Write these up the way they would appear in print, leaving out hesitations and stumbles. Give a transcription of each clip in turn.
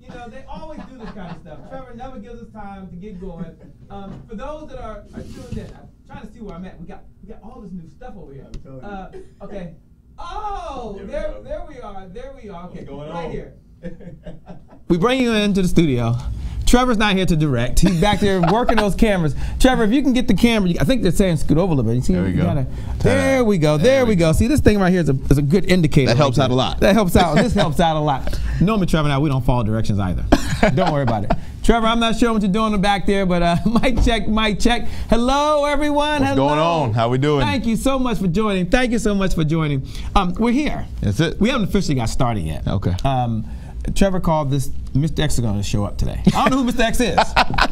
You know, they always do this kind of stuff. Trevor never gives us time to get going. For those that are tuned in, I'm trying to see where I'm at. We got all this new stuff over here. Okay. Oh, there we are. There we are. Okay, right here. We bring you into the studio. Trevor's not here to direct. He's back there working those cameras. Trevor, if you can get the camera, I think they're saying scoot over a little bit. You see, there we go. There we go. There we go. See, this thing right here is a good indicator. That helps out a lot. That helps out. This helps out a lot. Normally, Trevor and I, we don't follow directions either. Don't worry about it. Trevor, I'm not sure what you're doing back there, but mic check, mic check. Hello, everyone. What's going on? How we doing? Thank you so much for joining. Thank you so much for joining. We're here. That's it. We haven't officially got started yet. Okay. Trevor called this, Mr. X is going to show up today. I don't know who Mr. X is.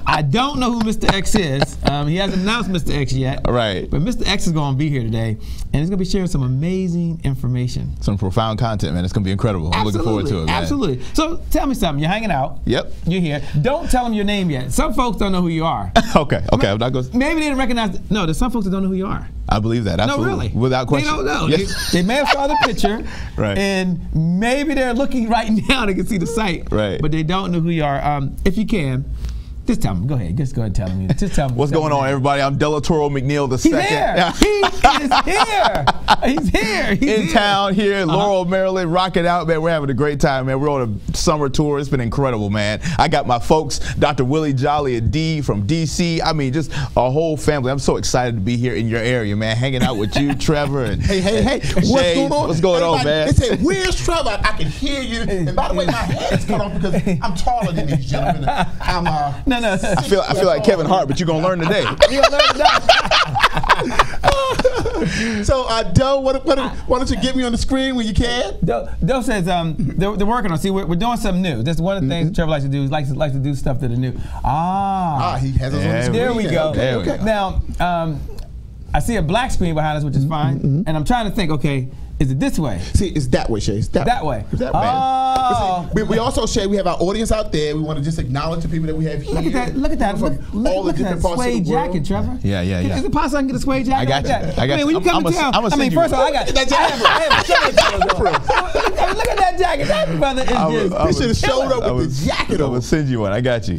I don't know who Mr. X is. He hasn't announced Mr. X yet. Right. But Mr. X is going to be here today, and he's going to be sharing some amazing information. Some profound content, man. It's going to be incredible. I'm looking forward to it, man. Absolutely. So tell me something. You're hanging out. Yep. You're here. Don't tell them your name yet. Some folks don't know who you are. Okay. I'm not going. Maybe they didn't recognize. No, there's some folks that don't know who you are. I believe that. Absolutely. No, really. Without question. They don't know. Yes. They may have saw the picture, right. And maybe they're looking right now. They can see the site, right. But they don't know who you are. If you can, just tell them. Go ahead. Just go ahead and tell them. Just tell them. What's going on, everybody? I'm Delatorro McNeal the second. He's here. He's in town here, Laurel, Maryland, rocking out, man. We're having a great time, man. We're on a summer tour. It's been incredible, man. I got my folks, Dr. Willie Jolly and D from DC. I mean, just a whole family. I'm so excited to be here in your area, man. Hanging out with you, Trevor, and hey. What's going on? What's going on, man? They say, "Where's Trevor?" I can hear you. And by the way, my head is cut off because I'm taller than these gentlemen. No. I feel like Kevin Hart, but you're gonna learn today. You're gonna learn today. So, Doe, why don't you get me on the screen when you can? Doe says they're working on. See, we're doing something new. That's one of the things Trevor likes to do. He likes to do stuff that are new. He has us on the screen. There we go. Okay. Now, I see a black screen behind us, which is fine. And I'm trying to think. Okay. Is it this way? See, it's that way, Shay. It's that way. It's that way. Oh. We also, Shay, we have our audience out there. We want to just acknowledge the people that we have here. Look at that. Look at that suede jacket, Trevor. Yeah. Is it possible I can get a suede jacket? I got you. I mean, when you come to town, first of all, I have look at that jacket. That brother is just. He should have showed up with the jacket on. I'm going to send you one. I got you.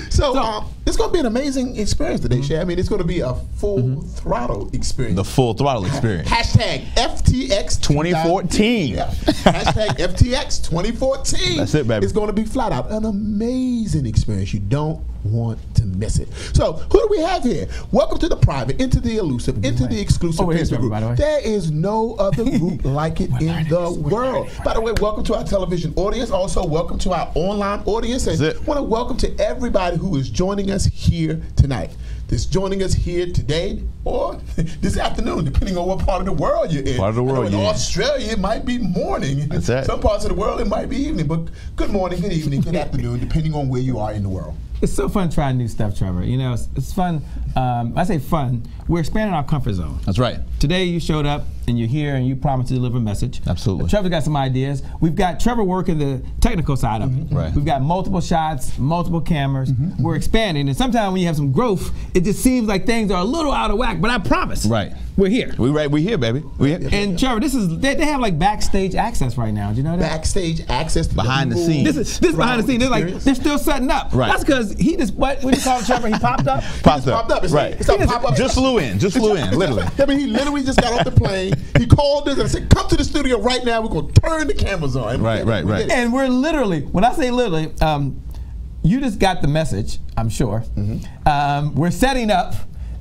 So, it's going to be an amazing experience today, Shay. I mean, it's going to be a full throttle experience. The full throttle experience. Hashtag FTX 2014. Yeah. Hashtag FTX 2014. That's it, baby. It's going to be flat out an amazing experience. You don't want to miss it. So, who do we have here? Welcome to the private, into the elusive, into the exclusive group. By the way. There is no other group like it in the world. By the way, welcome to our television audience. Also, welcome to our online audience. And I want to welcome to everybody who is joining us here tonight. That's joining us here today or this afternoon, depending on what part of the world you're in. Part of the world in Australia, it might be morning. That's right. Some parts of the world, it might be evening. But good morning, good evening, good afternoon, depending on where you are in the world. It's so fun trying new stuff, Trevor. You know, it's fun. I say fun. We're expanding our comfort zone. That's right. Today you showed up and you're here and you promised to deliver a message. Absolutely. Trevor's got some ideas. We've got Trevor working the technical side of it. Right. We've got multiple shots, multiple cameras. We're expanding, and sometimes when you have some growth, it just seems like things are a little out of whack. But I promise, we're here. We're here, baby. We're here. And Trevor, they have like backstage access right now. Do you know that? Backstage access to behind the scenes. This is behind the scenes. They're still setting up. Right. That's because he just what do you call it, Trevor? He popped up. Popped up. Right. Just flew in. Literally. I mean, he literally just got off the plane. He called us and said, "Come to the studio right now. We're going to turn the cameras on." Right. And we're literally, when I say literally, you just got the message, I'm sure. We're setting up,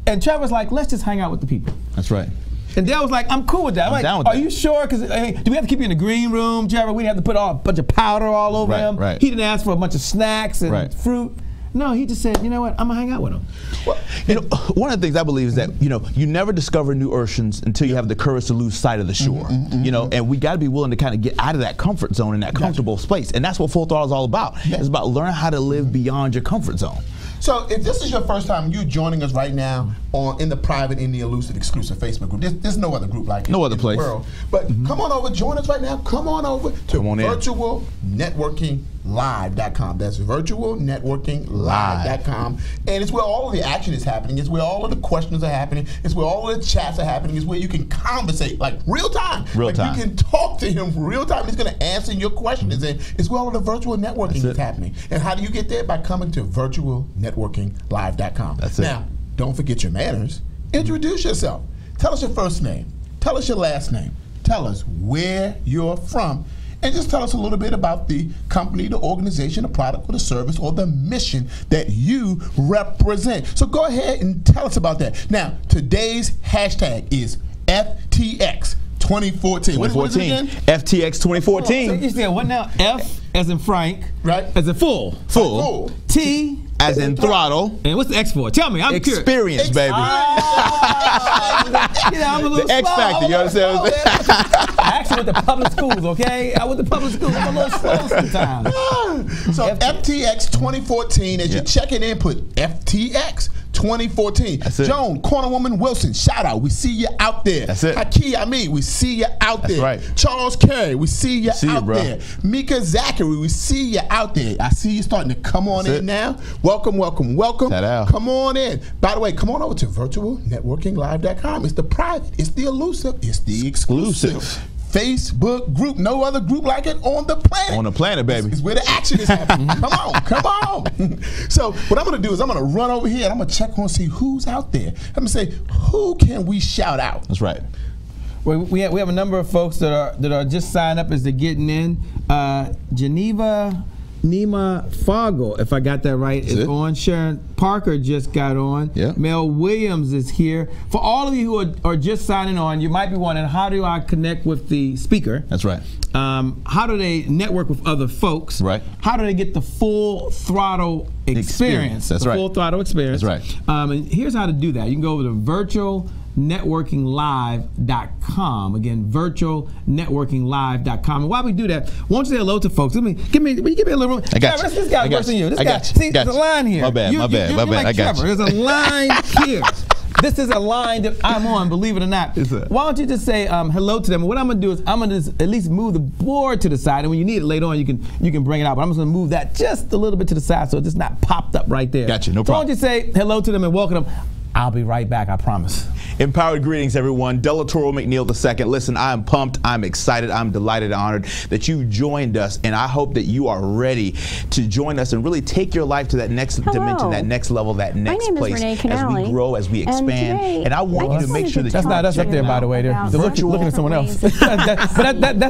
and Trevor's like, let's just hang out with the people. That's right. And Dale was like, I'm cool with that. I'm down like, with are you sure? Because do we have to keep you in the green room, Trevor? We have to put a bunch of powder all over him. Right. He didn't ask for a bunch of snacks and fruit. No, he just said, you know what, I'm gonna hang out with him. Well, you know, one of the things I believe is that, you know, you never discover new oceans until you have the courage to lose sight of the shore. You know, and we gotta be willing to kind of get out of that comfort zone and that comfortable space. And that's what Full Throttle is all about. It's about learning how to live beyond your comfort zone. So if this is your first time, you're joining us right now in the private, in the elusive, exclusive Facebook group. There's no other group like it. No other in place. The world. But come on over, join us right now. Come on over to virtualnetworkinglive.com. That's virtualnetworkinglive.com. And it's where all of the action is happening. It's where all of the questions are happening. It's where all of the chats are happening. It's where you can conversate, like real time. Real time. You can talk to him real time. He's going to answer your questions. And it's where all of the virtual networking is happening. And how do you get there? By coming to virtualnetworkinglive.com. That's it. Now, don't forget your manners. Introduce yourself. Tell us your first name. Tell us your last name. Tell us where you're from. And just tell us a little bit about the company, the organization, the product, or the service, or the mission that you represent. So go ahead and tell us about that. Now, today's hashtag is FTX 2014. What is it again? FTX 2014. So you said what now? F as in Frank. Right. As in full. Full. T as in throttle. And what's the X for? Tell me. I'm curious. Experience, baby. You know, I'm a little The X slow. factor, you understand what I'm saying? I actually went to public schools, okay? I went to public schools. I'm a little slow sometimes. So FTX 2014, as you check it in, put FTX 2014. That's it. Joan, Corner Woman Wilson, shout out. We see you out there. That's it. Haki Ami, we see you out there. Right. Charles Carey, we see you out bro. there. Mika Zachary, we see you out there. I see you starting to come on in now. Welcome, welcome, welcome. Ta-da. Come on in. By the way, come on over to virtualnetworkinglive.com. It's the private, it's the elusive, it's the exclusive Facebook group. No other group like it on the planet. On the planet, baby. It's where the action is happening. Come on, come on. So what I'm going to do is I'm going to run over here and I'm going to check on see who's out there. I'm going to say, who can we shout out? That's right. We have a number of folks that are just signed up as they're getting in. Geneva Nima Fargo, if I got that right, is on. Sharon Parker just got on. Yeah. Mel Williams is here. For all of you who are just signing on, you might be wondering, how do I connect with the speaker? That's right. How do they network with other folks? Right. How do they get the full throttle experience? That's right. Full throttle experience. That's right. And here's how to do that. You can go over to virtualnetworkinglive.com. Again, virtualnetworkinglive.com. And while we do that, won't you say hello to folks? Will you give me a little room? I got you. This guy's worse than you. This guy. got you. See, there's a line here. My bad. You're like I got Trevor. you. There's a line here. This is a line that I'm on, believe it or not. Why don't you just say hello to them? And what I'm going to do is I'm going to at least move the board to the side, and when you need it later on, you can bring it out. But I'm just going to move that just a little bit to the side so it's just not popped up right there. Gotcha, no So why problem. don't you say hello to them and welcome them? I'll be right back, I promise. Empowered greetings, everyone. Delatorro McNeal II. Listen, I am pumped, I'm excited, I'm delighted and honored that you joined us, and I hope that you are ready to join us and really take your life to that next dimension, that next level, that next place as we grow, as we expand. And I want you to make sure that that's not us up there, by the way. They're looking at someone else. But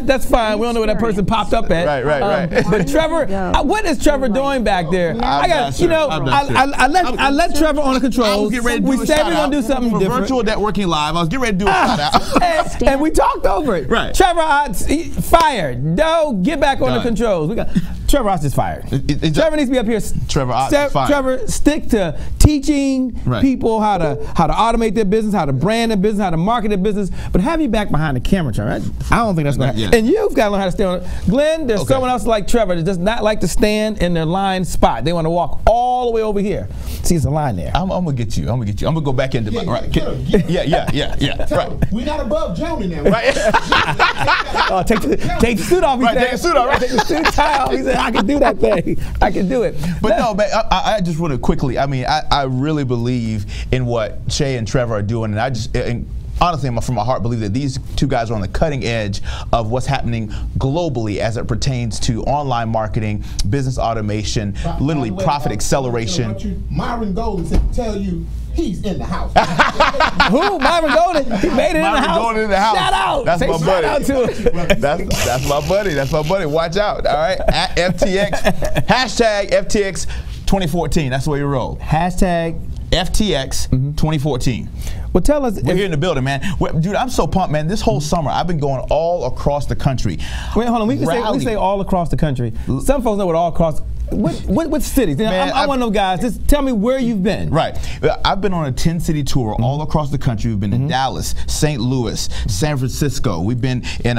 that's fine. We don't know where that person popped up at. Right. But Trevor, what is Trevor doing back there? I let Trevor on the controls. We said we're going to do something for different. Virtual Networking Live. I was getting ready to do a shout out. and we talked over it. Right. Trevor Otts, fired. No, get back on the controls. We got Trevor Otts is fired. Trevor needs to be up here. Trevor Otts is fired. Trevor, stick to teaching people how to automate their business, how to brand their business, how to market their business. But have you back behind the camera, Trevor. I don't think that's going to happen. And you've got to learn how to stay on it. Glenn, there's someone else like Trevor that does not like to stand in their line spot. They want to walk all the way over here. See, it's a line there. I'm gonna get you. I'm gonna go back into my right. Yeah. Right. We're not above Joni now. Right. Take the suit off. Right. Take the suit off. Right. Take the suit tie off. He said, "I can do that thing. I can do it." But no, man. I just want to quickly. I mean, I really believe in what Shay and Trevor are doing, and I just. Honestly, from my heart, believe that these two guys are on the cutting edge of what's happening globally as it pertains to online marketing, business automation, literally profit acceleration. Myron Golden said to tell you he's in the house. Who? Myron Golden? He made it in the house. Myron Golden in the house. Shout out. That's my buddy. Shout out to him. That's my buddy. That's my buddy. Watch out. All right. At FTX. Hashtag FTX 2014. That's the way you roll. Hashtag FTX 2014. Well, tell us. We're here in the building, man. Dude, I'm so pumped, man. This whole summer, I've been going all across the country. Wait, hold on. We say all across the country. Some folks know what all across. What cities? Man, I'm one of those guys. Just tell me where you've been. Right. I've been on a 10-city tour all across the country. We've been in Dallas, St. Louis, San Francisco. We've been in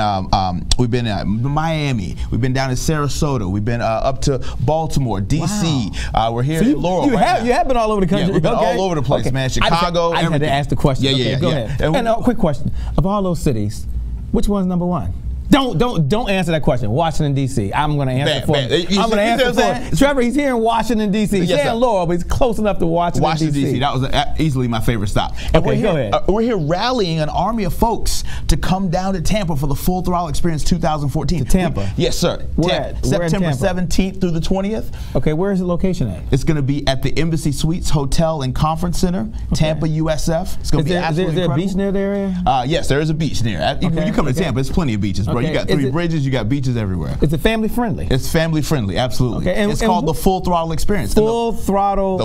Miami. We've been down in Sarasota. We've been up to Baltimore, D.C. Wow. We're here in Laurel. You have been all over the country. Yeah, we've been all over the place, man. Chicago. I had to ask the question. Yeah. Go ahead. And a quick question: of all those cities, which one's number one? Don't answer that question. Washington D.C. I'm going to answer for you. I'm going to answer for Trevor. He's here in Washington D.C. He's here in Laurel, but he's close enough to Washington D.C. That was easily my favorite stop. Okay, go ahead. We're here rallying an army of folks to come down to Tampa for the Full Throttle Experience 2014. To Tampa? Yes, sir. Where September 17th through the 20th. Okay, where is the location at? It's going to be at the Embassy Suites Hotel and Conference Center, Tampa, USF. It's going to be absolutely incredible. Is there a beach near the area? Yes, there is a beach near. When you come to Tampa, there's plenty of beaches, bro. You got 3 bridges. You got beaches everywhere. Is it family friendly? It's family friendly, absolutely. Okay, it's called the Full Throttle Experience. The Full Throttle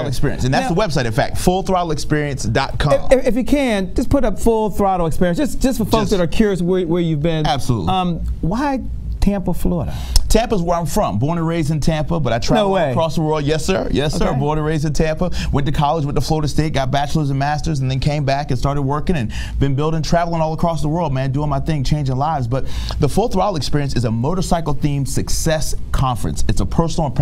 Experience. And that's the website, in fact, fullthrottleexperience.com. If you can, just put up Full Throttle Experience, just for folks that are curious where you've been. Absolutely. Why Tampa, Florida? Tampa's where I'm from. Born and raised in Tampa, but I traveled across the world. Yes, sir. Yes, sir. Born and raised in Tampa. Went to college, went to Florida State, got bachelor's and master's, and then came back and started working and been building, traveling all across the world, man, doing my thing, changing lives. But the Full Throttle Experience is a motorcycle-themed success conference. It's a personal and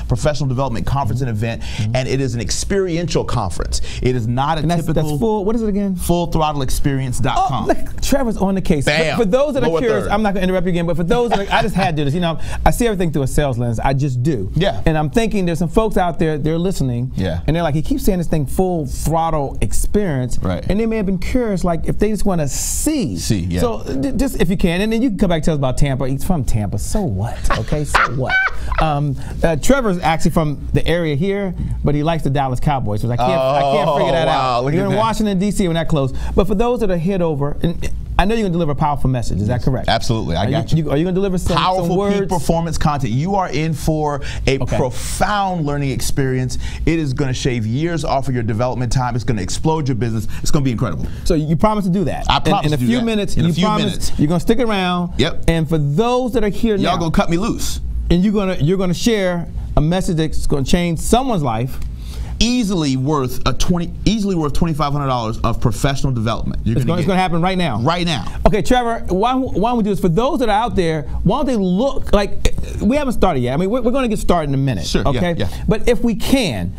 professional development conference and event, and it is an experiential conference. It is not a typical. That's full. What is it again? Fullthrottleexperience.com. Oh, look, Trevor's on the case. Bam. For those that are Lower curious, third. I'm not going to interrupt you again, but for those that I just had to do this. You know, I see everything through a sales lens. I just do. Yeah. And I'm thinking there's some folks out there, they're listening. Yeah. And they're like, he keeps saying this thing, Full Throttle Experience. Right. And they may have been curious, like, if they just want to see. Yeah. So just if you can, and then you can come back and tell us about Tampa. He's from Tampa. So what? Okay. So what? Trevor's actually from the area here, but he likes the Dallas Cowboys. So I can't figure that out. You're in Washington D.C. when that close. But for those that are head over, and I know you're going to deliver a powerful message. Is that correct? Absolutely. I got you. Are you going to deliver some powerful words? peak performance content? You are in for a profound learning experience. It is going to shave years off of your development time. It's going to explode your business. It's going to be incredible. So you promise to do that? I promise in a to do few that. minutes. In you a few promise minutes. You're going to stick around. Yep. And for those that are here now, y'all going to cut me loose. And you're going to share a message that's going to change someone's life. Easily worth $2,500 of professional development. It's going to happen right now. Right now. Okay, Trevor. Why don't we do this for those that are out there? Why don't they look like we haven't started yet? I mean, we're going to get started in a minute. Sure. Okay. Yeah. But if we can.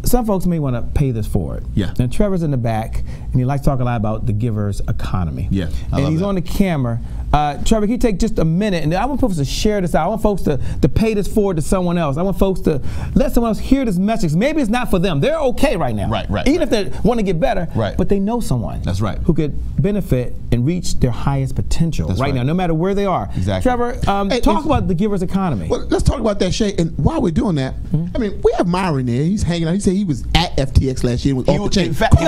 Some folks may want to pay this forward. Yeah. And Trevor's in the back, and he likes to talk a lot about the giver's economy. Yeah. And he's on the camera. Trevor, can you take just a minute? And I want folks to share this out. I want folks to pay this forward to someone else. I want folks to let someone else hear this message. Maybe it's not for them. They're okay right now. Right. Even if they want to get better. Right. But they know someone. That's right. Who could benefit and reach their highest potential right now, no matter where they are. Exactly. Trevor, talk about the giver's economy. Well, let's talk about that, Shay. And while we're doing that, I mean, we have Myron there. He's hanging out. He said he was at FTX last year. In fact, he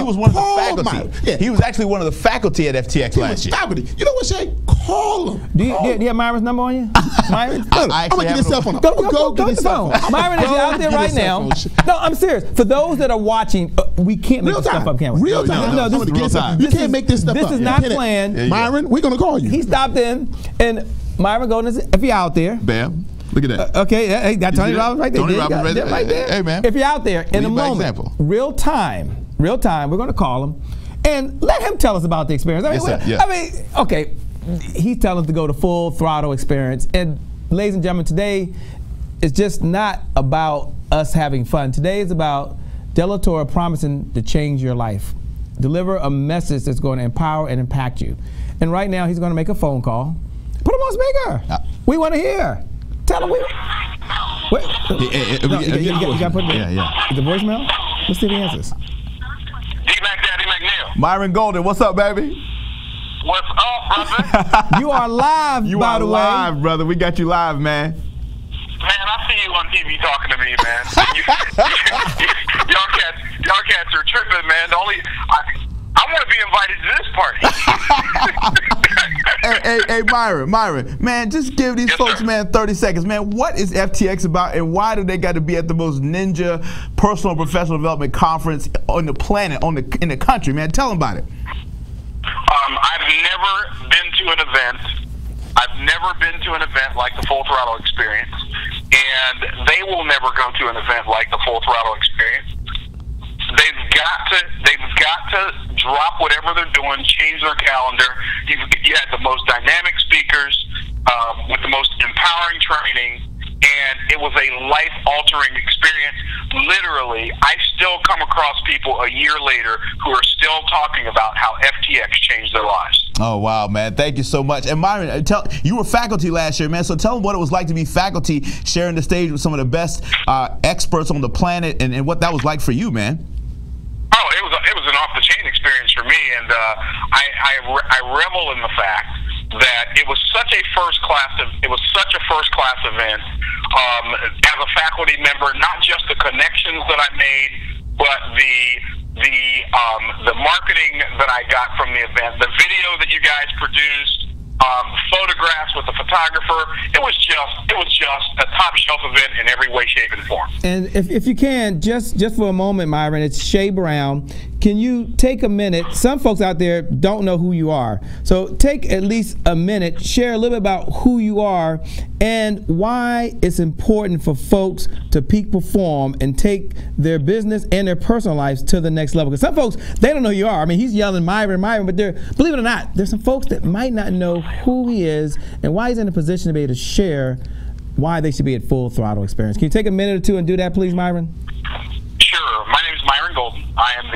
was one of the faculty. Yeah. He was actually one of the faculty at FTX last year. Faculty. You know what, Shay? Call him. Do you have Myron's number on you? Myron? I'm going to get his cell phone. Go get his cell phone. Myron is out there right now. No, I'm serious. For those that are watching, we can't make this stuff up, can we? Real time. No, this is real time. You can't make this stuff up. This is not planned. Myron, we're going to call you. He stopped in, and Myron Golden, if you're out there. Bam. Look at that. Okay, hey, got Tony Robbins right there. Tony Robbins right there. Hey, man. If you're out there in a moment, real time, we're going to call him and let him tell us about the experience. I mean, okay, he's telling us to go to Full Throttle Experience. And ladies and gentlemen, today is just not about us having fun. Today is about Delatorro promising to change your life. Deliver a message that's going to empower and impact you. And right now, he's going to make a phone call. Put him on speaker. We want to hear. Tell him you got to put it in. The voicemail? Let's see if he answers. Daddy McNeal. Myron Golden, what's up, baby? What's up, brother? You are live, by the way. You are live, brother. We got you live, man. Man, I see you on TV talking to me, man. Y'all cats are tripping, man. I want to be invited to this party. Hey, Myron, man, just give these folks, man, 30 seconds, man. What is FTX about, and why do they got to be at the most ninja personal and professional development conference on the planet, in the country, man? Tell them about it. I've never been to an event. I've never been to an event like the Full Throttle Experience, and they will never go to an event like the Full Throttle Experience. They've got to drop whatever they're doing, change their calendar. You had the most dynamic speakers with the most empowering training, and it was a life-altering experience. Literally, I still come across people a year later who are still talking about how FTX changed their lives. Oh, wow, man. Thank you so much. And Myron, you were faculty last year, man, so tell them what it was like to be faculty, sharing the stage with some of the best experts on the planet, and what that was like for you, man. Oh, it was an off-the-chain experience for me, and I revel in the fact that it was such a first-class event. As a faculty member, not just the connections that I made, but the marketing that I got from the event, the video that you guys produced, photographs with the photographer. It was just a top shelf event in every way, shape, and form. And if you can, just for a moment, Myron, it's Shay Brown. Can you take a minute? Some folks out there don't know who you are. So take at least a minute, share a little bit about who you are and why it's important for folks to peak perform and take their business and their personal lives to the next level. Because some folks, they don't know who you are. I mean, he's yelling Myron, but believe it or not, there's some folks that might not know who he is and why he's in a position to be able to share why they should be at Full Throttle Experience. Can you take a minute or two and do that, please, Myron? Sure. My name is Myron Golden. I'm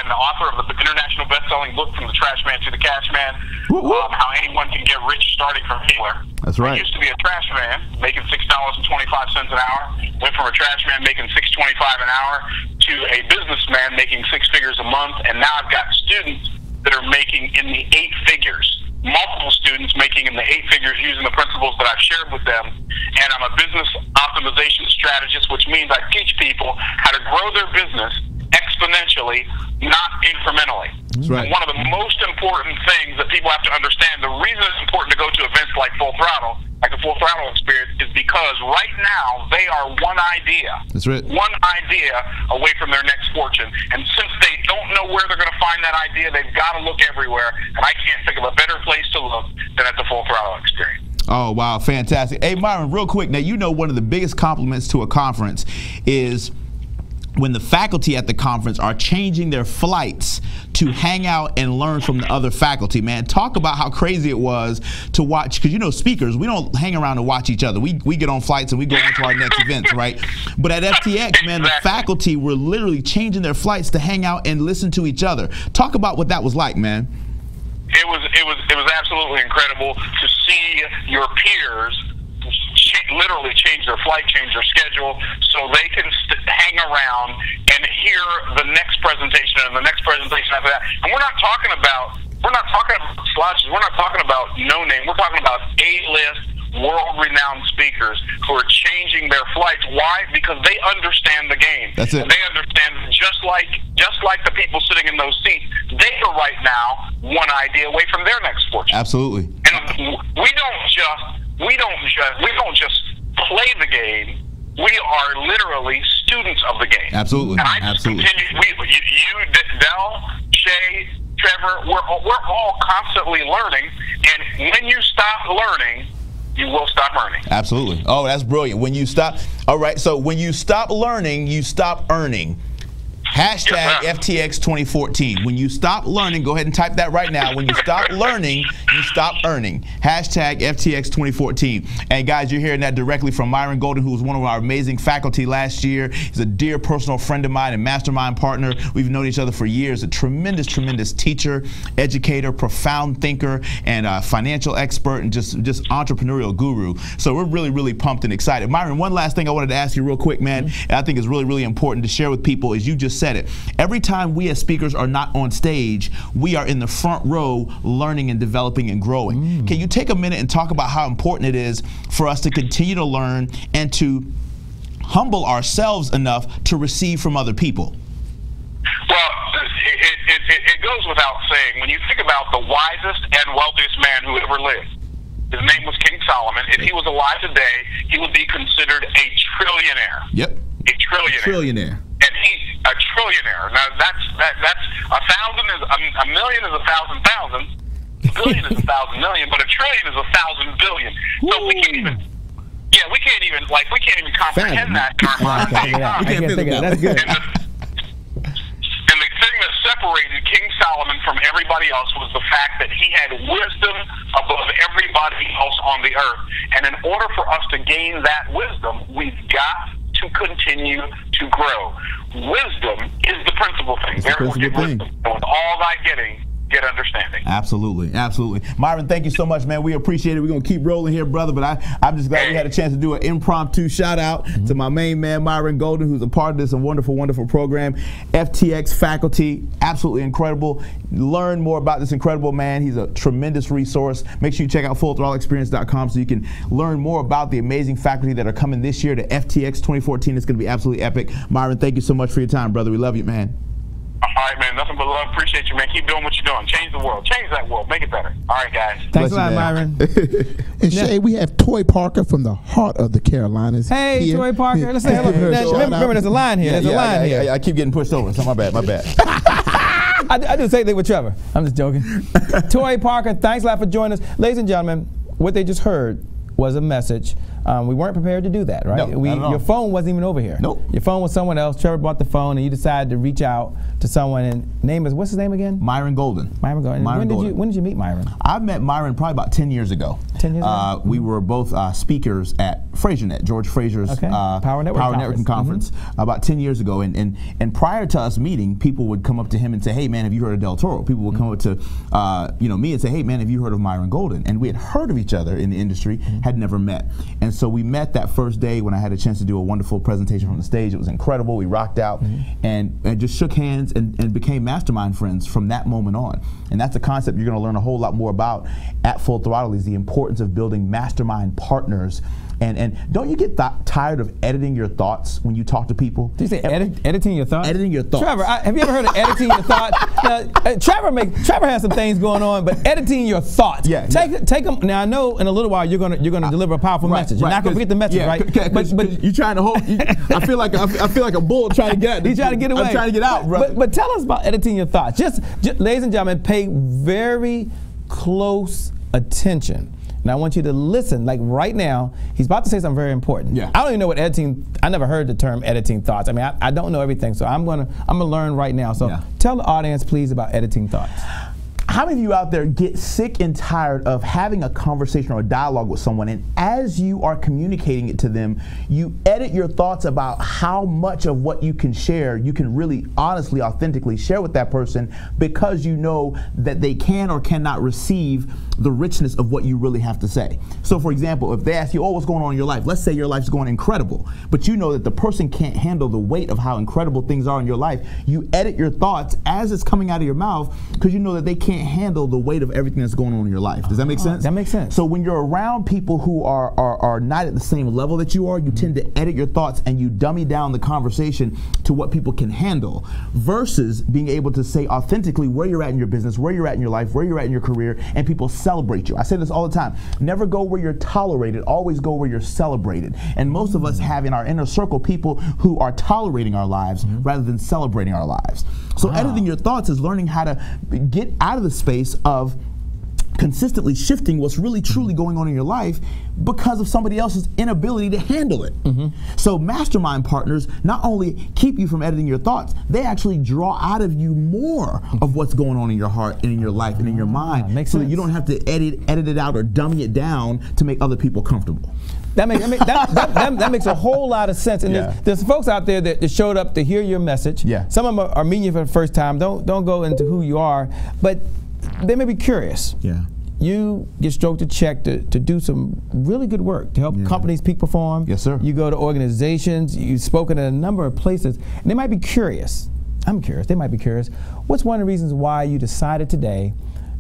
the author of the international best-selling book, From the Trash Man to the Cash Man, How Anyone Can Get Rich Starting from Anywhere. That's right. I used to be a trash man, making $6.25 an hour. Went from a trash man making $6.25 an hour to a businessman making six figures a month, and now I've got students that are making in the 8 figures. Multiple students making in the 8 figures using the principles that I've shared with them. And I'm a business optimization strategist, which means I teach people how to grow their business exponentially, not incrementally. That's right. And one of the most important things that people have to understand, the reason it's important to go to events like Full Throttle, like the Full Throttle Experience, is because right now they are one idea. That's right. One idea away from their next fortune. And since they don't know where they're going to find that idea, they've got to look everywhere. And I can't think of a better place to look than at the Full Throttle Experience. Oh, wow. Fantastic. Hey, Myron, real quick. Now, you know one of the biggest compliments to a conference is when the faculty at the conference are changing their flights to hang out and learn from the other faculty, man. Talk about how crazy it was to watch, because you know, speakers, we don't hang around to watch each other. We get on flights and we go on to our next events, right? But at FTX, man, the faculty were literally changing their flights to hang out and listen to each other. Talk about what that was like, man. It was absolutely incredible to see your peers literally change their flight, change their schedule, so they can hang around and hear the next presentation and the next presentation after that. And we're not talking about slouches. We're not talking about no name. We're talking about A-list, world-renowned speakers who are changing their flights. Why? Because they understand the game. That's it. And they understand just like the people sitting in those seats. They are right now one idea away from their next fortune. Absolutely. And we don't just play the game. We are literally students of the game. Absolutely. And I just continue. You, Del, Shay, Trevor, we're all constantly learning. And when you stop learning, you will stop earning. Absolutely. Oh, that's brilliant. When you stop. All right. So when you stop learning, you stop earning. Hashtag FTX 2014. When you stop learning, go ahead and type that right now. When you stop learning, you stop earning. Hashtag FTX 2014. And guys, you're hearing that directly from Myron Golden, who was one of our amazing faculty last year. He's a dear personal friend of mine and mastermind partner. We've known each other for years. A tremendous, tremendous teacher, educator, profound thinker, and a financial expert, and just entrepreneurial guru. So we're really, really pumped and excited. Myron, one last thing I wanted to ask you real quick, man, and I think is really, really important to share with people is you just said it. Every time we as speakers are not on stage, we are in the front row learning and developing and growing. Can you take a minute and talk about how important it is for us to continue to learn and to humble ourselves enough to receive from other people? Well, it goes without saying, when you think about the wisest and wealthiest man who ever lived, his name was King Solomon. If he was alive today, he would be considered a trillionaire. Yep. A trillionaire. Trillionaire. And he's a trillionaire. Now that's 1,000 is a million is 1,000 thousand. billion is 1,000 million, but a trillion is 1,000 billion. So we can't even. Yeah, we can't even comprehend that in our minds. I can't figure that. That's good. And the thing that separated King Solomon from everybody else was the fact that he had wisdom above everybody else on the earth. And in order for us to gain that wisdom, we've got to continue to grow. Wisdom is the principal thing. Therefore, get wisdom. And with all thy getting, get understanding. Absolutely, absolutely. Myron, thank you so much, man. We appreciate it. We're going to keep rolling here, brother, but I'm just glad we had a chance to do an impromptu shout out to my main man, Myron Golden, who's a part of this wonderful, wonderful program. FTX faculty, absolutely incredible. Learn more about this incredible man. He's a tremendous resource. Make sure you check out fullthrottleexperience.com so you can learn more about the amazing faculty that are coming this year to FTX 2014. It's going to be absolutely epic. Myron, thank you so much for your time, brother. We love you, man. All right, man. Nothing but love. Appreciate you, man. Keep doing what you're doing. Change the world. Change that world. Make it better. All right, guys. Thanks a lot, Myron. And Shay, we have Toy Parker from the heart of the Carolinas. Hey, here. Toy Parker. Let's say hello. Remember, there's a line here. There's a line here. I keep getting pushed over, so my bad. I do the same thing with Trevor. I'm just joking. Toy Parker, thanks a lot for joining us. Ladies and gentlemen, what they just heard was a message. We weren't prepared to do that, right? No, not at all. Your phone wasn't even over here. Nope. Your phone was someone else. Trevor bought the phone, and you decided to reach out to someone. And name is, what's his name again? Myron Golden. Myron Golden. When did you meet Myron? I met Myron probably about 10 years ago. 10 years ago? We were both speakers at FraserNet, George Fraser's Power Networking Conference about 10 years ago. And prior to us meeting, people would come up to him and say, hey, man, have you heard of Delatorro? People would come up to me and say, hey, man, have you heard of Myron Golden? And we had heard of each other in the industry, had never met. And so we met that first day when I had a chance to do a wonderful presentation from the stage. It was incredible. We rocked out and just shook hands and became Mastermind friends from that moment on. And that's a concept you're going to learn a whole lot more about at Full Throttle, is the importance of building Mastermind partners. And don't you get tired of editing your thoughts when you talk to people? Did you say editing your thoughts? Editing your thoughts. Trevor, have you ever heard of editing your thoughts? Trevor has some things going on, but editing your thoughts. Yeah. Take them. Now I know in a little while you're gonna deliver a powerful message. You're not gonna forget the message, right? But you're trying to hold. I feel like a bull trying to get out. He's trying to get away. I'm trying to get out, bro. But tell us about editing your thoughts. Just ladies and gentlemen, pay very close attention. And I want you to listen, like right now, he's about to say something very important. Yeah. I don't even know what editing, I never heard the term editing thoughts. I mean, I don't know everything, so I'm gonna learn right now. So tell the audience, please, about editing thoughts. How many of you out there get sick and tired of having a conversation or a dialogue with someone, and as you are communicating it to them, you edit your thoughts about how much of what you can share, you can really honestly, authentically share with that person, because you know that they can or cannot receive the richness of what you really have to say. So for example, if they ask you, oh, what's going on in your life? Let's say your life's going incredible, but you know that the person can't handle the weight of how incredible things are in your life. You edit your thoughts as it's coming out of your mouth, because you know that they can't handle the weight of everything that's going on in your life. Does that make sense? That makes sense. So when you're around people who are not at the same level that you are, you tend to edit your thoughts and you dummy down the conversation to what people can handle, versus being able to say authentically where you're at in your business, where you're at in your life, where you're at in your career, and people celebrate you. I say this all the time. Never go where you're tolerated, always go where you're celebrated. And most of us have in our inner circle people who are tolerating our lives rather than celebrating our lives. So editing your thoughts is learning how to get out of the space of consistently shifting what's really truly going on in your life because of somebody else's inability to handle it. So mastermind partners not only keep you from editing your thoughts, they actually draw out of you more of what's going on in your heart and in your life and in your mind, so that you don't have to edit it out or dummy it down to make other people comfortable. That makes a whole lot of sense. And there's folks out there that showed up to hear your message. Some of them are meeting you for the first time. Don't go into who you are, but they may be curious. You get stroked a check to do some really good work to help companies peak perform. Yes, sir. You go to organizations. You've spoken at a number of places. And they might be curious. I'm curious. They might be curious. What's one of the reasons why you decided today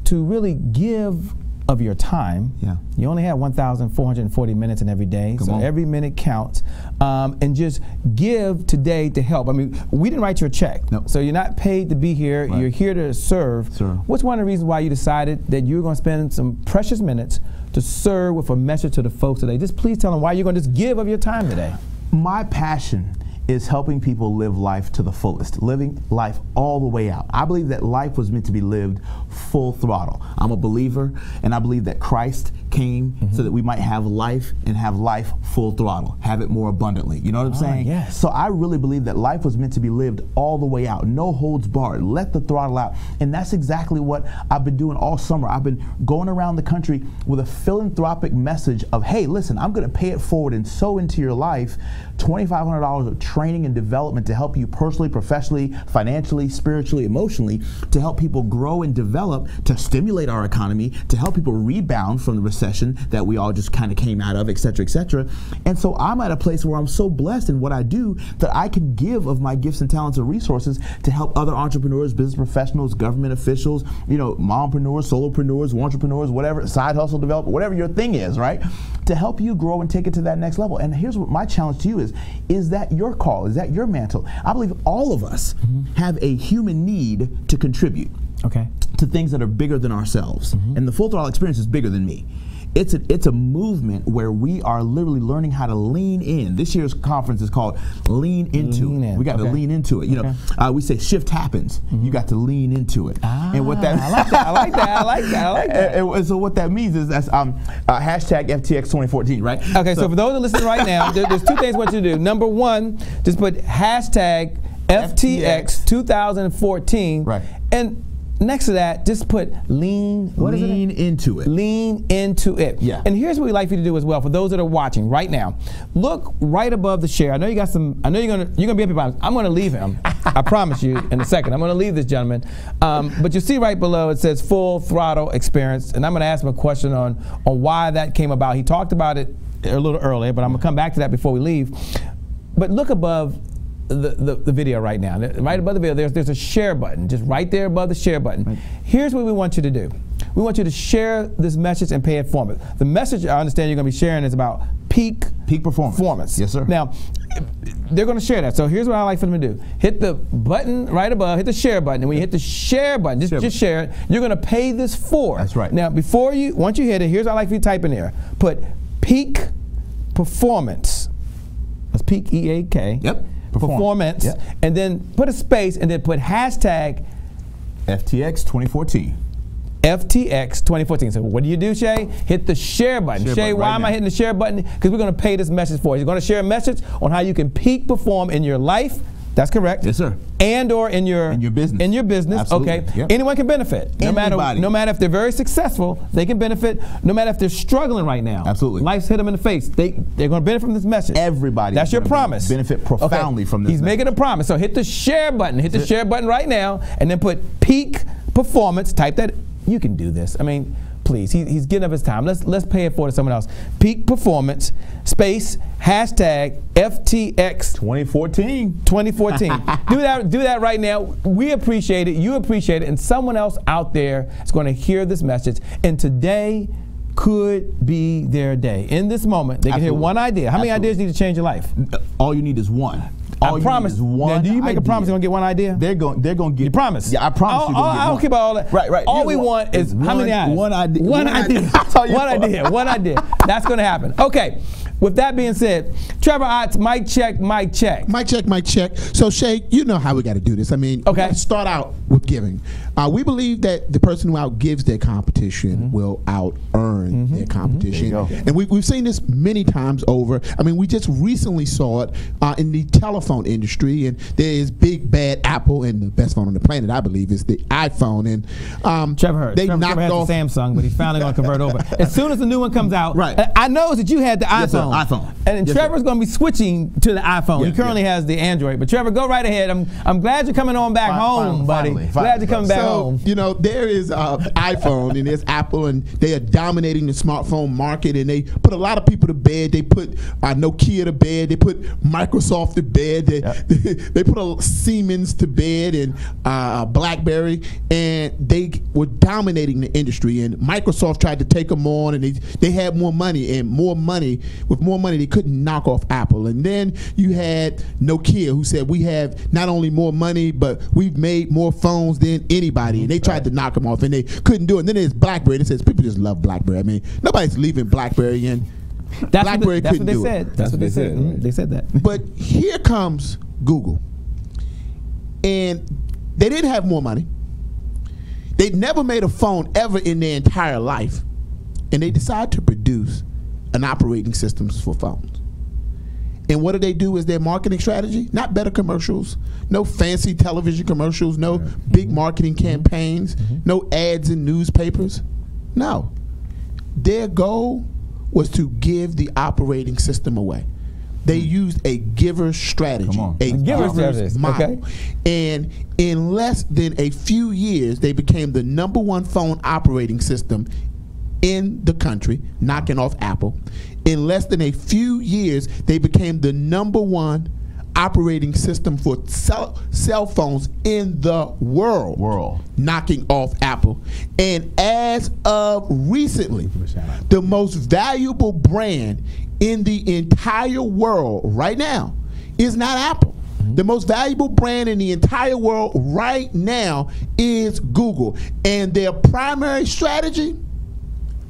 to really give of your time? You only have 1,440 minutes in every day, so every minute counts. And just give today to help. I mean, we didn't write you a check, so you're not paid to be here. You're here to serve. What's one of the reasons why you decided that you're going to spend some precious minutes to serve with a message to the folks today? Just please tell them why you're going to just give of your time today. My passion is helping people live life to the fullest, living life all the way out. I believe that life was meant to be lived full throttle. I'm a believer, and I believe that Christ came so that we might have life and have life full throttle, have it more abundantly. You know what I'm saying? Yes. So I really believe that life was meant to be lived all the way out, no holds barred, let the throttle out. And that's exactly what I've been doing all summer. I've been going around the country with a philanthropic message of, hey, listen, I'm going to pay it forward and sow into your life $2,500 of training and development to help you personally, professionally, financially, spiritually, emotionally, to help people grow and develop, to stimulate our economy, to help people rebound from the recession that we all just kind of came out of, et cetera, et cetera. And so I'm at a place where I'm so blessed in what I do that I can give of my gifts and talents and resources to help other entrepreneurs, business professionals, government officials, you know, mompreneurs, solopreneurs, entrepreneurs, whatever, side hustle developer, whatever your thing is, right? To help you grow and take it to that next level. And here's what my challenge to you is that your call? Is that your mantle? I believe all of us have a human need to contribute to things that are bigger than ourselves. And the Full Throttle experience is bigger than me. It's a movement where we are literally learning how to lean in. This year's conference is called Lean Into It. We got to lean into it. You know, we say shift happens. You got to lean into it. And what that I like that. And so what that means is that's hashtag FTX 2014, right? Okay, so for those that are listening right now, there's two things I want you to do. Number one, just put hashtag FTX 2014. Right. And next to that, just put lean into it. Lean into it. Yeah. And here's what we'd like you to do as well. For those that are watching right now, look right above the share. I know you got some. I know you're gonna be happy about it. I'm gonna leave him. I promise you. In a second, I'm gonna leave this gentleman. But you see right below it says Full Throttle Experience, and I'm gonna ask him a question on why that came about. He talked about it a little earlier, but I'm gonna come back to that before we leave. But look above the video right now. Right above the video, there's a share button, just right there above the share button. Right. Here's what we want you to do. We want you to share this message and pay it forward. The message I understand you're going to be sharing is about peak performance. Yes, sir. Now, they're going to share that. So here's what I like for them to do. Hit the button right above, hit the share button, and when you hit the share button, just share it, you're going to pay this forward. That's right. Now, once you hit it, here's what I like for you to type in there. Put peak performance. That's peak, E-A-K. Yep. Performance, and then put a space, and then put hashtag FTX 2014. FTX 2014. So what do you do, Shay? Hit the share button. Shay, why am I hitting the share button? Because we're going to pay this message for you. You're going to share a message on how you can peak perform in your life. That's correct. Yes, sir. And or in your business. In your business. Absolutely. Okay. Yep. Anyone can benefit. No matter if they're very successful, they can benefit. No matter if they're struggling right now. Absolutely. Life's hit them in the face. They're going to benefit from this message. Everybody. That's your promise. Benefit profoundly from this. He's making a promise. So hit the share button. Hit the share button right now, and then put peak performance. Type that. You can do this. I mean, please. He's getting up his time. Let's pay it forward to someone else. Peak performance space hashtag FTX 2014. Do that right now. We appreciate it. You appreciate it, and someone else out there is going to hear this message. And today could be their day. In this moment, they can hear one idea. How many ideas need to change your life? All you need is one. I promise. Now, do you make a promise you're going to get one idea? They're going to get. You promise? Yeah, I promise you. I don't care about all that. Right. All we want is how many ideas? One idea. One idea. That's going to happen. Okay. With that being said, Trevor Otts, mic check. Mic check. So, Shay, you know how we got to do this. I mean, we got to start out with giving. We believe that the person who outgives their competition will out-earn their competition. And we've seen this many times over. I mean, we just recently saw it in the telephone industry, and there is big bad Apple, and the best phone on the planet, I believe, is the iPhone. And Trevor has the Samsung, but he's finally going to convert over. As soon as the new one comes out, I know that you had the iPhone. Yes, sir. iPhone. And Trevor's going to be switching to the iPhone. He currently has the Android. But Trevor, go right ahead. I'm glad you're coming on back home, buddy. Glad you're coming back home. You know, there is iPhone and there's Apple, and they are dominating the smartphone market, and they put a lot of people to bed. They put Nokia to bed. They put Microsoft to bed. They put Siemens to bed, and BlackBerry, and they were dominating the industry. And Microsoft tried to take them on, and they had more money, and with more money, they couldn't knock off Apple. And then you had Nokia, who said, we have not only more money, but we've made more phones than anybody. And they tried to knock them off, and they couldn't do it. And then there's BlackBerry. It says people just love BlackBerry. I mean, nobody's leaving BlackBerry. And BlackBerry couldn't do it. That's what they said. Right? They said that. But here comes Google. And they didn't have more money. They'd never made a phone ever in their entire life. And they decided to produce an operating system for phones. And what do they do as their marketing strategy? Not better commercials, no fancy television commercials, no big marketing campaigns, no ads in newspapers. No. Their goal was to give the operating system away. They used a giver strategy, a giver's model. Okay. And in less than a few years, they became the #1 phone operating system in the country, knocking off Apple. In less than a few years, they became the #1 operating system for cell phones in the world, knocking off Apple. And as of recently, the most valuable brand in the entire world right now is not Apple. The most valuable brand in the entire world right now is Google. And their primary strategy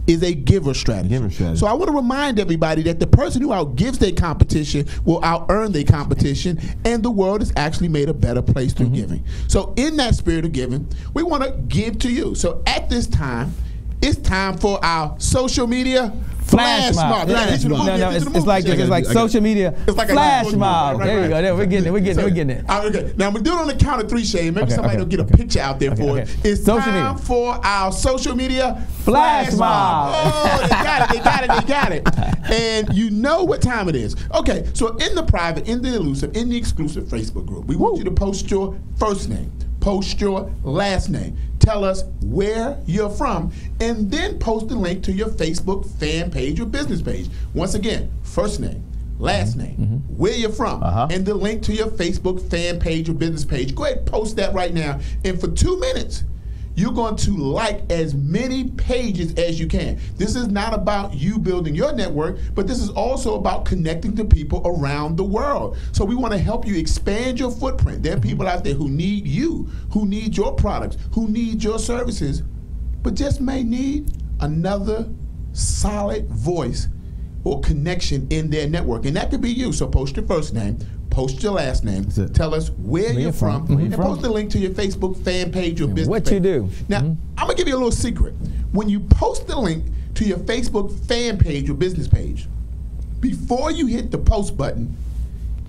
is a giver strategy. So I want to remind everybody that the person who outgives their competition will out-earn their competition, and the world is actually made a better place through giving. So in that spirit of giving, we want to give to you. So at this time, it's time for our social media flash mob. No, it's like social media flash mob. There you go. There, we're getting it. Okay. Now we do it on the count of 3, Shane. Maybe somebody will get a picture out there for it. It's time for our social media flash mob. Oh, they got it. And you know what time it is. Okay, so in the private, in the elusive, in the exclusive Facebook group, we want you to post your first name, post your last name, tell us where you're from, and then post the link to your Facebook fan page or business page. Once again, first name, last name, where you're from, and the link to your Facebook fan page or business page. Go ahead, post that right now. And for 2 minutes, you're going to like as many pages as you can. This is not about you building your network, but this is also about connecting to people around the world. So we want to help you expand your footprint. There are people out there who need you, who need your products, who need your services, but just may need another solid voice or connection in their network. And that could be you. So post your first name, post your last name, tell us where you're from, and post a link to your Facebook fan page or business page. What you do. Now, I'm going to give you a little secret. When you post the link to your Facebook fan page or business page, before you hit the post button,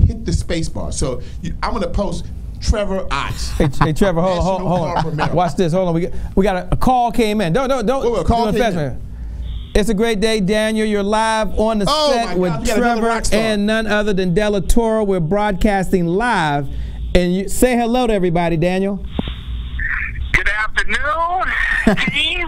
hit the space bar. So I'm going to post Trevor Otts. Hey Trevor, hold on. Watch this. Hold on. We got a call came in. Don't. It's a great day, Daniel. You're live on the set with Trevor and none other than Delatorro. We're broadcasting live. And you say hello to everybody, Daniel. Good afternoon, team.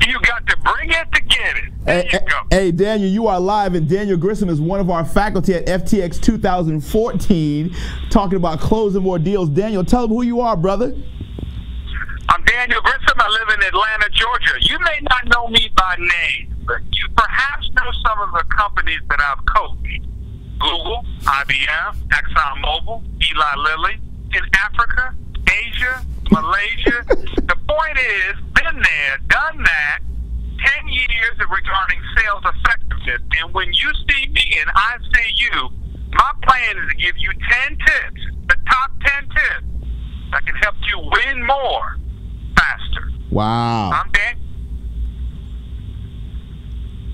You got to bring it to get it. There you go. Hey, Daniel, you are live, and Daniel Grissom is one of our faculty at FTX 2014 talking about closing more deals. Daniel, tell them who you are, brother. I'm Daniel Grissom. I live in Atlanta, Georgia. You may not know me by name, but you perhaps know some of the companies that I've coached. Google, IBM, ExxonMobil, Eli Lilly, in Africa, Asia, Malaysia. The point is, been there, done that, 10 years regarding sales effectiveness. And when you see me and I see you, my plan is to give you 10 tips, the top 10 tips that can help you win more faster. Wow. I'm Dan.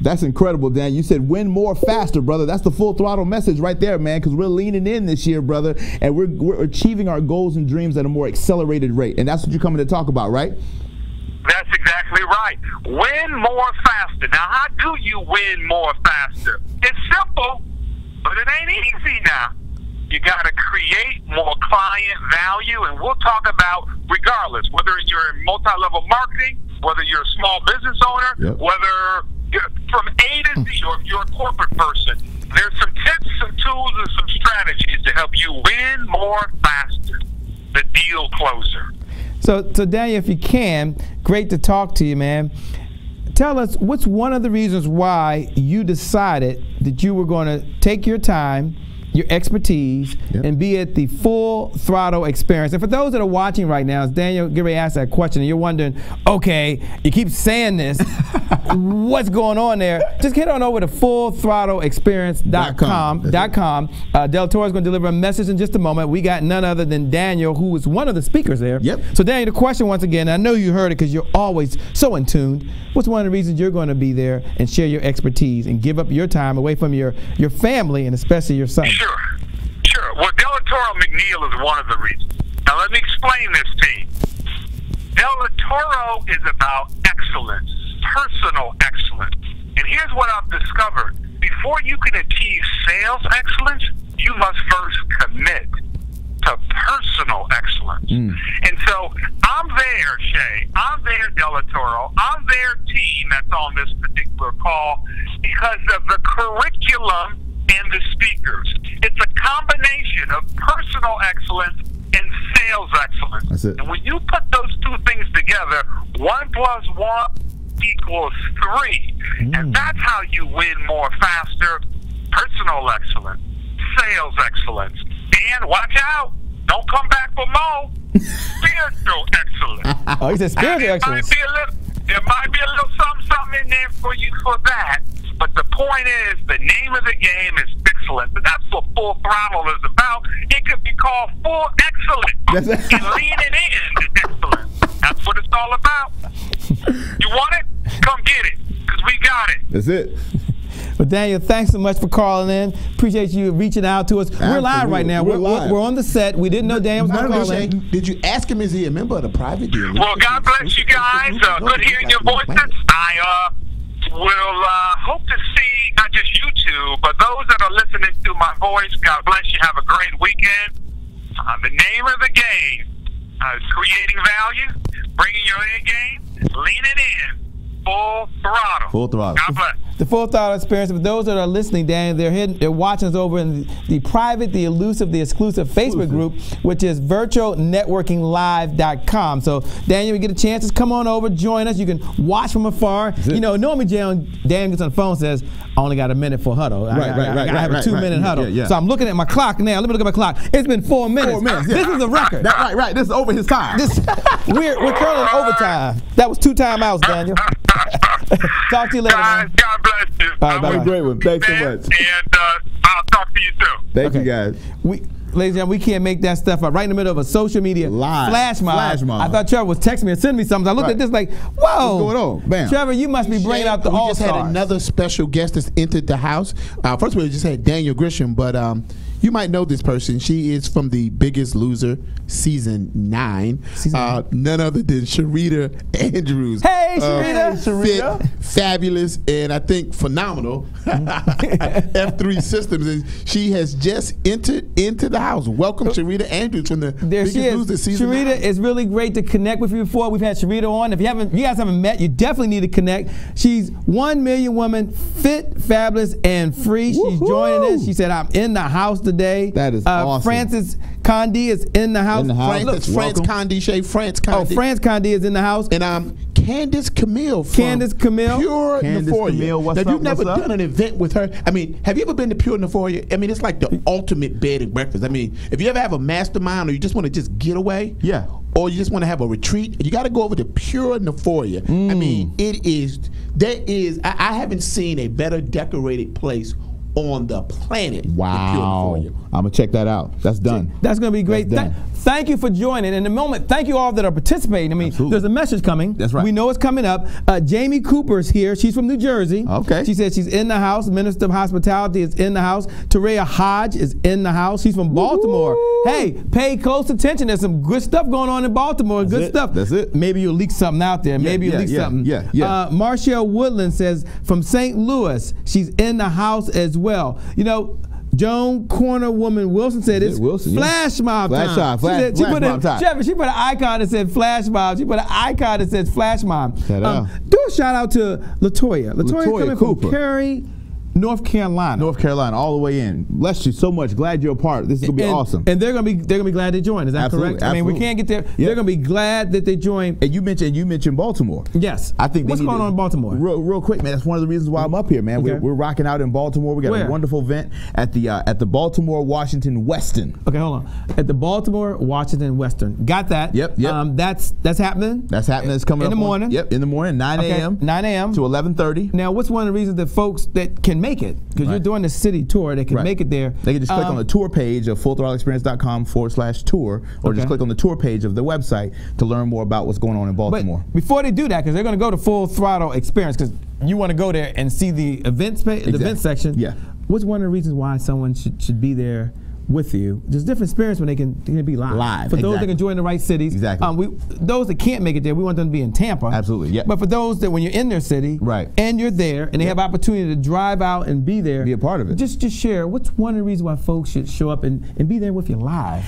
That's incredible, Dan. You said win more faster, brother. That's the full throttle message right there, man, because we're leaning in this year, brother, and we're achieving our goals and dreams at a more accelerated rate. And that's what you're coming to talk about, right? That's exactly right. Win more faster. Now, how do you win more faster? It's simple, but it ain't easy now. You got to create more client value, and we'll talk about, regardless, whether you're in multi-level marketing, whether you're a small business owner, whether you're from A to Z, or if you're a corporate person, there's some tips, some tools, and some strategies to help you win more faster. The deal closer. So Daniel, if you can, great to talk to you, man. Tell us, what's one of the reasons why you decided that you were going to take your time, your expertise, and be at the Full Throttle experience. And for those that are watching right now, as Daniel Gary asked that question, and you're wondering, okay, you keep saying this, what's going on there? Just get on over to fullthrottleexperience.com. Delatorro is going to deliver a message in just a moment. We got none other than Daniel, who is one of the speakers there. So Daniel, the question once again, I know you heard it because you're always so in tune. What's one of the reasons you're going to be there and share your expertise and give up your time away from your family and especially your son? Sure. Well, Delatorro McNeal is one of the reasons. Now, let me explain this to you. Delatorro is about excellence, personal excellence. And here's what I've discovered. Before you can achieve sales excellence, you must first commit to personal excellence. And so I'm there, Shay. I'm there, Delatorro. I'm their team that's on this particular call because of the curriculum and the speakers. It's a combination of personal excellence and sales excellence. That's it. And when you put those two things together, 1 + 1 = 3. And that's how you win more faster. Personal excellence, sales excellence. And watch out, don't come back for more. Spiritual excellence. Oh, he said spiritual excellence. There might be a little something in there for you for that. But the point is, the name of the game is excellence, and that's what Full Throttle is about. It could be called Full Excellence, and leaning in to excellence. That's what it's all about. You want it? Come get it, because we got it. That's it. Well, Daniel, thanks so much for calling in. Appreciate you reaching out to us. We're live right now. We're on the set. We didn't know Daniel was going to call in. Did you ask him, is he a member of the private deal? Well, God bless you guys. Good hearing your voices. I will hope to see not just you two, but those that are listening to my voice. God bless you. Have a great weekend. The name of the game is creating value, bringing your A game, leaning in. Full Throttle. Full Throttle. God bless. The Full Throttle experience. For those that are listening, Dan, they're watching us over in the private, the elusive, the exclusive Facebook group, which is virtualnetworkinglive.com. So, Daniel, you get a chance, just come on over, join us. You can watch from afar. You know, normally Dan gets on the phone and says, I only got a minute for huddle. I have a 2-minute huddle. So I'm looking at my clock now. Let me look at my clock. It's been 4 minutes. 4 minutes. This is a record. Right. This is over his time. We're currently overtime. That was 2 timeouts, Daniel. Talk to you later. Guys, God bless you. All right, have a great one. Thanks so much. And I'll talk to you soon. Thank you, guys. Ladies and gentlemen, we can't make that stuff up. Right in the middle of a social media flash mob. I thought Trevor was texting me and sending me something. I looked at this like, whoa. What's going on? Bam. Trevor, you must be bringing out the all-stars. We just had another special guest that's entered the house. First of all, we just had Daniel Grisham, but you might know this person. She is from The Biggest Loser, season 9. None other than Sharita Andrews. Hey, Sharita. Fit, fabulous, and I think phenomenal. F3 Systems. And she has just entered into the house. Welcome, Sharita Andrews from The Biggest Loser, season 9. Sharita, it's really great to connect with you before. We've had Sharita on. If you guys haven't met, you definitely need to connect. She's 1 million woman, fit, fabulous, and free. She's joining us. She said, I'm in the house today. That is awesome. Francis Condi is in the house. France Condi, Shay. France Condi. Oh, France Condi is in the house. And Candace Camille from Pure Euphoria. What's now, up, you've never what's done an event with her. I mean, have you ever been to Pure Euphoria? I mean, it's like the ultimate bed and breakfast. I mean, if you ever have a mastermind or you just want to just get away, or you just want to have a retreat, you got to go over to Pure Euphoria. I mean, I haven't seen a better decorated place on the planet. Wow. I'm going to check that out. That's done. That's going to be great. Thank you for joining. In a moment, thank you all that are participating. I mean, there's a message coming. That's right. We know it's coming up. Jamie Cooper's here. She's from New Jersey. Okay. She said she's in the house. Minister of Hospitality is in the house. Taria Hodge is in the house. She's from Baltimore. Hey, pay close attention. There's some good stuff going on in Baltimore. Good stuff. That's it. Maybe you'll leak something out there. Maybe you'll leak something. Marshall Woodland says from St. Louis, she's in the house as well. You know, Joan Corner Woman Wilson said it's flash mob time. She put an icon that said flash mob. She put an icon that says flash mob. Do a shout out to Latoya. Latoya coming Cooper. From Cary, North Carolina. North Carolina, all the way in. Bless you so much. Glad you're a part. This is gonna be awesome. And they're gonna be glad they joined. Is that correct? I mean, we can't get there. Yep. They're gonna be glad that they joined. And you mentioned Baltimore. Yes. I think what's going on in Baltimore? Real quick, man. That's one of the reasons why I'm up here, man. Okay. We're rocking out in Baltimore. We got a wonderful event at the Baltimore Washington Western. Okay, hold on. At the Baltimore Washington Western. Got that? Yep. That's happening. That's happening. It's coming in the morning. Yep. In the morning, 9 a.m. 9 a.m. to 11:30. Now, what's one of the reasons that folks that can make it, because you're doing the city tour, they can make it there. They can just click on the tour page of fullthrottleexperience.com/tour, or just click on the tour page of the website to learn more about what's going on in Baltimore. But before they do that, because they're going to go to Full Throttle Experience, because you want to go there and see the events the event section. Yeah. What's one of the reasons why someone should be there with you? There's different experience when they can be live. For those that can join the right cities. Exactly. Those that can't make it there, we want them to be in Tampa. Absolutely, yeah. But for those that when you're in their city, and you're there, and they have opportunity to drive out and be there, be a part of it. Just share. What's one of the reasons why folks should show up and be there with you live?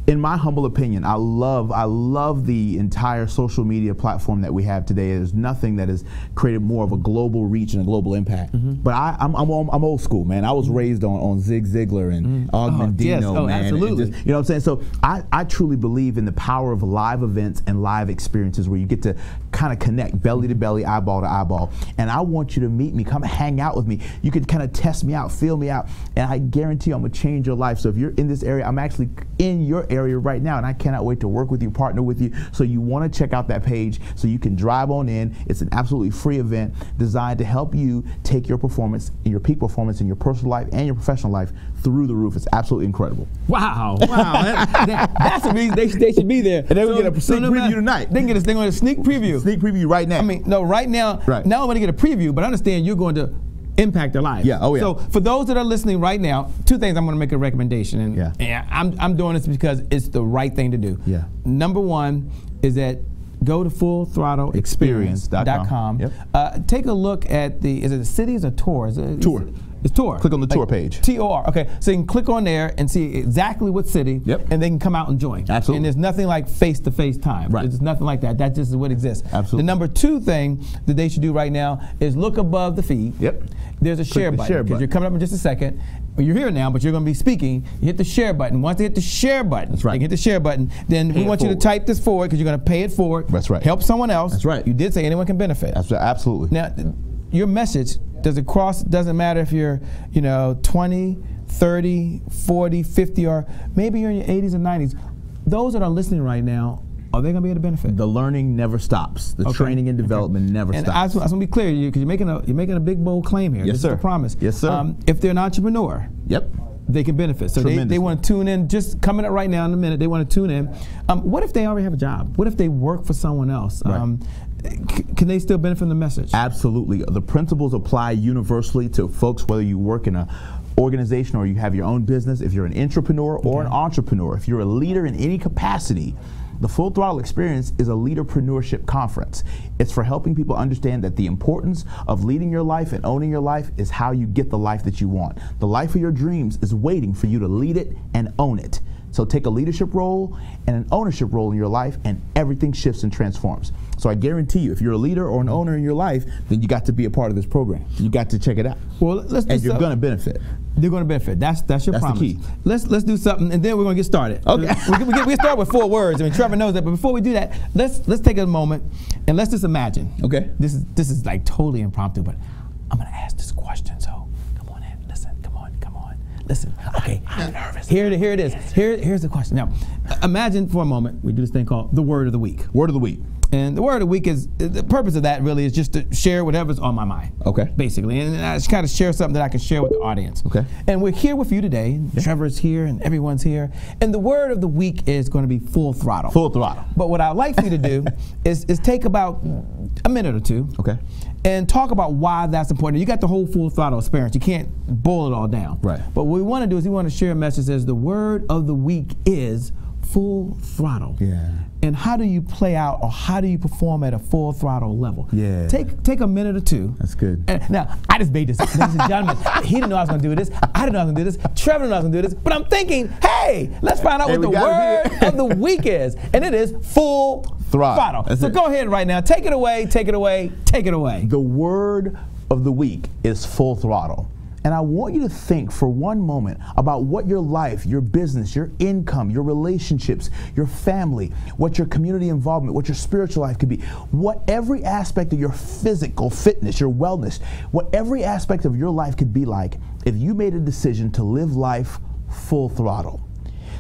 In my humble opinion, I love the entire social media platform that we have today. There's nothing that has created more of a global reach and a global impact. But I'm old school, man. I was raised on Zig Ziglar and Og Mandino, man. Absolutely. You know what I'm saying? So I truly believe in the power of live events and live experiences where you get to kind of connect belly to belly, eyeball to eyeball. And I want you to meet me, come hang out with me. You can kind of test me out, feel me out, and I guarantee I'm gonna change your life. So if you're in this area, I'm actually in your area right now, and I cannot wait to work with you, partner with you. So you want to check out that page so you can drive on in. It's an absolutely free event designed to help you take your performance, your peak performance in your personal life and your professional life through the roof. It's absolutely incredible. Wow. That's the reason they should be there. And they will get a sneak preview tonight. They can get a sneak preview. Sneak preview right now. I mean, no, right now, not only get a preview, but understand you're going to impact their lives. Yeah. Oh yeah. So for those that are listening right now, two things I'm going to make a recommendation, and I'm doing this because it's the right thing to do. Yeah. Number one is that go to fullthrottleexperience.com. Yep. Take a look at is it the cities or tours? Tour. It's tour. Click on the tour page. T-O-R. Okay. So you can click on there and see exactly what city, and they can come out and join. Absolutely. And there's nothing like face-to-face time. Right. There's nothing like that. That just is what exists. Absolutely. The number two thing that they should do right now is look above the feed. Yep. There's a share button, because you're coming up in just a second. Well, you're here now, but you're going to be speaking. You hit the share button. Once they hit the share button, they hit the share button, then we want you to type this forward, because you're going to pay it forward. That's right. Help someone else. That's right. You did say anyone can benefit. Absolutely. Now, your message, doesn't matter if you're 20, 30, 40, 50, or maybe you're in your 80s and 90s. Those that are listening right now, are they going to be able to benefit? The learning never stops. The training and development never stops. And I just want to be clear to you, because you're making a big bold claim here. Yes, this sir. is a promise. Yes, sir. If they're an entrepreneur, they can benefit. So they want to tune in. Just coming up right now in a minute, they want to tune in. What if they already have a job? What if they work for someone else? Can they still benefit from the message? Absolutely. The principles apply universally to folks, whether you work in an organization or you have your own business, if you're an entrepreneur or an entrepreneur, if you're a leader in any capacity. The Full Throttle Experience is a leaderpreneurship conference. It's for helping people understand that the importance of leading your life and owning your life is how you get the life that you want. The life of your dreams is waiting for you to lead it and own it. So take a leadership role and an ownership role in your life, and everything shifts and transforms. So I guarantee you, if you're a leader or an owner in your life, then you got to be a part of this program. You got to check it out. Well, and you're going to benefit. They're going to benefit. That's your promise. The key. Let's do something, and then we're going to get started. Okay. we start with 4 words. I mean, Trevor knows that. But before we do that, let's take a moment and let's just imagine. Okay. This is like totally impromptu, but I'm going to ask this question. So come on in. Listen. Come on. Listen. Okay. I'm nervous. Here it is. Here's the question. Now, imagine for a moment we do this thing called the word of the week. Word of the week. And the word of the week is, the purpose of that really is just to share whatever's on my mind. Okay. Basically. And I just kind of share something that I can share with the audience. Okay. And we're here with you today. Trevor's here and everyone's here. And the word of the week is going to be full throttle. Full throttle. But what I'd like for you to do is take about a minute or two. Okay. And talk about why that's important. You got the whole Full Throttle experience. You can't boil it all down. Right. But what we want to do is we want to share a message that says the word of the week is full throttle. Yeah. And how do you play out, or how do you perform at a full throttle level? Yeah. Take a minute or two. That's good. And now, I just made this, ladies and gentlemen. He didn't know I was going to do this. I didn't know I was going to do this. Trevor didn't know I was going to do this. But I'm thinking, hey, let's find out what the word of the week is. And it is full throttle. So go ahead right now. Take it away. The word of the week is Full Throttle. And I want you to think for one moment about what your life, your business, your income, your relationships, your family, what your community involvement, what your spiritual life could be, what every aspect of your physical fitness, your wellness, what every aspect of your life could be like if you made a decision to live life full throttle.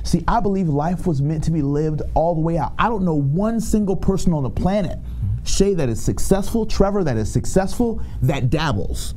See, I believe life was meant to be lived all the way out. I don't know one single person on the planet, Shay, that is successful, Trevor that is successful, that dabbles.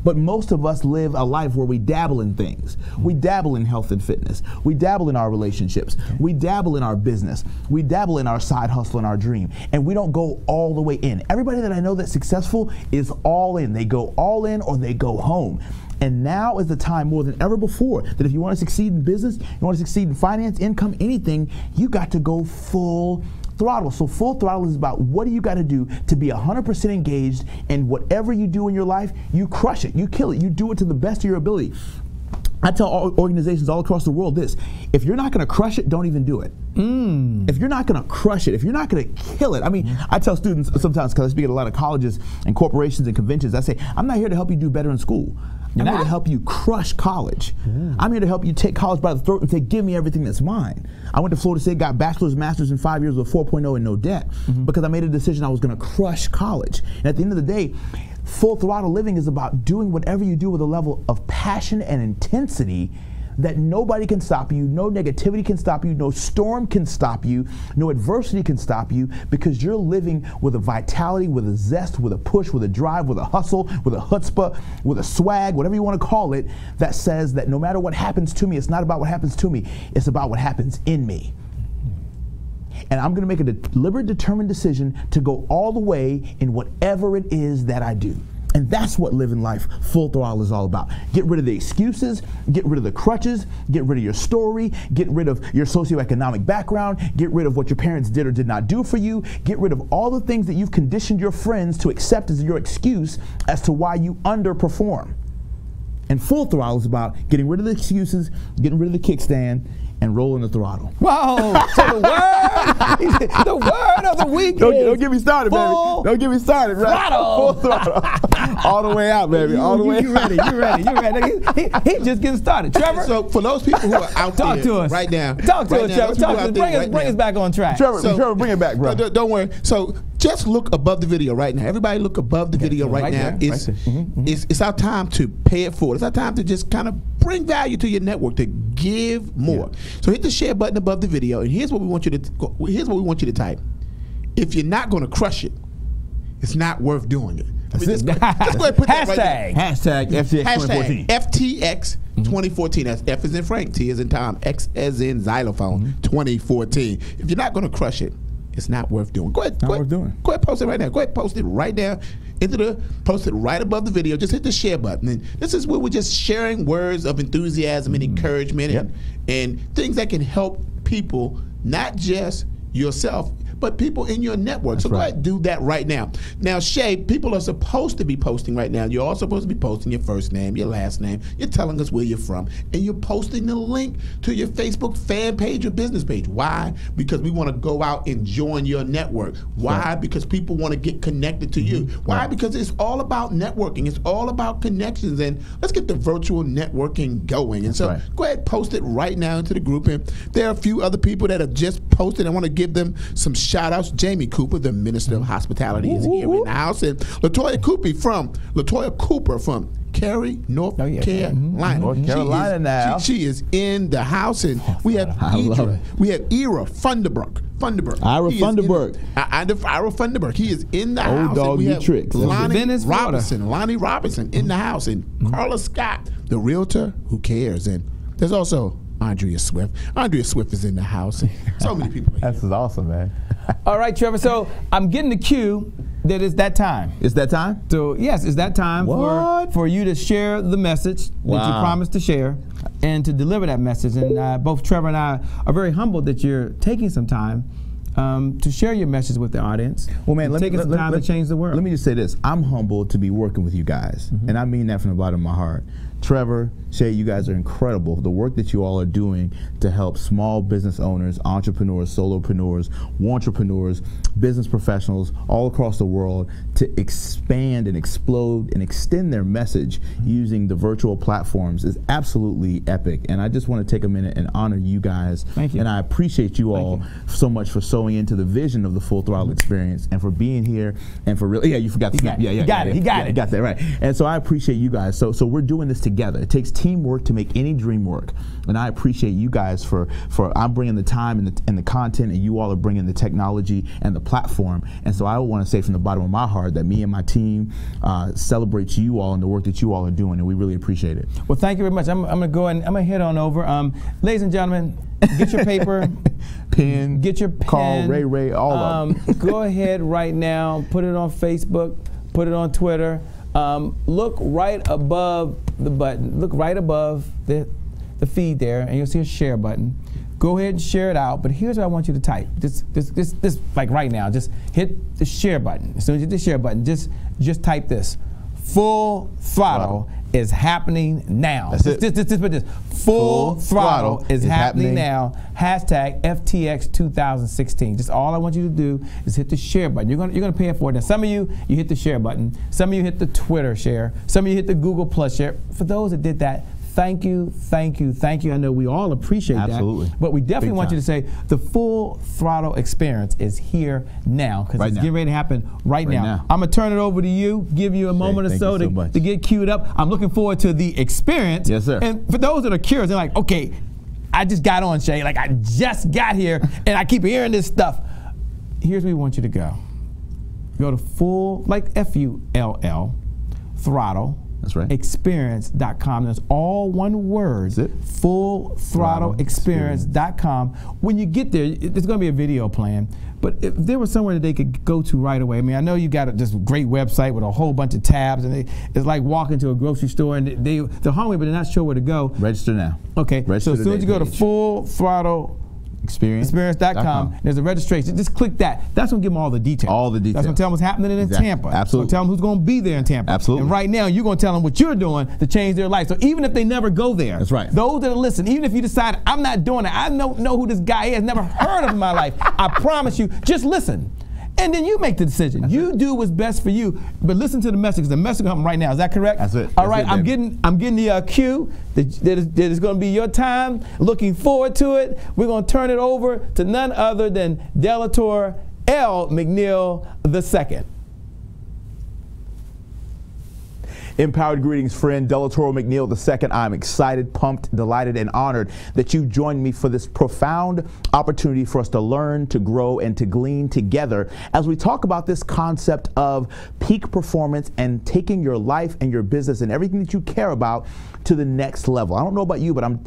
But most of us live a life where we dabble in things. We dabble in health and fitness. We dabble in our relationships. We dabble in our business. We dabble in our side hustle and our dream. And we don't go all the way in. Everybody that I know that's successful is all in. They go all in or they go home. And now is the time more than ever before that if you want to succeed in business, you want to succeed in finance, income, anything, you got to go full throttle. So full throttle is about what do you got to do to be 100% engaged, and whatever you do in your life, you crush it, you kill it, you do it to the best of your ability. I tell all organizations all across the world this: if you're not going to crush it, don't even do it. If you're not going to crush it, if you're not going to kill it, I mean, I tell students sometimes, because I speak at a lot of colleges and corporations and conventions, I say, I'm not here to help you do better in school. I'm here to help you crush college. I'm here to help you take college by the throat and say, give me everything that's mine. I went to Florida State, got bachelor's, master's in 5 years with 4.0 and no debt because I made a decision I was going to crush college. And at the end of the day, full throttle living is about doing whatever you do with a level of passion and intensity that nobody can stop you, no negativity can stop you, no storm can stop you, no adversity can stop you, because you're living with a vitality, with a zest, with a push, with a drive, with a hustle, with a chutzpah, with a swag, whatever you want to call it, that says that no matter what happens to me, it's not about what happens to me, it's about what happens in me. And I'm going to make a deliberate, determined decision to go all the way in whatever it is that I do. And that's what living life full throttle is all about. Get rid of the excuses, get rid of the crutches, get rid of your story, get rid of your socioeconomic background, get rid of what your parents did or did not do for you, get rid of all the things that you've conditioned your friends to accept as your excuse as to why you underperform. And full throttle is about getting rid of the excuses, getting rid of the kickstand, and rolling the throttle. Whoa! So the word of the week don't get me started, baby. Don't get me started, right? Throttle. Full throttle. All the way out, baby. All the way out. You ready. He's just getting started. Trevor? So for those people who are out Talk there to us. right now. Talk to us, Trevor. Talk to us. Bring us back on track. Trevor, bring it back, bro. Don't worry. So just look above the video right now. Everybody look above the video right now. It's our time to pay it forward. It's our time to just kind of bring value to your network, to give more. So hit the share button above the video, and here's what we want you to type. If you're not going to crush it, it's not worth doing it. Just go ahead and put that right there. Hashtag FTX 2014. FTX 2014. That's F as in Frank, T as in Tom, X as in xylophone 2014. If you're not going to crush it, it's not worth doing. Go ahead, post it right now. Go ahead, post it right now. Post it right above the video. Just hit the share button. And this is where we're just sharing words of enthusiasm and encouragement and things that can help people, not just yourself, but people in your network. So go ahead and do that right now. Now, Shay, people are supposed to be posting right now. You're all supposed to be posting your first name, your last name. You're telling us where you're from. And you're posting the link to your Facebook fan page or business page. Why? Because we want to go out and join your network. Why? Because people want to get connected to you. Why? Because it's all about networking. It's all about connections. And let's get the virtual networking going. And so go ahead, post it right now into the group. And there are a few other people that have just posted. I want to give them some shout outs. Jamie Cooper, the Minister of Hospitality, is here in the house. And Latoya Cooper from Cary, North Carolina. North Carolina now. She is in the house. And we have Ira Funderburg. Ira Funderburg. He is in the house. Dog, and we tricks. Lonnie Robinson in the house. And Carla Scott, the realtor who cares. And there's also Andrea Swift. Andrea Swift is in the house. So many people are here. This is awesome, man. All right, Trevor. So I'm getting the cue that it's that time. It's that time? So yes, it's that time for you to share the message that you promised to share and to deliver that message. And both Trevor and I are very humbled that you're taking some time to share your message with the audience. Well, man, taking some time to change the world. Let me just say this. I'm humbled to be working with you guys. And I mean that from the bottom of my heart. Trevor, Shay, you guys are incredible. The work that you all are doing to help small business owners, entrepreneurs, solopreneurs, entrepreneurs, business professionals all across the world to expand and explode and extend their message using the virtual platforms is absolutely epic. And I just want to take a minute and honor you guys. Thank you. And I appreciate you all so much for sewing into the vision of the Full Throttle experience and for being here and for really, you forgot the snap. He got it. Got that right. And so I appreciate you guys. So we're doing this together. It takes teamwork to make any dream work, and I appreciate you guys for I'm bringing the time and the content, and you all are bringing the technology and the platform. And so I want to say from the bottom of my heart that me and my team celebrate you all and the work that you all are doing, and we really appreciate it. Well, thank you very much. I'm gonna go and I'm gonna head on over. Ladies and gentlemen, get your paper, pen, get your pen. Call Ray, all of them. Go ahead right now. Put it on Facebook. Put it on Twitter. Look right above the button. Look right above the feed there, and you'll see a share button. Go ahead and share it out. But here's what I want you to type. Just like right now. Just hit the share button. As soon as you hit the share button, just type this: Full Throttle is happening now. That's it. Just put this. Full Throttle is happening now. Hashtag FTX 2016. Just all I want you to do is hit the share button. You're gonna pay it for it. Now, some of you hit the share button. Some of you hit the Twitter share. Some of you hit the Google Plus share. For those that did that, thank you. I know we all appreciate that. But we definitely want you to say the Full Throttle experience is here now, because it's getting ready to happen right now. I'm going to turn it over to you, give you a moment or so to get queued up. I'm looking forward to the experience. Yes, sir. And for those that are curious, they're like, okay, I just got on, Shay. Like, I just got here, and I keep hearing this stuff. Here's where we want you to go. Go to full, like F-U-L-L, throttle. That's right. Experience.com. That's all one word. That's it. FullThrottleExperience.com. When you get there, there's going to be a video plan. But if there was somewhere that they could go to right away, I mean, I know you got this great website with a whole bunch of tabs, and it's like walking to a grocery store, and they're hungry, but they're not sure where to go. Register now. Okay. So as soon as you go to FullThrottleExperience.com. There's a registration. Just click that. That's going to give them all the details. All the details. That's going to tell them what's happening in Tampa. Absolutely. Tell them who's going to be there in Tampa. Absolutely. And right now, you're going to tell them what you're doing to change their life. So even if they never go there, that's right. Those that are listening, even if you decide, I'm not doing it, I don't know who this guy is, never heard of him in my life, I promise you, just listen. And then you make the decision. You do what's best for you, but listen to the message. The message coming right now. Is that correct? That's it. All right. I'm getting the cue that is going to be your time. Looking forward to it. We're going to turn it over to none other than Delatorro L. McNeal II. Empowered greetings, friend Delatorro McNeal II. I'm excited, pumped, delighted, and honored that you've joined me for this profound opportunity for us to learn, to grow, and to glean together as we talk about this concept of peak performance and taking your life and your business and everything that you care about to the next level. I don't know about you, but I'm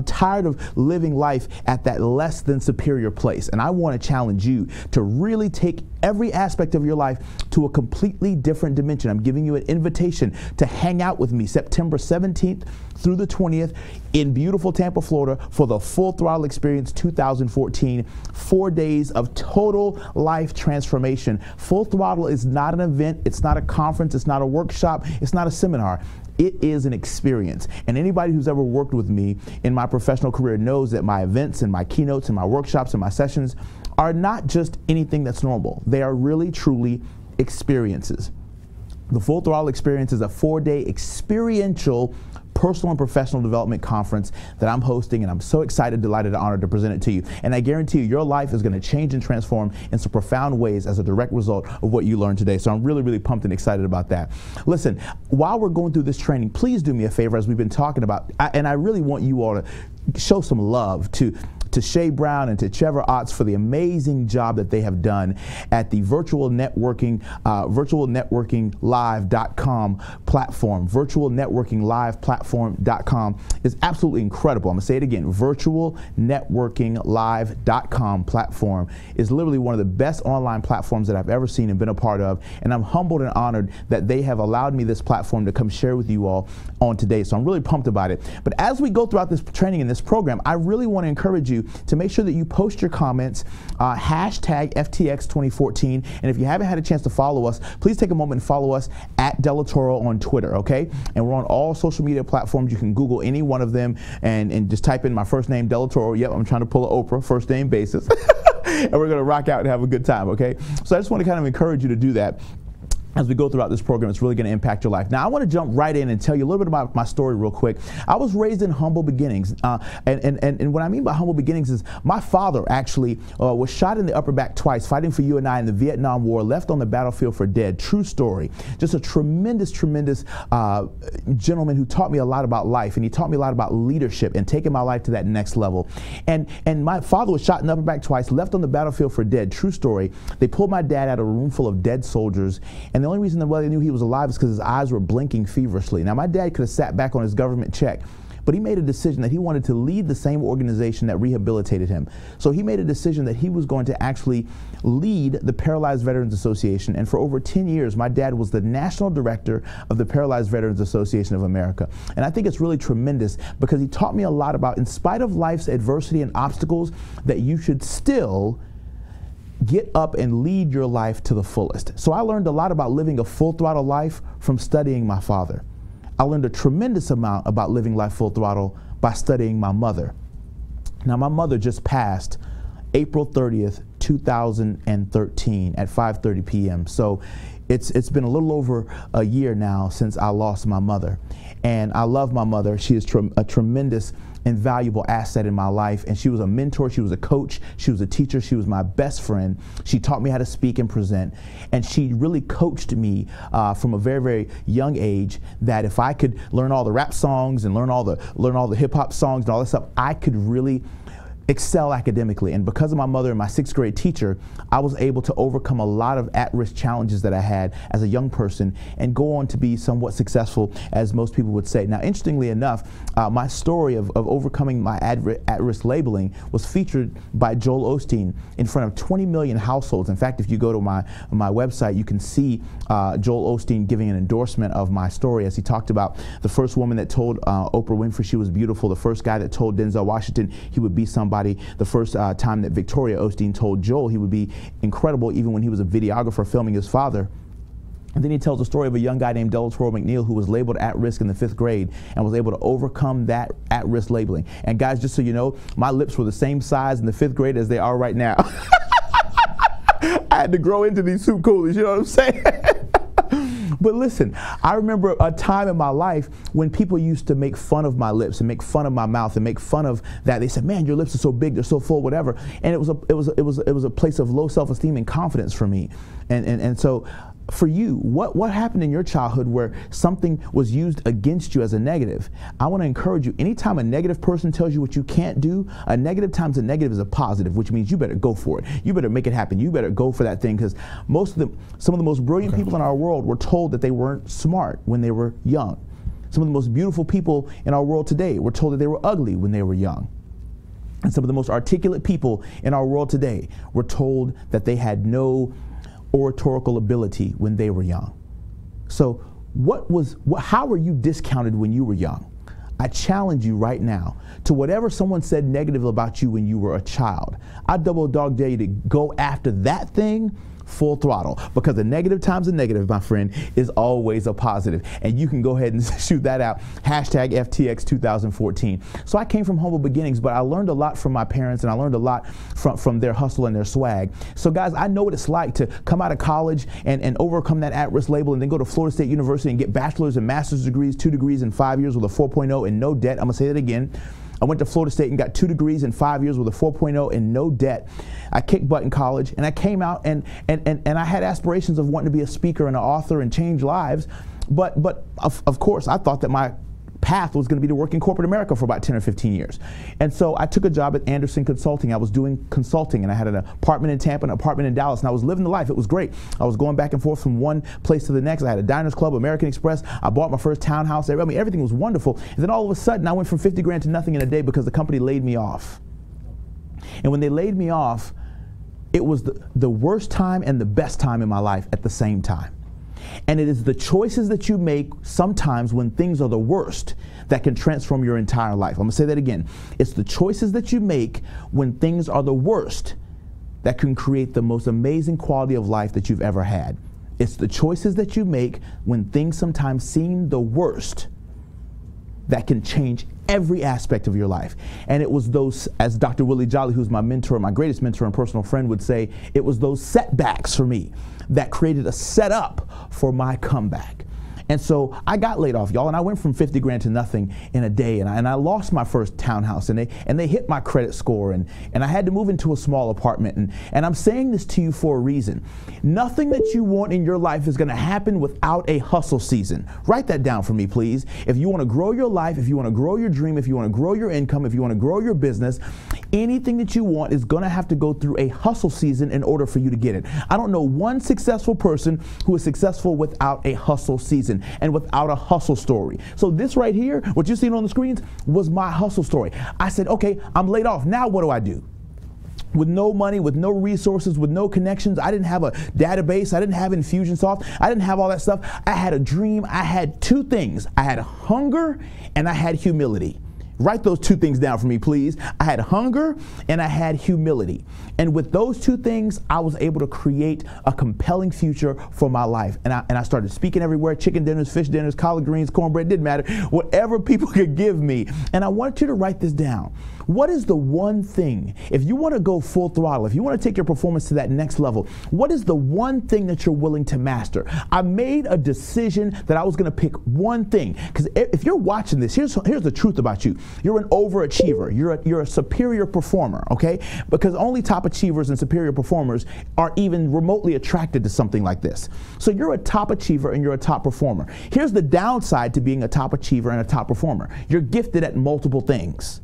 tired of living life at that less than superior place, and I want to challenge you to really take every aspect of your life to a completely different dimension. I'm giving you an invitation to hang out with me September 17th through the 20th in beautiful Tampa, Florida for the Full Throttle Experience 2014, 4 days of total life transformation. Full Throttle is not an event, it's not a conference, it's not a workshop, it's not a seminar. It is an experience. And anybody who's ever worked with me in my professional career knows that my events and my keynotes and my workshops and my sessions are not just anything that's normal. They are really, truly experiences. The Full Throttle Experience is a 4-day experiential personal and professional development conference that I'm hosting, and I'm so excited, delighted, and honored to present it to you. And I guarantee you, your life is going to change and transform in some profound ways as a direct result of what you learned today. So I'm really, really pumped and excited about that. Listen, while we're going through this training, please do me a favor, as we've been talking about, and I really want you all to show some love to Shay Brown and to Trevor Otts for the amazing job that they have done at the virtualnetworkinglive.com platform. Virtualnetworkingliveplatform.com is absolutely incredible. I'm going to say it again. Virtualnetworkinglive.com platform is literally one of the best online platforms that I've ever seen and been a part of, and I'm humbled and honored that they have allowed me this platform to come share with you all on today. So I'm really pumped about it. But as we go throughout this training and this program, I really want to encourage you to make sure that you post your comments, hashtag FTX2014. And if you haven't had a chance to follow us, please take a moment and follow us at Delatorro on Twitter, okay? And we're on all social media platforms. You can Google any one of them and just type in my first name, Delatorro. Yep, I'm trying to pull an Oprah, first name basis. And we're going to rock out and have a good time, okay? So I just want to kind of encourage you to do that. As we go throughout this program, it's really going to impact your life. Now, I want to jump right in and tell you a little bit about my story real quick. I was raised in humble beginnings. And what I mean by humble beginnings is my father actually was shot in the upper back twice, fighting for you and I in the Vietnam War, left on the battlefield for dead. True story. Just a tremendous, tremendous gentleman who taught me a lot about life, and he taught me a lot about leadership and taking my life to that next level. And my father was shot in the upper back twice, left on the battlefield for dead. True story. They pulled my dad out of a room full of dead soldiers, and the only reason that they knew he was alive is because his eyes were blinking feverishly. Now, my dad could have sat back on his government check, but he made a decision that he wanted to lead the same organization that rehabilitated him. So he made a decision that he was going to actually lead the Paralyzed Veterans Association. And for over 10 years, my dad was the national director of the Paralyzed Veterans Association of America. And I think it's really tremendous because he taught me a lot about, in spite of life's adversity and obstacles, that you should still get up and lead your life to the fullest. So I learned a lot about living a full throttle life from studying my father. I learned a tremendous amount about living life full throttle by studying my mother. Now, my mother just passed April 30th, 2013 at 5:30 p.m. So it's been a little over a year now since I lost my mother. And I love my mother. She is a tremendous invaluable asset in my life, and she was a mentor, she was a coach, she was a teacher, she was my best friend. She taught me how to speak and present, and she really coached me from a very, very young age that if I could learn all the rap songs and learn all the hip hop songs and all that stuff, I could really excel academically. And because of my mother and my 6th grade teacher, I was able to overcome a lot of at-risk challenges that I had as a young person and go on to be somewhat successful, as most people would say. Now, interestingly enough, my story of overcoming my at-risk labeling was featured by Joel Osteen in front of 20 million households. In fact, if you go to my website, you can see Joel Osteen giving an endorsement of my story, as he talked about the first woman that told Oprah Winfrey she was beautiful, the first guy that told Denzel Washington he would be somebody, the first time that Victoria Osteen told Joel he would be incredible even when he was a videographer filming his father. And then he tells the story of a young guy named Delatorro McNeal who was labeled at risk in the 5th grade and was able to overcome that at-risk labeling. And guys, just so you know, my lips were the same size in the 5th grade as they are right now. I had to grow into these soup coolies, you know what I'm saying? But listen, I remember a time in my life when people used to make fun of my lips and make fun of my mouth and make fun of that. They said, "Man, your lips are so big, they're so full, whatever." And it was a place of low self-esteem and confidence for me. And so for you, what happened in your childhood where something was used against you as a negative? I want to encourage you, anytime a negative person tells you what you can't do, a negative times a negative is a positive, which means you better go for it. You better make it happen. You better go for that thing, because some of the most brilliant people in our world were told that they weren't smart when they were young. Some of the most beautiful people in our world today were told that they were ugly when they were young. And some of the most articulate people in our world today were told that they had no oratorical ability when they were young. So how were you discounted when you were young? I challenge you right now to whatever someone said negative about you when you were a child. I double dog dare you to go after that thing full throttle, because a negative times a negative, my friend, is always a positive. And you can go ahead and shoot that out. Hashtag FTX 2014. So I came from humble beginnings, but I learned a lot from my parents, and I learned a lot from their hustle and their swag. So guys, I know what it's like to come out of college and overcome that at-risk label and then go to Florida State University and get bachelor's and master's degrees, 2 degrees in 5 years with a 4.0 and no debt. I'm gonna say that again. I went to Florida State and got 2 degrees in 5 years with a 4.0 and no debt. I kicked butt in college, and I came out and I had aspirations of wanting to be a speaker and an author and change lives. But of course, I thought that my path was going to be to work in corporate America for about 10 or 15 years. And so I took a job at Anderson Consulting. I was doing consulting, and I had an apartment in Tampa, an apartment in Dallas, and I was living the life. It was great. I was going back and forth from one place to the next. I had a Diners Club, American Express. I bought my first townhouse. I mean, everything was wonderful. And then all of a sudden, I went from 50 grand to nothing in a day because the company laid me off. And when they laid me off, it was the worst time and the best time in my life at the same time. And it is the choices that you make sometimes when things are the worst that can transform your entire life. I'm gonna say that again. It's the choices that you make when things are the worst that can create the most amazing quality of life that you've ever had. It's the choices that you make when things sometimes seem the worst that can change every aspect of your life. And it was those, as Dr. Willie Jolly, who's my mentor, my greatest mentor and personal friend, would say, it was those setbacks for me that created a setup for my comeback. And so I got laid off, y'all, and I went from 50 grand to nothing in a day, and I lost my first townhouse, and they hit my credit score, and I had to move into a small apartment. And I'm saying this to you for a reason. Nothing that you want in your life is gonna happen without a hustle season. Write that down for me, please. If you wanna grow your life, if you wanna grow your dream, if you wanna grow your income, if you wanna grow your business, anything that you want is gonna have to go through a hustle season in order for you to get it. I don't know one successful person who is successful without a hustle season and without a hustle story. So this right here, what you're seeing on the screens, was my hustle story. I said, okay, I'm laid off. Now what do I do? With no money, with no resources, with no connections. I didn't have a database. I didn't have Infusionsoft. I didn't have all that stuff. I had a dream. I had two things. I had hunger and I had humility. Write those two things down for me, please. I had hunger and I had humility. And with those two things, I was able to create a compelling future for my life. And I started speaking everywhere, chicken dinners, fish dinners, collard greens, cornbread, didn't matter, whatever people could give me. And I want you to write this down. What is the one thing, if you want to go full throttle, if you want to take your performance to that next level, what is the one thing that you're willing to master? I made a decision that I was going to pick one thing. Because if you're watching this, here's the truth about you. You're an overachiever. You're a superior performer, okay? Because only top achievers and superior performers are even remotely attracted to something like this. So you're a top achiever and you're a top performer. Here's the downside to being a top achiever and a top performer. You're gifted at multiple things.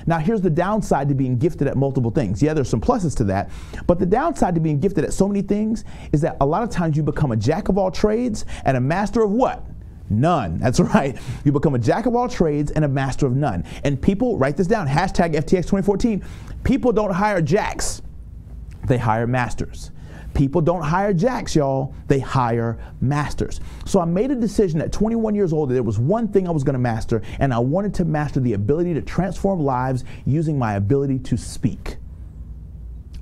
Now, here's the downside to being gifted at multiple things. Yeah, there's some pluses to that, but the downside to being gifted at so many things is that a lot of times you become a jack of all trades and a master of what? None. That's right. You become a jack of all trades and a master of none. And people, write this down, hashtag FTX 2014, people don't hire jacks, they hire masters. People don't hire jacks, y'all. They hire masters. So I made a decision at 21 years old that there was one thing I was going to master, and I wanted to master the ability to transform lives using my ability to speak.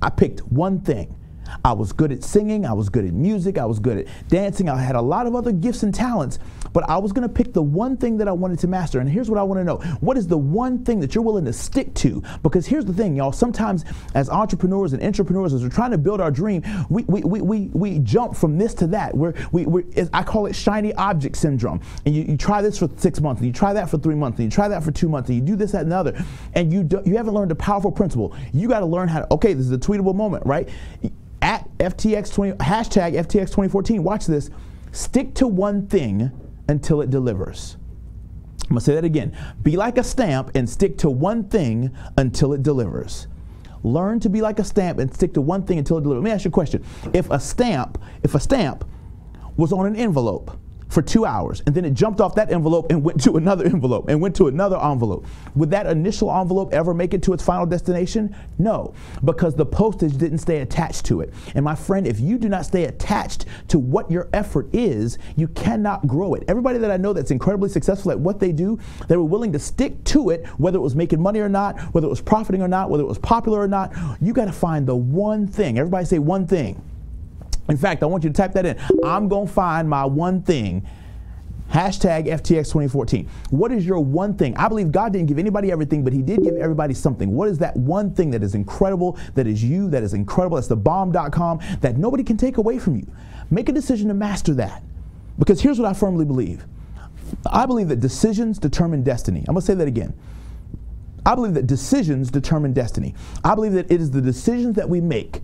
I picked one thing. I was good at singing, I was good at music, I was good at dancing, I had a lot of other gifts and talents, but I was going to pick the one thing that I wanted to master. And here's what I want to know. What is the one thing that you're willing to stick to? Because here's the thing, y'all, sometimes as entrepreneurs and intrapreneurs, as we're trying to build our dream, we jump from this to that. I call it shiny object syndrome. And you try this for 6 months, and you try that for 3 months, and you try that for 2 months, and you do this, that, and the other, and you haven't learned a powerful principle. You got to learn how to, okay, this is a tweetable moment, right? At FTX20, hashtag FTX 2014, watch this. Stick to one thing until it delivers. I'm gonna say that again. Be like a stamp and stick to one thing until it delivers. Learn to be like a stamp and stick to one thing until it delivers. Let me ask you a question. If a stamp was on an envelope for 2 hours, and then it jumped off that envelope and went to another envelope and went to another envelope, would that initial envelope ever make it to its final destination? No, because the postage didn't stay attached to it. And my friend, if you do not stay attached to what your effort is, you cannot grow it. Everybody that I know that's incredibly successful at what they do, they were willing to stick to it, whether it was making money or not, whether it was profiting or not, whether it was popular or not. You got to find the one thing. Everybody say one thing. In fact, I want you to type that in. I'm going to find my one thing. Hashtag FTX 2014. What is your one thing? I believe God didn't give anybody everything, but he did give everybody something. What is that one thing that is incredible, that is you, that is incredible, that's the bomb.com, that nobody can take away from you? Make a decision to master that. Because here's what I firmly believe. I believe that decisions determine destiny. I'm going to say that again. I believe that decisions determine destiny. I believe that it is the decisions that we make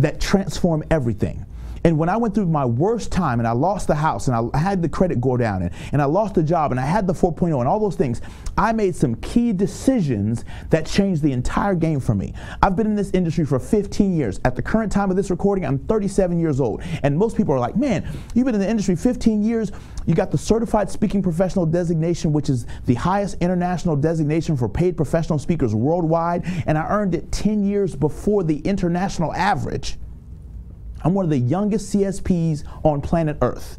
that transform everything. And when I went through my worst time and I lost the house and I had the credit go down and I lost the job and I had the 4.0 and all those things, I made some key decisions that changed the entire game for me. I've been in this industry for 15 years. At the current time of this recording, I'm 37 years old. And most people are like, man, you've been in the industry 15 years. You got the Certified Speaking Professional designation, which is the highest international designation for paid professional speakers worldwide. And I earned it 10 years before the international average. I'm one of the youngest CSPs on planet Earth.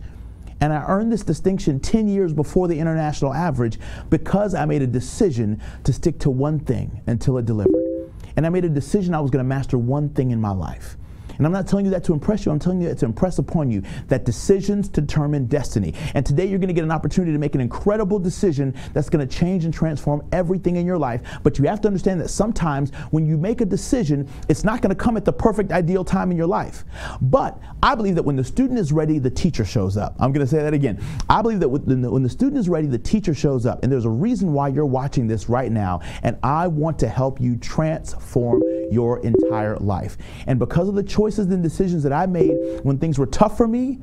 And I earned this distinction 10 years before the international average because I made a decision to stick to one thing until it delivered. And I made a decision I was going to master one thing in my life. And I'm not telling you that to impress you. I'm telling you that to impress upon you that decisions determine destiny. And today you're going to get an opportunity to make an incredible decision that's going to change and transform everything in your life. But you have to understand that sometimes when you make a decision, it's not going to come at the perfect ideal time in your life. But I believe that when the student is ready, the teacher shows up. I'm going to say that again. I believe that when the student is ready, the teacher shows up. And there's a reason why you're watching this right now. And I want to help you transform your entire life. And because of the choices and decisions that I made when things were tough for me,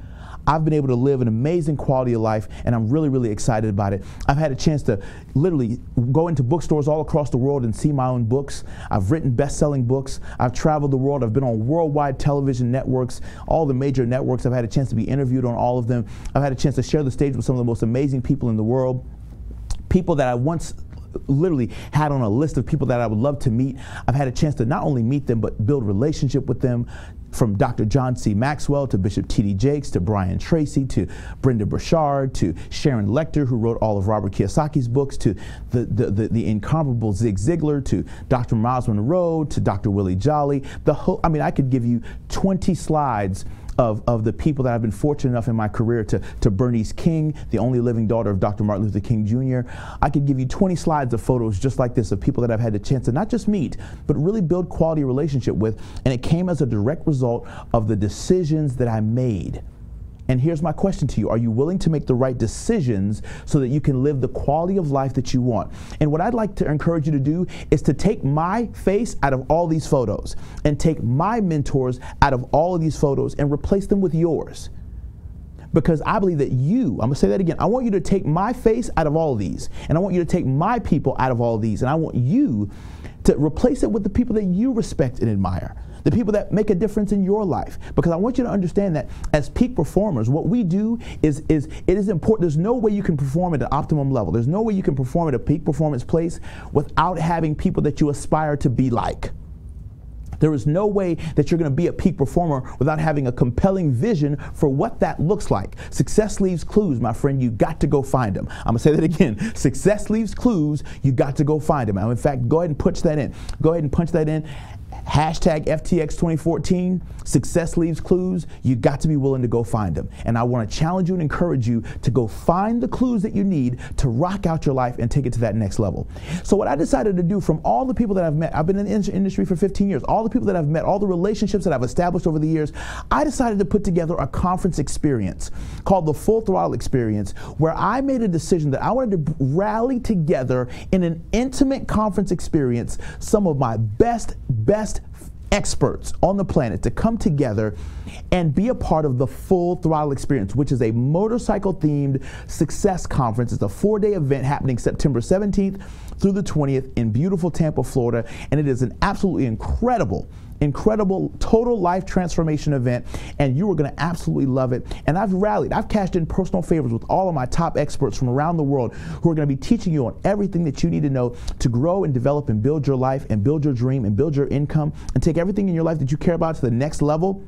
I've been able to live an amazing quality of life, and I'm really, really excited about it. I've had a chance to literally go into bookstores all across the world and see my own books. I've written best-selling books. I've traveled the world. I've been on worldwide television networks, all the major networks. I've had a chance to be interviewed on all of them. I've had a chance to share the stage with some of the most amazing people in the world, people that I once literally had on a list of people that I would love to meet. I've had a chance to not only meet them, but build a relationship with them, from Dr. John C. Maxwell to Bishop T.D. Jakes to Brian Tracy to Brenda Burchard to Sharon Lecter, who wrote all of Robert Kiyosaki's books, to the incomparable Zig Ziglar, to Dr. Miles Monroe, to Dr. Willie Jolly. I could give you 20 slides of the people that I've been fortunate enough in my career to Bernice King, the only living daughter of Dr. Martin Luther King Jr. I could give you 20 slides of photos just like this of people that I've had the chance to not just meet, but really build quality relationship with. And it came as a direct result of the decisions that I made. And here's my question to you. Are you willing to make the right decisions so that you can live the quality of life that you want? And what I'd like to encourage you to do is to take my face out of all these photos and take my mentors out of all of these photos and replace them with yours. Because I believe that I'm going to say that again, I want you to take my face out of all of these, and I want you to take my people out of all of these, and I want you to replace it with the people that you respect and admire, the people that make a difference in your life. Because I want you to understand that as peak performers, what we do is it is important. There's no way you can perform at an optimum level. There's no way you can perform at a peak performance place without having people that you aspire to be like. There is no way that you're going to be a peak performer without having a compelling vision for what that looks like. Success leaves clues, my friend. You got to go find them. I'm going to say that again. Success leaves clues. You got to go find them. In fact, go ahead and punch that in. Go ahead and punch that in. Hashtag FTX 2014, success leaves clues. You got to be willing to go find them. And I want to challenge you and encourage you to go find the clues that you need to rock out your life and take it to that next level. So what I decided to do, from all the people that I've met, I've been in the industry for 15 years, all the people that I've met, all the relationships that I've established over the years, I decided to put together a conference experience called the Full Throttle Experience, where I made a decision that I wanted to rally together in an intimate conference experience some of my best experts on the planet to come together and be a part of the Full Throttle Experience, which is a motorcycle-themed success conference. It's a 4-day event happening September 17th through the 20th in beautiful Tampa, Florida, and it is an absolutely incredible total life transformation event, and you are going to absolutely love it. And I've cashed in personal favors with all of my top experts from around the world who are going to be teaching you on everything that you need to know to grow and develop and build your life and build your dream and build your income and take everything in your life that you care about to the next level.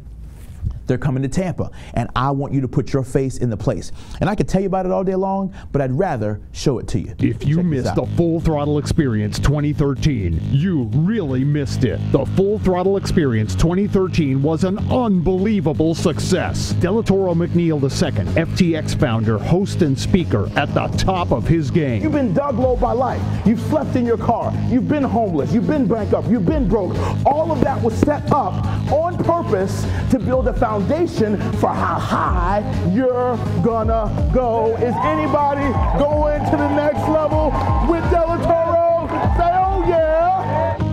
They're coming to Tampa, and I want you to put your face in the place. And I could tell you about it all day long, but I'd rather show it to you. If you missed the Full Throttle Experience 2013, you really missed it. The Full Throttle Experience 2013 was an unbelievable success. Delatorro McNeal II, FTX founder, host, and speaker at the top of his game. You've been dug low by life. You've slept in your car. You've been homeless. You've been bankrupt. You've been broke. All of that was set up on purpose to build a foundation for how high you're gonna go. Is anybody going to the next level with Delatorro? Say, oh yeah!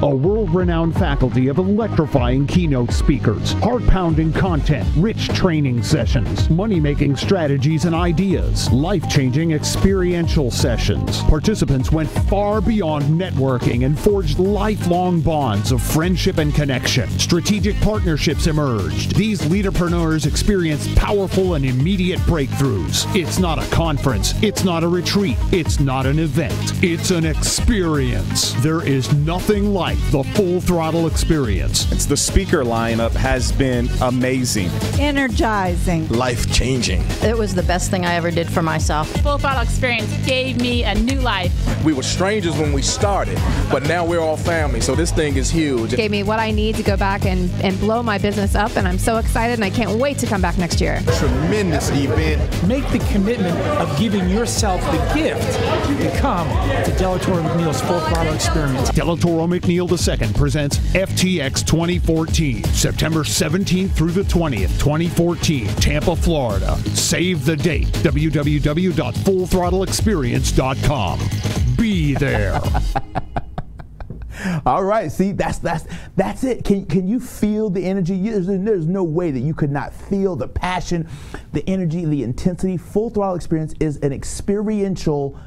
A world-renowned faculty of electrifying keynote speakers, heart-pounding content, rich training sessions, money-making strategies and ideas, life-changing experiential sessions. Participants went far beyond networking and forged lifelong bonds of friendship and connection. Strategic partnerships emerged. These leaderpreneurs experienced powerful and immediate breakthroughs. It's not a conference. It's not a retreat. It's not an event. It's an experience. There is nothing like like the Full Throttle Experience. The speaker lineup has been amazing. Energizing. Life-changing. It was the best thing I ever did for myself. Full Throttle Experience gave me a new life. We were strangers when we started, but now we're all family, so this thing is huge. It gave me what I need to go back and blow my business up, and I'm so excited, and I can't wait to come back next year. Tremendous event. Make the commitment of giving yourself the gift to come to Delatorro McNeal's Full Throttle Experience. Delatorro McNeal II presents FTX 2014, September 17th through the 20th, 2014, Tampa, Florida. Save the date, www.fullthrottleexperience.com. Be there. All right, see, that's it. Can you feel the energy? There's no way that you could not feel the passion, the energy, the intensity. Full Throttle Experience is an experiential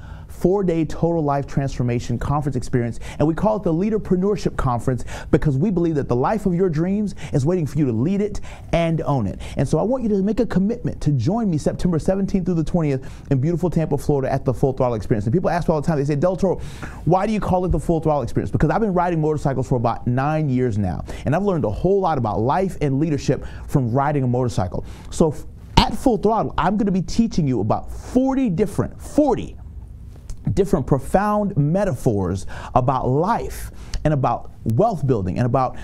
4-day total life transformation conference experience, and we call it the Leaderpreneurship Conference because we believe that the life of your dreams is waiting for you to lead it and own it. And so I want you to make a commitment to join me September 17th through the 20th in beautiful Tampa, Florida at the Full Throttle Experience. And people ask me all the time, they say, Delatorro, why do you call it the Full Throttle Experience? Because I've been riding motorcycles for about 9 years now, and I've learned a whole lot about life and leadership from riding a motorcycle. So at Full Throttle, I'm going to be teaching you about 40 different profound metaphors about life and about wealth building and about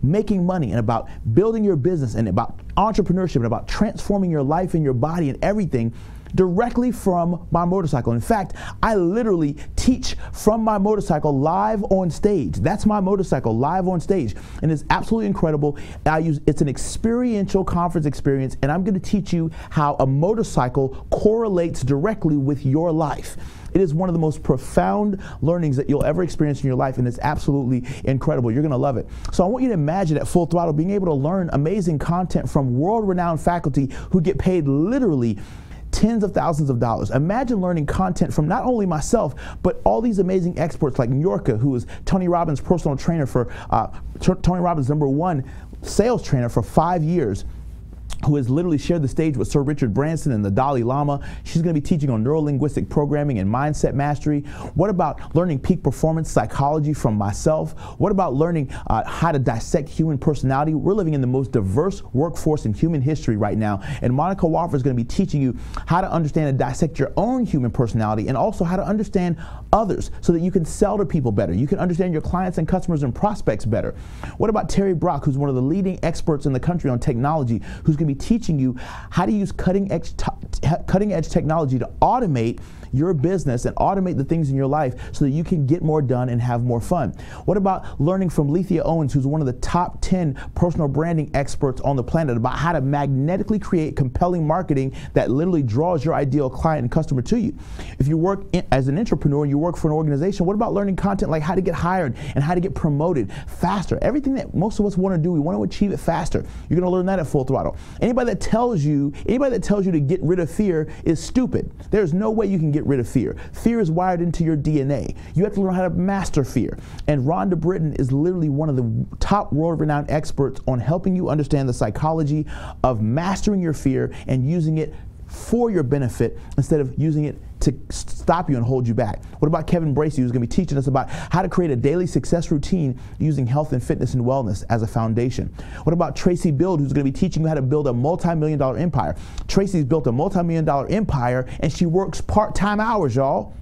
making money and about building your business and about entrepreneurship and about transforming your life and your body and everything directly from my motorcycle. In fact, I literally teach from my motorcycle live on stage. That's my motorcycle live on stage, and it's absolutely incredible. It's an experiential conference experience, and I'm going to teach you how a motorcycle correlates directly with your life. It is one of the most profound learnings that you'll ever experience in your life, and it's absolutely incredible. You're going to love it. So I want you to imagine at Full Throttle being able to learn amazing content from world-renowned faculty who get paid literally tens of thousands of dollars. Imagine learning content from not only myself, but all these amazing experts like Yorka, who is Tony Robbins' personal trainer for, Tony Robbins' #1 sales trainer for 5 years, who has literally shared the stage with Sir Richard Branson and the Dalai Lama. She's going to be teaching on neuro-linguistic programming and mindset mastery. What about learning peak performance psychology from myself? What about learning how to dissect human personality? We're living in the most diverse workforce in human history right now, and Monica Wofford is going to be teaching you how to understand and dissect your own human personality and also how to understand others so that you can sell to people better. You can understand your clients and customers and prospects better. What about Terry Brock, who's one of the leading experts in the country on technology, who's going to be teaching you how to use cutting-edge technology to automate your business and automate the things in your life so that you can get more done and have more fun. What about learning from Lethea Owens, who's one of the top 10 personal branding experts on the planet, about how to magnetically create compelling marketing that literally draws your ideal client and customer to you? If you work as an entrepreneur and you work for an organization, what about learning content like how to get hired and how to get promoted faster? Everything that most of us want to do, we want to achieve it faster. You're going to learn that at Full Throttle. Anybody that tells you to get rid of fear is stupid. There's no way you can get rid of fear. Fear is wired into your DNA. You have to learn how to master fear. And Rhonda Britton is literally one of the top world-renowned experts on helping you understand the psychology of mastering your fear and using it for your benefit instead of using it to stop you and hold you back. What about Kevin Bracey, who's going to be teaching us about how to create a daily success routine using health and fitness and wellness as a foundation? What about Tracy Build, who's going to be teaching you how to build a multi-million-dollar empire? Tracy's built a multi-million-dollar empire, and she works part-time hours, y'all.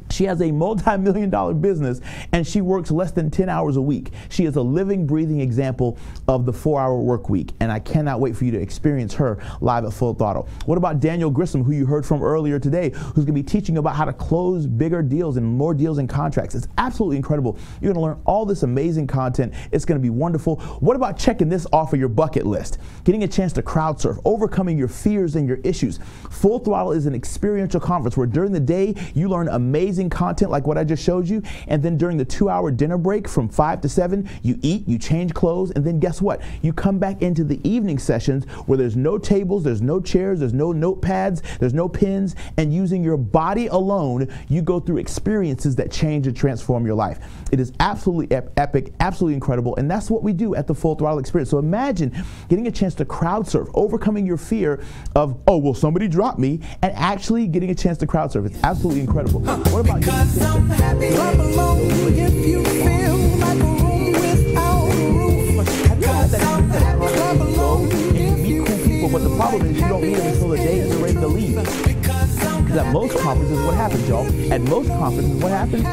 She has a multi-million-dollar business, and she works less than 10 hours a week. She is a living, breathing example of the 4-hour work week, and I cannot wait for you to experience her live at Full Throttle. What about Daniel Grissom, who you heard from earlier today, who's going to be teaching about how to close bigger deals and more deals and contracts? It's absolutely incredible. You're going to learn all this amazing content. It's going to be wonderful. What about checking this off of your bucket list? Getting a chance to crowd surf, overcoming your fears and your issues. Full Throttle is an experiential conference where during the day you learn amazing content like what I just showed you, and then during the 2-hour dinner break from 5 to 7, you eat, you change clothes, and then guess what? You come back into the evening sessions where there's no tables, there's no chairs, there's no notepads, there's no pens, and using your body alone, you go through experiences that change and transform your life. It is absolutely epic, absolutely incredible, and that's what we do at the Full Throttle Experience. So imagine getting a chance to crowd surf, overcoming your fear of, oh, will somebody drop me, and actually getting a chance to crowd surf. It's absolutely incredible. What about Because I'm happy. Clap along if you feel like a room without a roof. Because I'm happy. Clap along if you feel. But the problem is you don't need them until the day you're ready to leave. Because at most conferences, what happens, y'all? At most conferences, what happens?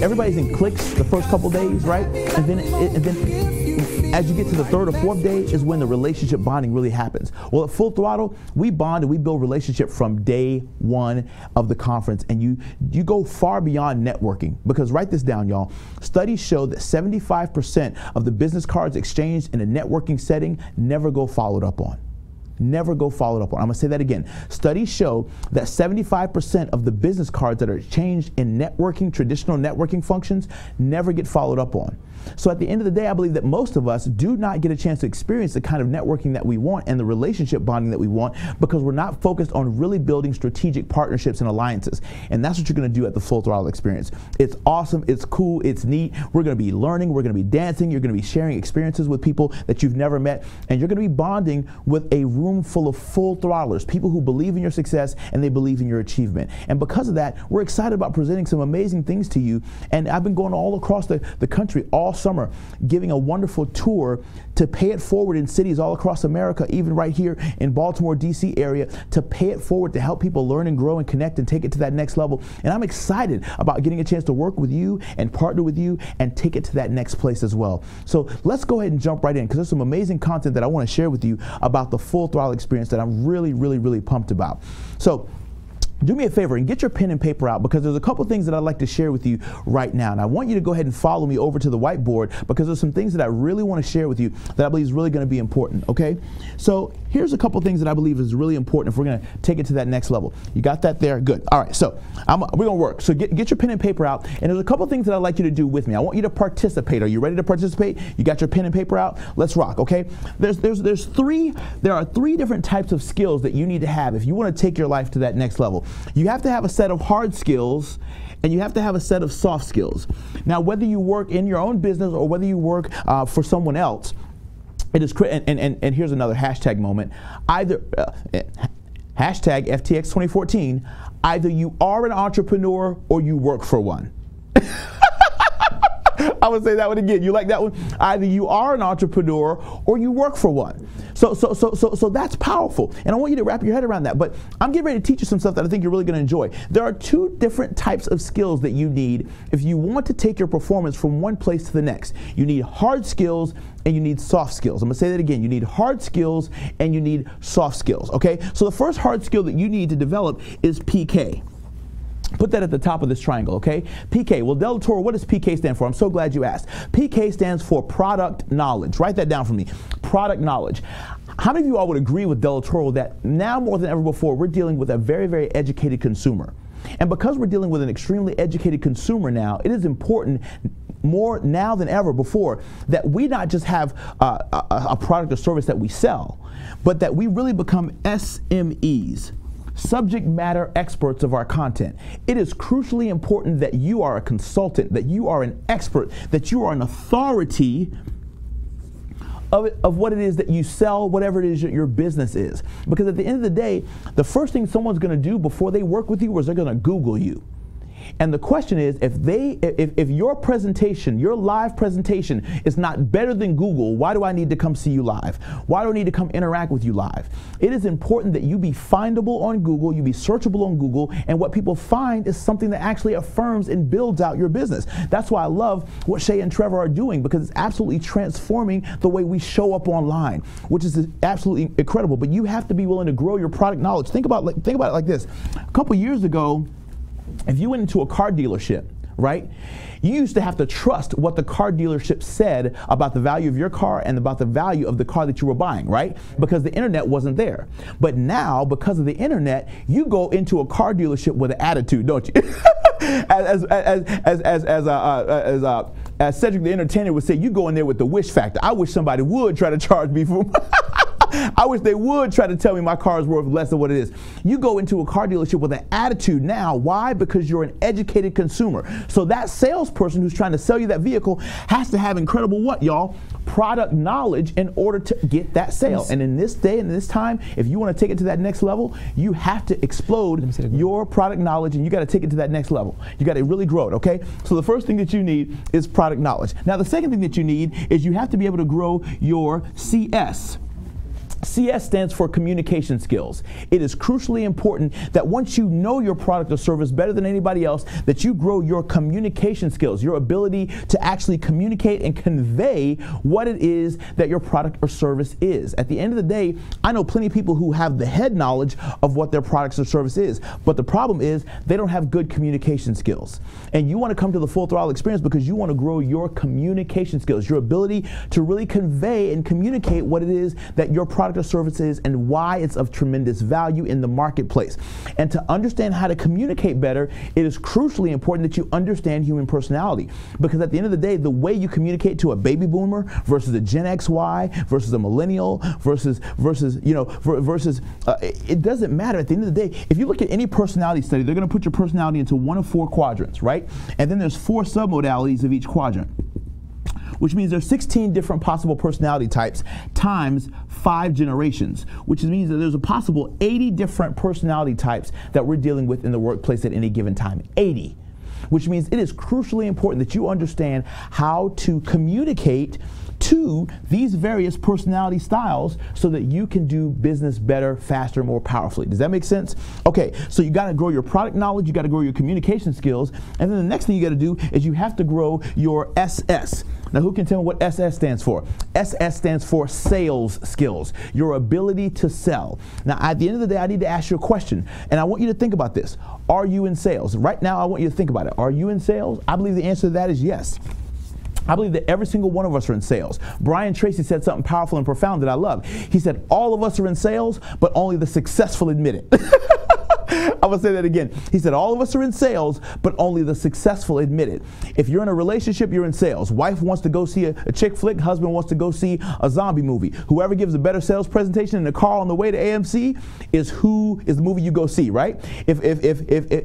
Everybody's in cliques the first couple days, right? And then as you get to the third or fourth day is when the relationship bonding really happens. Well, at Full Throttle, we bond and we build relationship from day one of the conference, and you go far beyond networking. Because write this down, y'all. Studies show that 75% of the business cards exchanged in a networking setting never go followed up on. Never go followed up on. I'm going to say that again. Studies show that 75% of the business cards that are exchanged in networking, traditional networking functions, never get followed up on. So at the end of the day, I believe that most of us do not get a chance to experience the kind of networking that we want and the relationship bonding that we want because we're not focused on really building strategic partnerships and alliances. And that's what you're going to do at the Full Throttle experience. It's awesome. It's cool. It's neat. We're going to be learning. We're going to be dancing. You're going to be sharing experiences with people that you've never met. And you're going to be bonding with a room full of full throttlers, people who believe in your success and they believe in your achievement. And because of that, we're excited about presenting some amazing things to you. And I've been going all across the country all summer, giving a wonderful tour to pay it forward in cities all across America, even right here in Baltimore, DC area, to pay it forward to help people learn and grow and connect and take it to that next level. And I'm excited about getting a chance to work with you and partner with you and take it to that next place as well. So let's go ahead and jump right in, because there's some amazing content that I want to share with you about the Full Throttle experience that I'm really, really, really pumped about. So do me a favor and get your pen and paper out, because there's a couple things that I'd like to share with you right now. And I want you to go ahead and follow me over to the whiteboard, because there's some things that I really want to share with you that I believe is really going to be important, okay? So here's a couple things that I believe is really important if we're going to take it to that next level. You got that there? Good. All right, so we're going to work. So get your pen and paper out, and there's a couple things that I'd like you to do with me. I want you to participate. Are you ready to participate? You got your pen and paper out? Let's rock, okay? There are three different types of skills that you need to have if you want to take your life to that next level. You have to have a set of hard skills, and you have to have a set of soft skills. Now, whether you work in your own business or whether you work for someone else, it is and here's another hashtag moment. Either hashtag FTX 2014. Either you are an entrepreneur or you work for one. I would say that one again. You like that one? Either you are an entrepreneur or you work for one. So that's powerful. And I want you to wrap your head around that. But I'm getting ready to teach you some stuff that I think you're really going to enjoy. There are two different types of skills that you need if you want to take your performance from one place to the next. You need hard skills and you need soft skills. I'm going to say that again. You need hard skills and you need soft skills. Okay? So the first hard skill that you need to develop is PK. Put that at the top of this triangle, okay? PK. Well, Delatorro, what does PK stand for? I'm so glad you asked. PK stands for product knowledge. Write that down for me. Product knowledge. How many of you all would agree with Delatorro that now more than ever before, we're dealing with a very, very educated consumer? And because we're dealing with an extremely educated consumer now, it is important more now than ever before that we not just have a product or service that we sell, but that we really become SMEs. Subject matter experts of our content. It is crucially important that you are a consultant, that you are an expert, that you are an authority of what it is that you sell, whatever it is your business is. Because at the end of the day, the first thing someone's going to do before they work with you is they're going to Google you. And the question is, if your presentation, your live presentation is not better than Google, why do I need to come see you live? Why do I need to come interact with you live? It is important that you be findable on Google, you be searchable on Google, and what people find is something that actually affirms and builds out your business. That's why I love what Shay and Trevor are doing, because it's absolutely transforming the way we show up online, which is absolutely incredible. But you have to be willing to grow your product knowledge. Think about it like this. A couple years ago, if you went into a car dealership, right, you used to have to trust what the car dealership said about the value of your car and about the value of the car that you were buying, right? Because the internet wasn't there. But now, because of the internet, you go into a car dealership with an attitude, don't you? As Cedric the Entertainer would say, you go in there with the wish factor. I wish somebody would try to charge me for I wish they would try to tell me my car is worth less than what it is. You go into a car dealership with an attitude now. Why? Because you're an educated consumer. So that salesperson who's trying to sell you that vehicle has to have incredible what, y'all? product knowledge in order to get that sale. And in this day and this time, if you want to take it to that next level, you have to explode your product knowledge, and you got to take it to that next level. You got to really grow it, okay? So the first thing that you need is product knowledge. Now the second thing that you need is you have to be able to grow your CS. CS stands for communication skills. It is crucially important that once you know your product or service better than anybody else, that you grow your communication skills, your ability to actually communicate and convey what it is that your product or service is. At the end of the day, I know plenty of people who have the head knowledge of what their products or service is, but the problem is they don't have good communication skills. And you want to come to the Full Throttle experience because you want to grow your communication skills, your ability to really convey and communicate what it is that your product or service is and why it's of tremendous value in the marketplace. And to understand how to communicate better, it is crucially important that you understand human personality, because at the end of the day, the way you communicate to a baby boomer versus a Gen XY versus a millennial versus it doesn't matter. At the end of the day, if you look at any personality study, they're going to put your personality into one of 4 quadrants, right? And then there's 4 submodalities of each quadrant, which means there's 16 different possible personality types times 5 generations, which means that there's a possible 80 different personality types that we're dealing with in the workplace at any given time. 80. Which means it is crucially important that you understand how to communicate to these various personality styles so that you can do business better, faster, more powerfully. Does that make sense? Okay, so you got to grow your product knowledge, you got to grow your communication skills, and then the next thing you got to do is you have to grow your SS. Now, who can tell me what SS stands for? SS stands for sales skills, your ability to sell. Now, at the end of the day, I need to ask you a question, and I want you to think about this. Are you in sales? Right now, I want you to think about it. Are you in sales? I believe the answer to that is yes. I believe that every single one of us are in sales. Brian Tracy said something powerful and profound that I love. He said, all of us are in sales, but only the successful admit it. I'm going to say that again. He said, all of us are in sales, but only the successful admit it. If you're in a relationship, you're in sales. Wife wants to go see a chick flick. Husband wants to go see a zombie movie. Whoever gives a better sales presentation in the car on the way to AMC is the movie you go see, right? If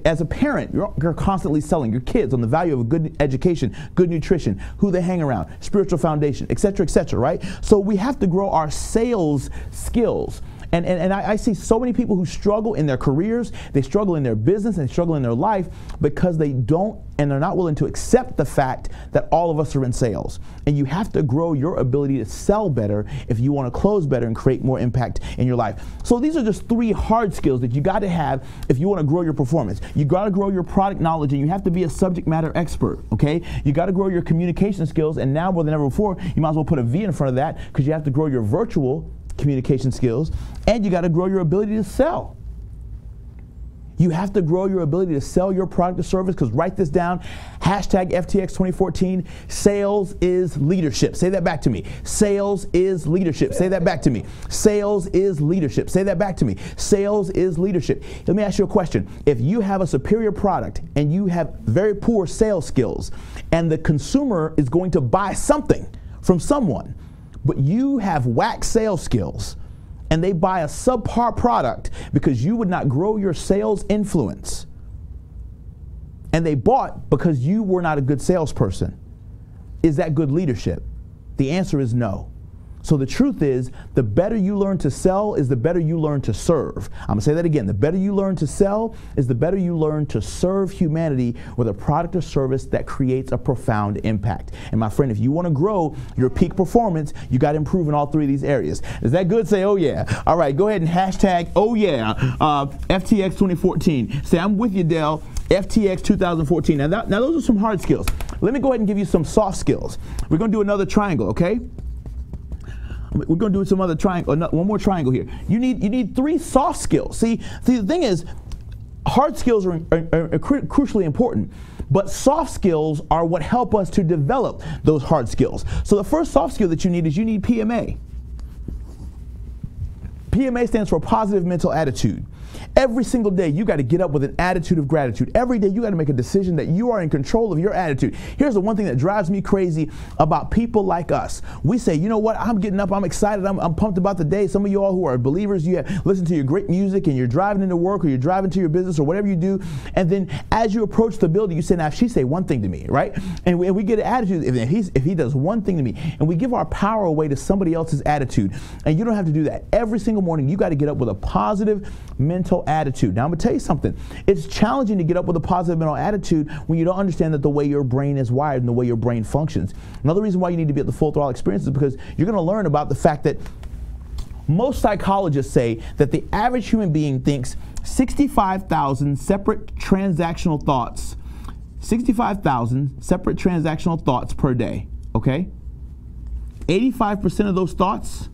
as a parent, you're constantly selling your kids on the value of a good education, good nutrition, who they hang around, spiritual foundation, et cetera, right? So we have to grow our sales skills. And I see so many people who struggle in their careers, they struggle in their business, and they struggle in their life because they don't and they're not willing to accept the fact that all of us are in sales. And you have to grow your ability to sell better if you want to close better and create more impact in your life. So these are just 3 hard skills that you got to have if you want to grow your performance. You got to grow your product knowledge, and you have to be a subject matter expert, okay? You got to grow your communication skills, and now more than ever before, you might as well put a V in front of that because you have to grow your virtual communication skills, and you got to grow your ability to sell. You have to grow your ability to sell your product or service, because write this down, hashtag FTX 2014, sales is leadership. Say that back to me. Sales is leadership. Say that back to me. Sales is leadership. Say that back to me. Sales is leadership. Let me ask you a question. If you have a superior product and you have very poor sales skills, and the consumer is going to buy something from someone, but you have whack sales skills, and they buy a subpar product because you would not grow your sales influence, and they bought because you were not a good salesperson, is that good leadership? The answer is no. So the truth is, the better you learn to sell is the better you learn to serve. I'm going to say that again. The better you learn to sell is the better you learn to serve humanity with a product or service that creates a profound impact. And my friend, if you want to grow your peak performance, you got to improve in all 3 of these areas. Is that good? Say, oh yeah. All right, go ahead and hashtag, oh yeah, FTX 2014. Say, I'm with you, Del. FTX 2014. Now those are some hard skills. Let me go ahead and give you some soft skills. We're going to do another triangle, okay? We're going to do some other triangle, one more triangle here. You need 3 soft skills. See, the thing is, hard skills are crucially important, but soft skills are what help us to develop those hard skills. So the first soft skill that you need is you need PMA. PMA stands for positive mental attitude. Every single day, you got to get up with an attitude of gratitude. Every day, you got to make a decision that you are in control of your attitude. Here's the one thing that drives me crazy about people like us. We say, you know what, I'm getting up, I'm excited, I'm pumped about the day. Some of you all who are believers, you listen to your great music and you're driving into work or you're driving to your business or whatever you do. And then as you approach the building, you say, now, if she say one thing to me, right? And we get an attitude, if he does one thing to me, and we give our power away to somebody else's attitude. And you don't have to do that. Every single morning, you got to get up with a positive mental attitude. Now, I'm going to tell you something. It's challenging to get up with a positive mental attitude when you don't understand that the way your brain is wired and the way your brain functions. Another reason why you need to be at the Full Throttle Experience is because you're going to learn about the fact that most psychologists say that the average human being thinks 65,000 separate transactional thoughts, 65,000 separate transactional thoughts per day, okay? 85% of those thoughts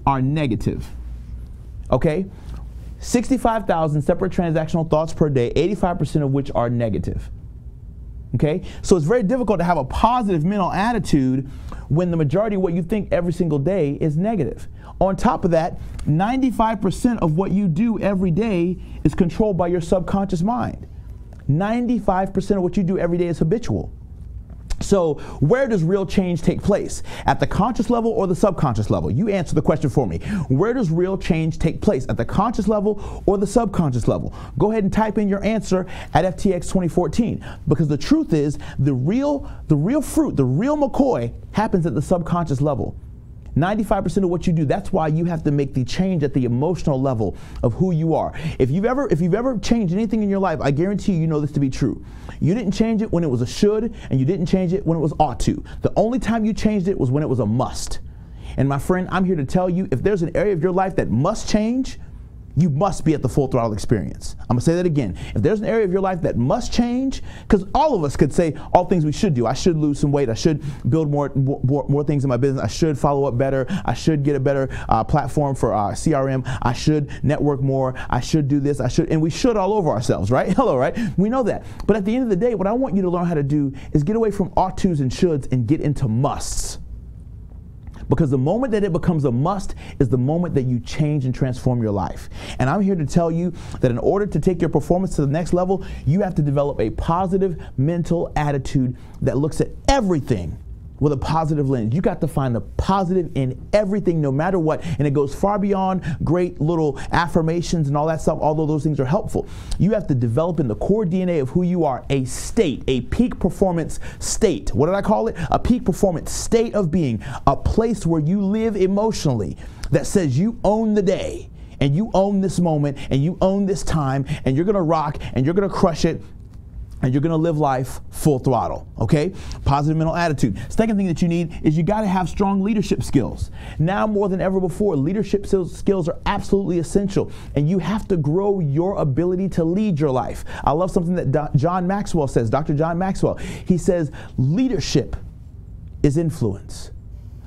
are negative, okay? 65,000 separate transactional thoughts per day, 85% of which are negative. Okay? So it's very difficult to have a positive mental attitude when the majority of what you think every single day is negative. On top of that, 95% of what you do every day is controlled by your subconscious mind. 95% of what you do every day is habitual. So where does real change take place? At the conscious level or the subconscious level? You answer the question for me. Where does real change take place? At the conscious level or the subconscious level? Go ahead and type in your answer at FTX 2014, because the truth is the real fruit, the real McCoy happens at the subconscious level. 95% of what you do, that's why you have to make the change at the emotional level of who you are. If you've ever changed anything in your life, I guarantee you know this to be true. You didn't change it when it was a should, and you didn't change it when it was ought to. The only time you changed it was when it was a must. And my friend, I'm here to tell you, if there's an area of your life that must change, you must be at the Full Throttle Experience. I'm going to say that again. If there's an area of your life that must change, because all of us could say all things we should do. I should lose some weight. I should build more things in my business. I should follow up better. I should get a better platform for CRM. I should network more. I should do this. I should, and we should all over ourselves, right? Hello, right? We know that. But at the end of the day, what I want you to learn how to do is get away from ought tos and shoulds and get into musts. Because the moment that it becomes a must is the moment that you change and transform your life. And I'm here to tell you that in order to take your performance to the next level, you have to develop a positive mental attitude that looks at everything with a positive lens. You got to find the positive in everything, no matter what. And it goes far beyond great little affirmations and all that stuff, although those things are helpful. You have to develop in the core DNA of who you are a state, a peak performance state. What did I call it? A peak performance state of being, a place where you live emotionally that says you own the day and you own this moment and you own this time and you're gonna rock and you're gonna crush it. And you're going to live life full throttle, okay? Positive mental attitude. Second thing that you need is you got to have strong leadership skills. Now more than ever before, leadership skills are absolutely essential, and you have to grow your ability to lead your life. I love something that John Maxwell says, Dr. John Maxwell. He says, leadership is influence.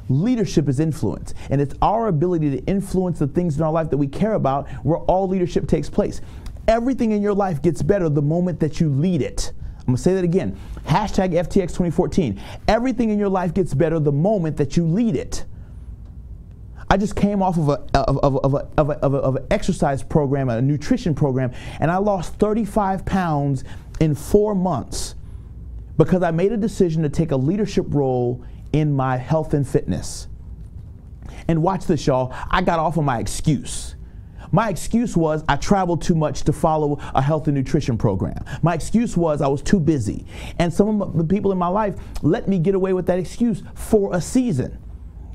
Leadership is influence, and it's our ability to influence the things in our life that we care about where all leadership takes place. Everything in your life gets better the moment that you lead it. I'm going to say that again. Hashtag FTX 2014. Everything in your life gets better the moment that you lead it. I just came off of an exercise program, a nutrition program, and I lost 35 pounds in 4 months because I made a decision to take a leadership role in my health and fitness. And watch this, y'all. I got off of my excuse. My excuse was I traveled too much to follow a health and nutrition program. My excuse was I was too busy. And some of the people in my life let me get away with that excuse for a season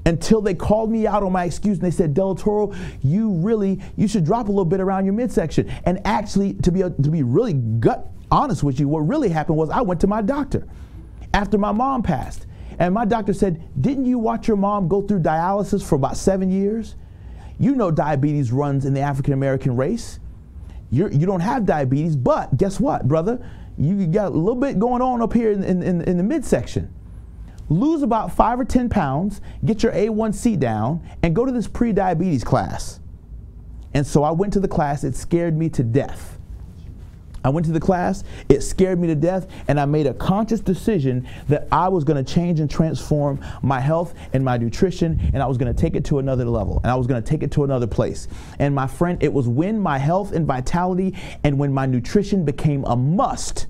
until they called me out on my excuse and they said, Delatorro, you should drop a little bit around your midsection. And actually, to be really gut honest with you, what really happened was I went to my doctor after my mom passed. And my doctor said, didn't you watch your mom go through dialysis for about 7 years? You know diabetes runs in the African-American race. You don't have diabetes, but guess what, brother? You got a little bit going on up here in the midsection. Lose about 5 or 10 pounds, get your A1C down, and go to this pre-diabetes class. And so I went to the class. It scared me to death. I went to the class, it scared me to death, and I made a conscious decision that I was going to change and transform my health and my nutrition, and I was going to take it to another level, and I was going to take it to another place. And my friend, it was when my health and vitality and when my nutrition became a must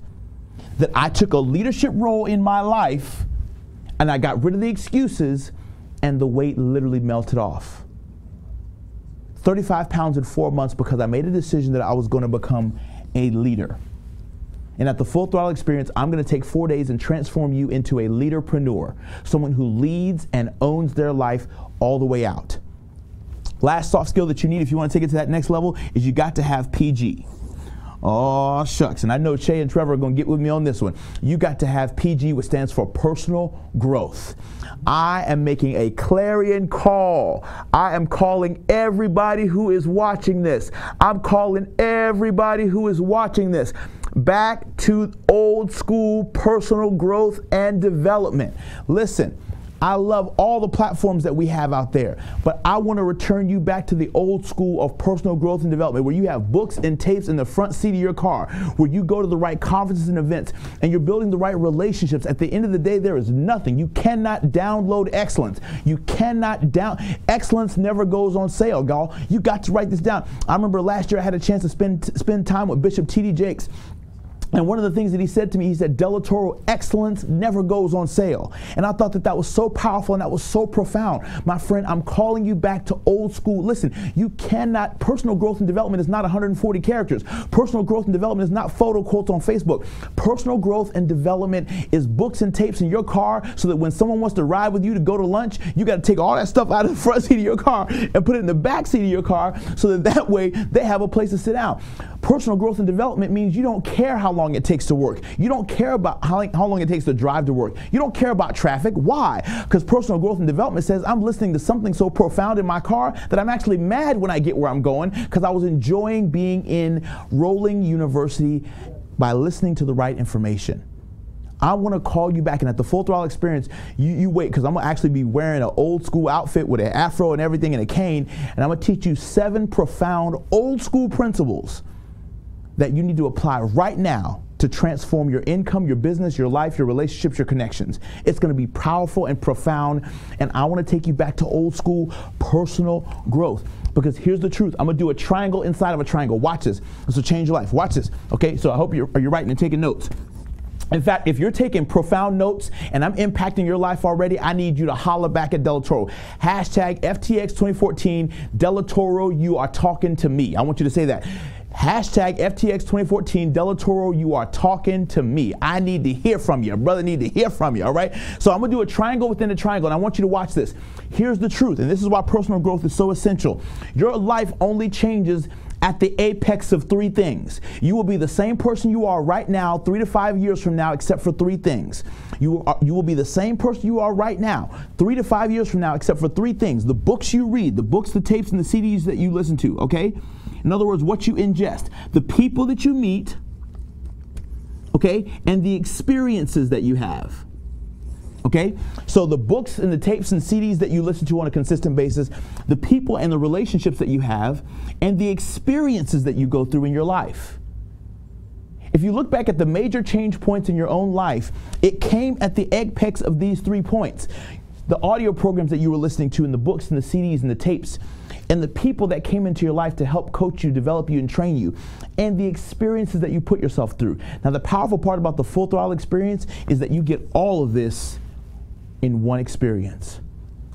that I took a leadership role in my life, and I got rid of the excuses, and the weight literally melted off. 35 pounds in 4 months because I made a decision that I was going to become a leader. And at the Full Throttle Experience, I'm going to take 4 days and transform you into a leaderpreneur, someone who leads and owns their life all the way out. Last soft skill that you need if you want to take it to that next level is you got to have PG. Oh, shucks. And I know Shay and Trevor are going to get with me on this one. You got to have PG, which stands for personal growth. I am making a clarion call. I am calling everybody who is watching this. I'm calling everybody who is watching this back to old school personal growth and development. Listen, I love all the platforms that we have out there, but I want to return you back to the old school of personal growth and development, where you have books and tapes in the front seat of your car, where you go to the right conferences and events, and you're building the right relationships. At the end of the day, there is nothing. You cannot download excellence. You cannot excellence never goes on sale, y'all. You got to write this down. I remember last year I had a chance to spend time with Bishop T.D. Jakes. And one of the things that he said to me, he said, Delatorro, excellence never goes on sale. And I thought that that was so powerful and that was so profound. My friend, I'm calling you back to old school. Listen, you cannot, personal growth and development is not 140 characters. Personal growth and development is not photo quotes on Facebook. Personal growth and development is books and tapes in your car, so that when someone wants to ride with you to go to lunch, you got to take all that stuff out of the front seat of your car and put it in the back seat of your car, so that way they have a place to sit down. Personal growth and development means you don't care how long it takes to work. You don't care about how long it takes to drive to work. You don't care about traffic. Why? Because personal growth and development says I'm listening to something so profound in my car that I'm actually mad when I get where I'm going, because I was enjoying being in Rolling University by listening to the right information. I want to call you back, and at the Full Throttle Experience, you wait, because I'm going to actually be wearing an old school outfit with an afro and everything and a cane, and I'm going to teach you 7 profound old school principles that you need to apply right now to transform your income, your business, your life, your relationships, your connections. It's going to be powerful and profound, and I want to take you back to old school personal growth. Because here's the truth. I'm going to do a triangle inside of a triangle. Watch this. This will change your life. Watch this. Okay, so I hope you're writing and taking notes. In fact, if you're taking profound notes and I'm impacting your life already, I need you to holler back at Delatorro. Hashtag FTX 2014, Delatorro, you are talking to me. I want you to say that. Hashtag FTX 2014, Delatorro, you are talking to me. I need to hear from you. Brother need to hear from you, all right? So I'm going to do a triangle within a triangle, and I want you to watch this. Here's the truth, and this is why personal growth is so essential. Your life only changes at the apex of 3 things. You will be the same person you are right now 3 to 5 years from now, except for 3 things. You will be the same person you are right now 3 to 5 years from now, except for 3 things. The books you read, the books, the tapes, and the CDs that you listen to, okay? In other words, what you ingest, the people that you meet, okay, and the experiences that you have. Okay, so the books and the tapes and CDs that you listen to on a consistent basis, the people and the relationships that you have, and the experiences that you go through in your life. If you look back at the major change points in your own life, it came at the apex of these 3 points. The audio programs that you were listening to, and the books and the CDs and the tapes, and the people that came into your life to help coach you, develop you, and train you, and the experiences that you put yourself through. Now, the powerful part about the Full Throttle Experience is that you get all of this in one experience.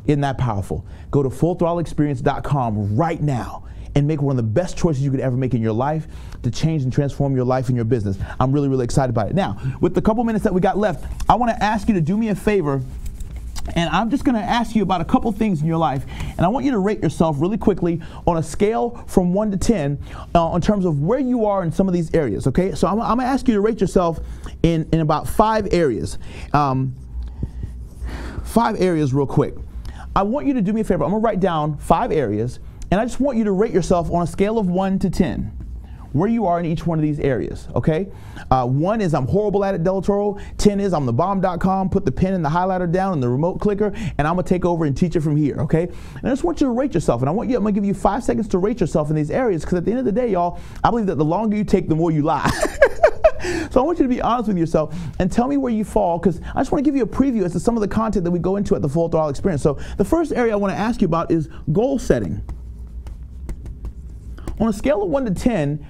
Isn't that powerful? Go to fullthrottleexperience.com right now and make one of the best choices you could ever make in your life to change and transform your life and your business. I'm really, really excited about it. Now, with the couple minutes that we got left, I want to ask you to do me a favor, and I'm just going to ask you about a couple things in your life, and I want you to rate yourself really quickly on a scale from 1 to 10 in terms of where you are in some of these areas, okay? So I'm going to ask you to rate yourself in about 5 areas. 5 areas real quick. I want you to do me a favor. I'm going to write down 5 areas, and I just want you to rate yourself on a scale of 1 to 10, where you are in each one of these areas, okay? 1 is I'm horrible at it, Delatorro. 10 is I'm the bomb.com. Put the pen and the highlighter down and the remote clicker, and I'm going to take over and teach it from here, okay? And I just want you to rate yourself, and I'm going to give you 5 seconds to rate yourself in these areas, because at the end of the day, y'all, I believe that the longer you take, the more you lie. So I want you to be honest with yourself and tell me where you fall, because I just want to give you a preview as to some of the content that we go into at the Full Throttle Experience. So the first area I want to ask you about is goal setting. On a scale of 1 to 10,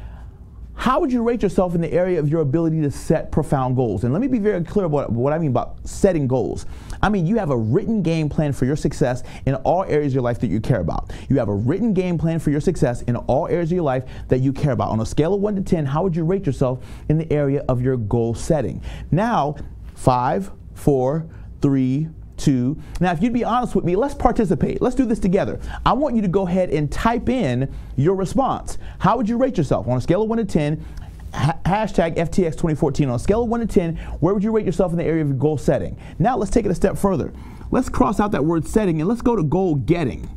how would you rate yourself in the area of your ability to set profound goals? And let me be very clear about what I mean about setting goals. I mean, you have a written game plan for your success in all areas of your life that you care about. You have a written game plan for your success in all areas of your life that you care about. On a scale of 1 to 10, how would you rate yourself in the area of your goal setting? Now, 5, 4, 3, 2. Now, if you'd be honest with me, let's participate. Let's do this together. I want you to go ahead and type in your response. How would you rate yourself? On a scale of 1 to 10, hashtag FTX 2014. On a scale of 1 to 10, where would you rate yourself in the area of your goal setting? Now, let's take it a step further. Let's cross out that word setting and let's go to goal getting.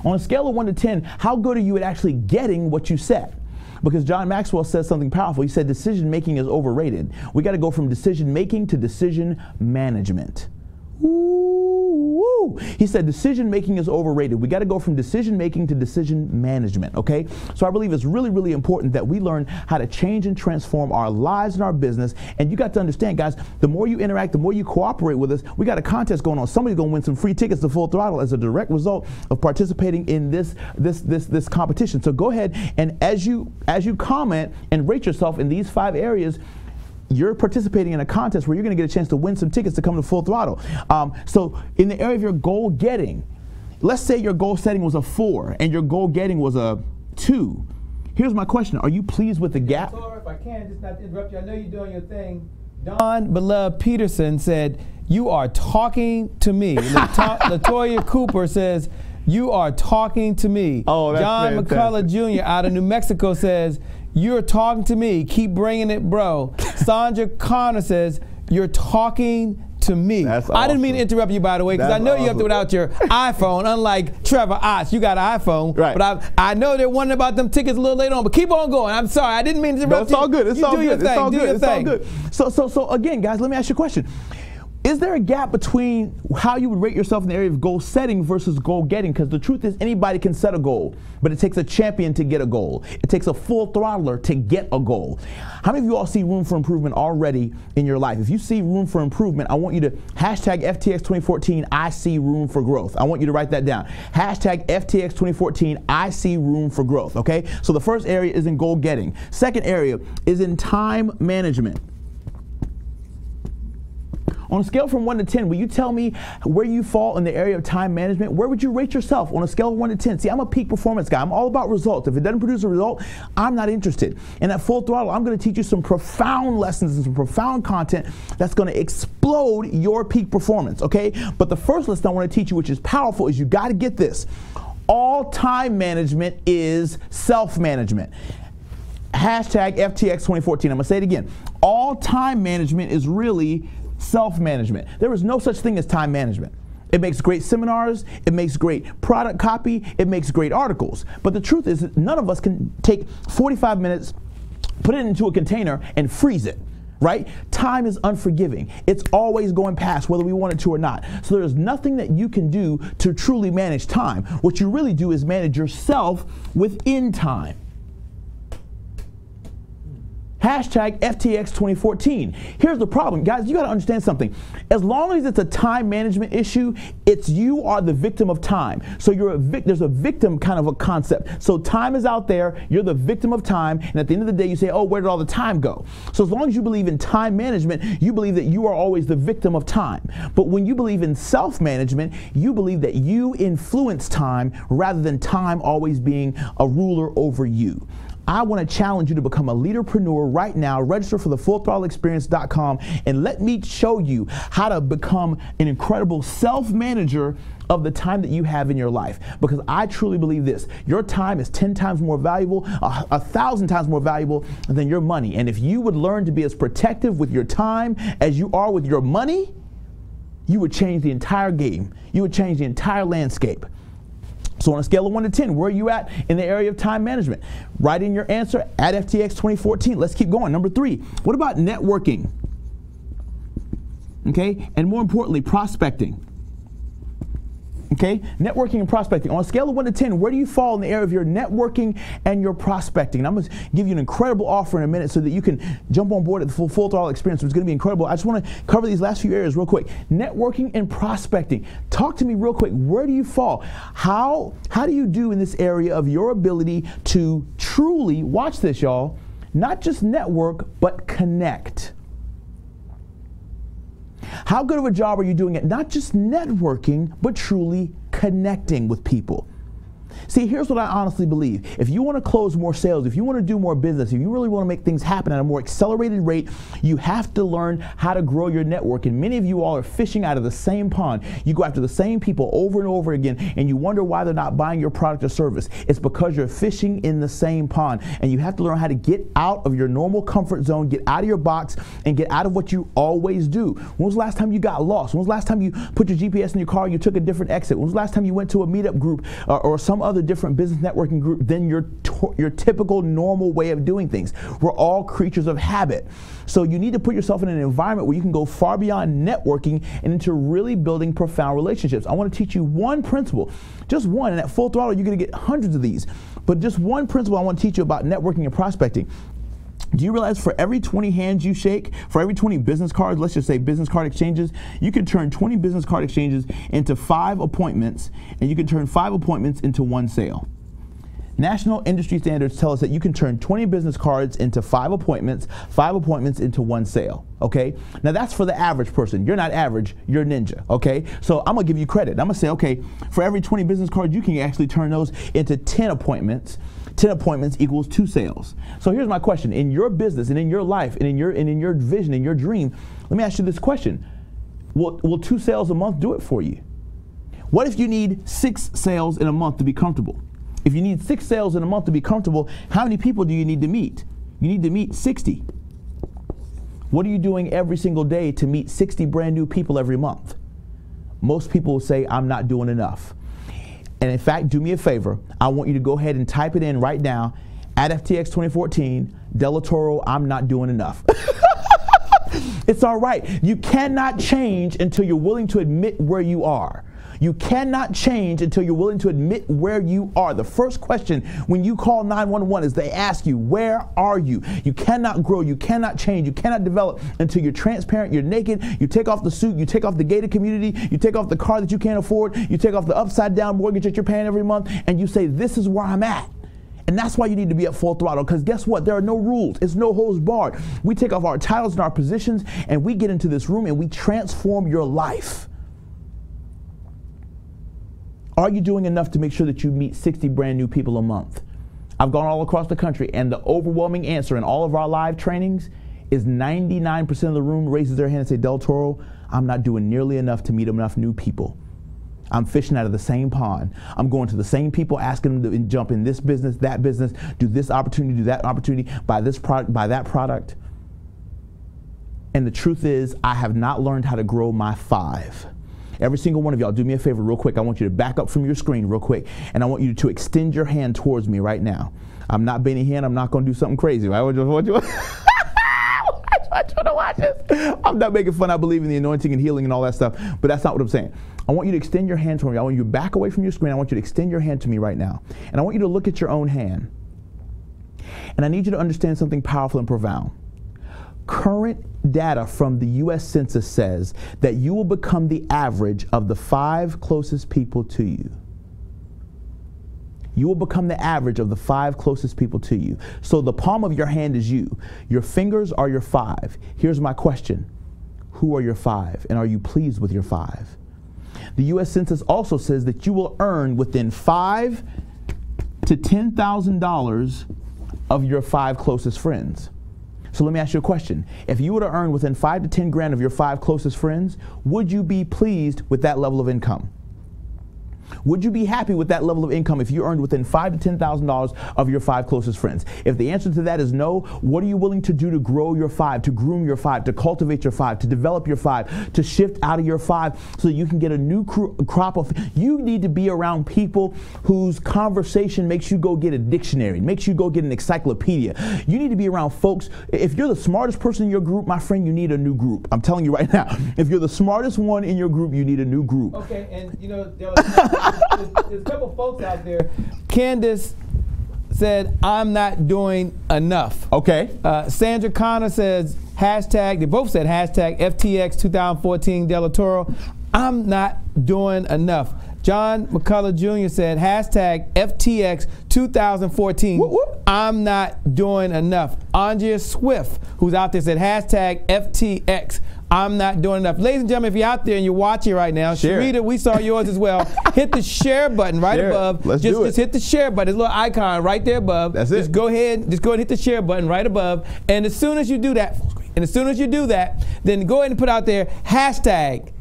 On a scale of 1 to 10, how good are you at actually getting what you set? Because John Maxwell says something powerful. He said decision making is overrated. We got to go from decision making to decision management. Ooh. He said decision making is overrated. We got to go from decision making to decision management, okay? So I believe it's really, really important that we learn how to change and transform our lives and our business. And you got to understand, guys, the more you interact, the more you cooperate with us, we got a contest going on. Somebody's going to win some free tickets to Full Throttle as a direct result of participating in this competition. So go ahead and as you comment and rate yourself in these 5 areas, you're participating in a contest where you're going to get a chance to win some tickets to come to Full Throttle. So in the area of your goal getting, let's say your goal setting was a 4 and your goal getting was a 2. Here's my question. Are you pleased with the gap? If I can, just not to interrupt you, I know you're doing your thing. Don Beloved Peterson said, "You are talking to me." Latoya Cooper says, "You are talking to me." Oh, that's John fantastic. McCullough Jr. out of New Mexico says, "You're talking to me. Keep bringing it, bro." Sandra Connor says, "You're talking to me." That's I didn't mean to awesome. interrupt you, by the way, because I That's know you have awesome. to without your iPhone. Unlike Trevor Otts, you got an iPhone. Right. But I know they're wondering about them tickets a little later on. But keep on going. I'm sorry. I didn't mean to interrupt you. It's all good. It's You all do good. your It's thing. all Do good. your It's all thing. good. So again, guys, let me ask you a question. Is there a gap between how you would rate yourself in the area of goal setting versus goal getting? Because the truth is anybody can set a goal, but it takes a champion to get a goal. It takes a full throttler to get a goal. How many of you all see room for improvement already in your life? If you see room for improvement, I want you to hashtag FTX 2014, I see room for growth. I want you to write that down. Hashtag FTX 2014, I see room for growth, okay? So the first area is in goal getting. Second area is in time management. On a scale from 1 to 10, will you tell me where you fall in the area of time management? Where would you rate yourself on a scale of 1 to 10? See, I'm a peak performance guy. I'm all about results. If it doesn't produce a result, I'm not interested. And at Full Throttle, I'm going to teach you some profound lessons and some profound content that's going to explode your peak performance, okay? But the first lesson I want to teach you, which is powerful, is you got to get this. All time management is self-management. Hashtag FTX 2014. I'm going to say it again. All time management is really self-management. There is no such thing as time management. It makes great seminars, it makes great product copy, it makes great articles. But the truth is that none of us can take 45 minutes, put it into a container, and freeze it. Right? Time is unforgiving. It's always going past whether we want it to or not. So there's nothing that you can do to truly manage time. What you really do is manage yourself within time. Hashtag FTX 2014. Here's the problem, guys. You got to understand something. As long as it's a time management issue, it's you are the victim of time. So you're there's a victim kind of a concept. So time is out there. You're the victim of time. And at the end of the day, you say, oh, where did all the time go? So as long as you believe in time management, you believe that you are always the victim of time. But when you believe in self-management, you believe that you influence time rather than time always being a ruler over you. I want to challenge you to become a leaderpreneur right now. Register for the fullthrottleexperience.com and let me show you how to become an incredible self-manager of the time that you have in your life. Because I truly believe this, your time is 10 times more valuable, 1,000 times more valuable than your money. And if you would learn to be as protective with your time as you are with your money, you would change the entire game. You would change the entire landscape. So on a scale of 1 to 10, where are you at in the area of time management? Write in your answer at FTX 2014. Let's keep going. Number 3, what about networking? Okay, and more importantly, prospecting. Okay, networking and prospecting. On a scale of 1 to 10, where do you fall in the area of your networking and your prospecting? And I'm going to give you an incredible offer in a minute so that you can jump on board at the full throttle experience. It's going to be incredible. I just want to cover these last few areas real quick. Networking and prospecting. Talk to me real quick. Where do you fall? How do you do in this area of your ability to truly, watch this, y'all, not just network, but connect? How good of a job are you doing at not just networking, but truly connecting with people? See, here's what I honestly believe. If you want to close more sales, if you want to do more business, if you really want to make things happen at a more accelerated rate, you have to learn how to grow your network. And many of you all are fishing out of the same pond. You go after the same people over and over again, and you wonder why they're not buying your product or service. It's because you're fishing in the same pond. And you have to learn how to get out of your normal comfort zone, get out of your box, and get out of what you always do. When was the last time you got lost? When was the last time you put your GPS in your car and you took a different exit? When was the last time you went to a meetup group or some other different business networking group than your typical normal way of doing things? We're all creatures of habit. So you need to put yourself in an environment where you can go far beyond networking and into really building profound relationships. I want to teach you one principle, just one, and at Full Throttle you're going to get hundreds of these, but just one principle I want to teach you about networking and prospecting. Do you realize for every 20 hands you shake, for every 20 business cards, let's just say business card exchanges, you can turn 20 business card exchanges into 5 appointments, and you can turn 5 appointments into 1 sale. National industry standards tell us that you can turn 20 business cards into 5 appointments into 1 sale, okay? Now that's for the average person. You're not average, you're ninja, okay? So I'm gonna give you credit. I'm gonna say, okay, for every 20 business cards, you can actually turn those into 10 appointments. 10 appointments equals 2 sales. So here's my question. In your business and in your life and in your vision and your dream, let me ask you this question. Will 2 sales a month do it for you? What if you need 6 sales in a month to be comfortable? If you need 6 sales in a month to be comfortable, how many people do you need to meet? You need to meet 60. What are you doing every single day to meet 60 brand new people every month? Most people will say, I'm not doing enough. And in fact, do me a favor. I want you to go ahead and type it in right now, at FTX 2014, Delatorro, I'm not doing enough. It's all right. You cannot change until you're willing to admit where you are. You cannot change until you're willing to admit where you are. The first question when you call 911 is they ask you, where are you? You cannot grow, you cannot change, you cannot develop until you're transparent, you're naked, you take off the suit, you take off the gated community, you take off the car that you can't afford, you take off the upside down mortgage that you're paying every month, and you say, this is where I'm at. And that's why you need to be at Full Throttle, because guess what? There are no rules. It's no holds barred. We take off our titles and our positions, and we get into this room and we transform your life. Are you doing enough to make sure that you meet 60 brand new people a month? I've gone all across the country, and the overwhelming answer in all of our live trainings is 99% of the room raises their hand and say, Delatorro, I'm not doing nearly enough to meet enough new people. I'm fishing out of the same pond. I'm going to the same people, asking them to jump in this business, that business, do this opportunity, do that opportunity, buy this product, buy that product. And the truth is, I have not learned how to grow my 5. Every single one of y'all, do me a favor real quick. I want you to back up from your screen real quick, and I want you to extend your hand towards me right now. I'm not Benny Hinn. I'm not going to do something crazy. Right? I want you to watch this. I'm not making fun. I believe in the anointing and healing and all that stuff, but that's not what I'm saying. I want you to extend your hand toward me. I want you to back away from your screen. I want you to extend your hand to me right now, and I want you to look at your own hand. And I need you to understand something powerful and profound. Current data from the U.S. Census says that you will become the average of the 5 closest people to you. You will become the average of the 5 closest people to you. So the palm of your hand is you. Your fingers are your 5. Here's my question. Who are your 5? And are you pleased with your 5? The U.S. Census also says that you will earn within $5,000 to $10,000 of your 5 closest friends. So let me ask you a question. If you were to earn within 5 to 10 grand of your 5 closest friends, would you be pleased with that level of income? Would you be happy with that level of income if you earned within $5,000 to $10,000 of your 5 closest friends? If the answer to that is no, what are you willing to do to grow your 5, to groom your 5, to cultivate your 5, to develop your 5, to shift out of your 5 so that you can get a new crop of? You need to be around people whose conversation makes you go get a dictionary, makes you go get an encyclopedia. You need to be around folks. If you're the smartest person in your group, my friend, you need a new group. I'm telling you right now. If you're the smartest one in your group, you need a new group. Okay, and you know, there's a couple folks out there. Candace said, I'm not doing enough. Okay. Sandra Connor says, hashtag, they both said hashtag FTX 2014 Delatorro. I'm not doing enough. John McCullough Jr. said, hashtag FTX 2014. Whoop, whoop. I'm not doing enough. Andrea Swift, who's out there, said, hashtag FTX. I'm not doing enough. Ladies and gentlemen, if you're out there and you're watching right now, Sharita, we saw yours as well. Hit the share button right above. Let's do it. Just hit the share button. There's a little icon right there above. That's it. Just go ahead and hit the share button right above. And as soon as you do that, then go ahead and put out there hashtag.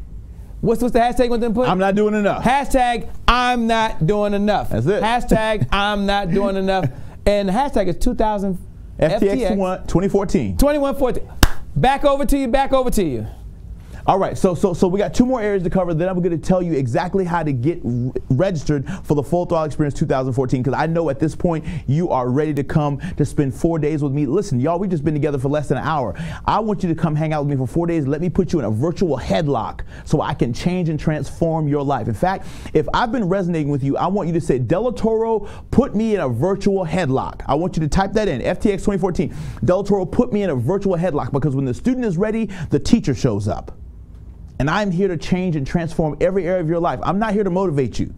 What's the hashtag you want them to put? I'm not doing enough. Hashtag I'm not doing enough. That's it. Hashtag I'm not doing enough. And the hashtag is 2000 FTX 2014. 2114. Back over to you. All right, so we got 2 more areas to cover. Then I'm going to tell you exactly how to get registered for the Full Throttle Experience 2014, because I know at this point you are ready to come to spend 4 days with me. Listen, y'all, we've just been together for less than an hour. I want you to come hang out with me for 4 days. Let me put you in a virtual headlock so I can change and transform your life. In fact, if I've been resonating with you, I want you to say, Delatorro, put me in a virtual headlock. I want you to type that in, FTX 2014. Delatorro, put me in a virtual headlock, because when the student is ready, the teacher shows up. And I'm here to change and transform every area of your life. I'm not here to motivate you.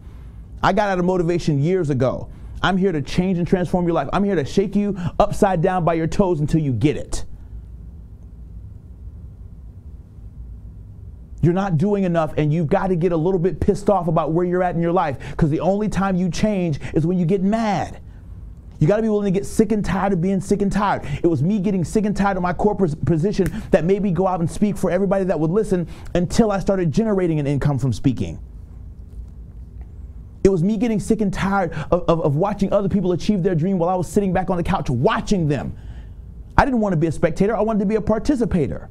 I got out of motivation years ago. I'm here to change and transform your life. I'm here to shake you upside down by your toes until you get it. You're not doing enough, and you've got to get a little bit pissed off about where you're at in your life, because the only time you change is when you get mad. You got to be willing to get sick and tired of being sick and tired. It was me getting sick and tired of my corporate position that made me go out and speak for everybody that would listen, until I started generating an income from speaking. It was me getting sick and tired of watching other people achieve their dream while I was sitting back on the couch watching them. I didn't want to be a spectator. I wanted to be a participator.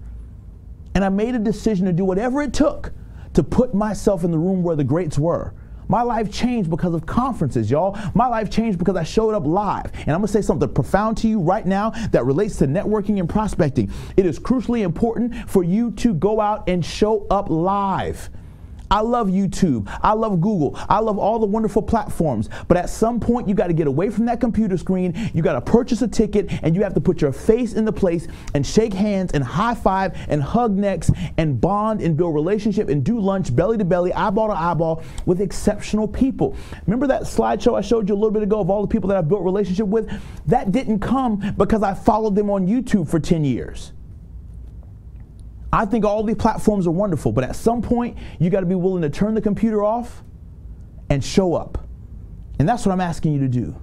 And I made a decision to do whatever it took to put myself in the room where the greats were. My life changed because of conferences, y'all. My life changed because I showed up live. And I'm going to say something profound to you right now that relates to networking and prospecting. It is crucially important for you to go out and show up live. I love YouTube. I love Google. I love all the wonderful platforms. But at some point, you got to get away from that computer screen. You got to purchase a ticket, and you have to put your face in the place and shake hands and high five and hug necks and bond and build relationship and do lunch belly to belly, eyeball to eyeball with exceptional people. Remember that slideshow I showed you a little bit ago of all the people that I've built relationship with? That didn't come because I followed them on YouTube for 10 years. I think all these platforms are wonderful, but at some point, you got to be willing to turn the computer off and show up. And that's what I'm asking you to do.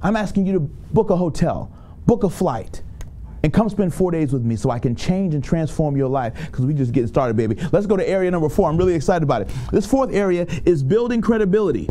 I'm asking you to book a hotel, book a flight, and come spend 4 days with me so I can change and transform your life, because we just getting started, baby. Let's go to area number 4. I'm really excited about it. This 4th area is building credibility.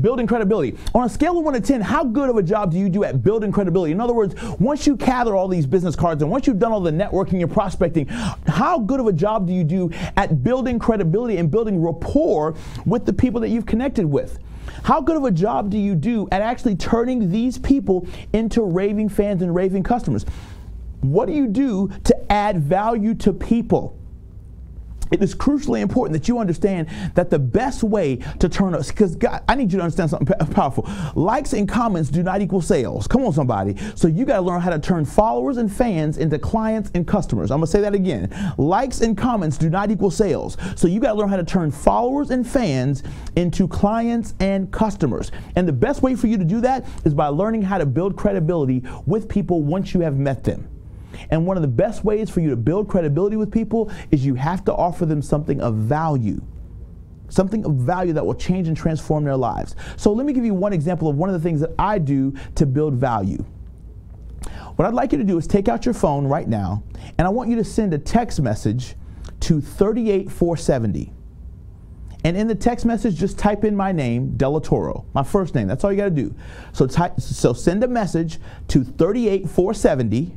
Building credibility. On a scale of 1 to 10, how good of a job do you do at building credibility? In other words, once you gather all these business cards and once you've done all the networking and prospecting, how good of a job do you do at building credibility and building rapport with the people that you've connected with? How good of a job do you do at actually turning these people into raving fans and raving customers? What do you do to add value to people? It is crucially important that you understand that the best way to turn us, because God, I need you to understand something powerful. Likes and comments do not equal sales. Come on, somebody. So you got to learn how to turn followers and fans into clients and customers. I'm going to say that again. Likes and comments do not equal sales. So you got to learn how to turn followers and fans into clients and customers. And the best way for you to do that is by learning how to build credibility with people once you have met them. And one of the best ways for you to build credibility with people is you have to offer them something of value. Something of value that will change and transform their lives. So let me give you one example of one of the things that I do to build value. What I'd like you to do is take out your phone right now, and I want you to send a text message to 38470. And in the text message, just type in my name, Delatorro, my first name. That's all you got to do. So send a message to 38470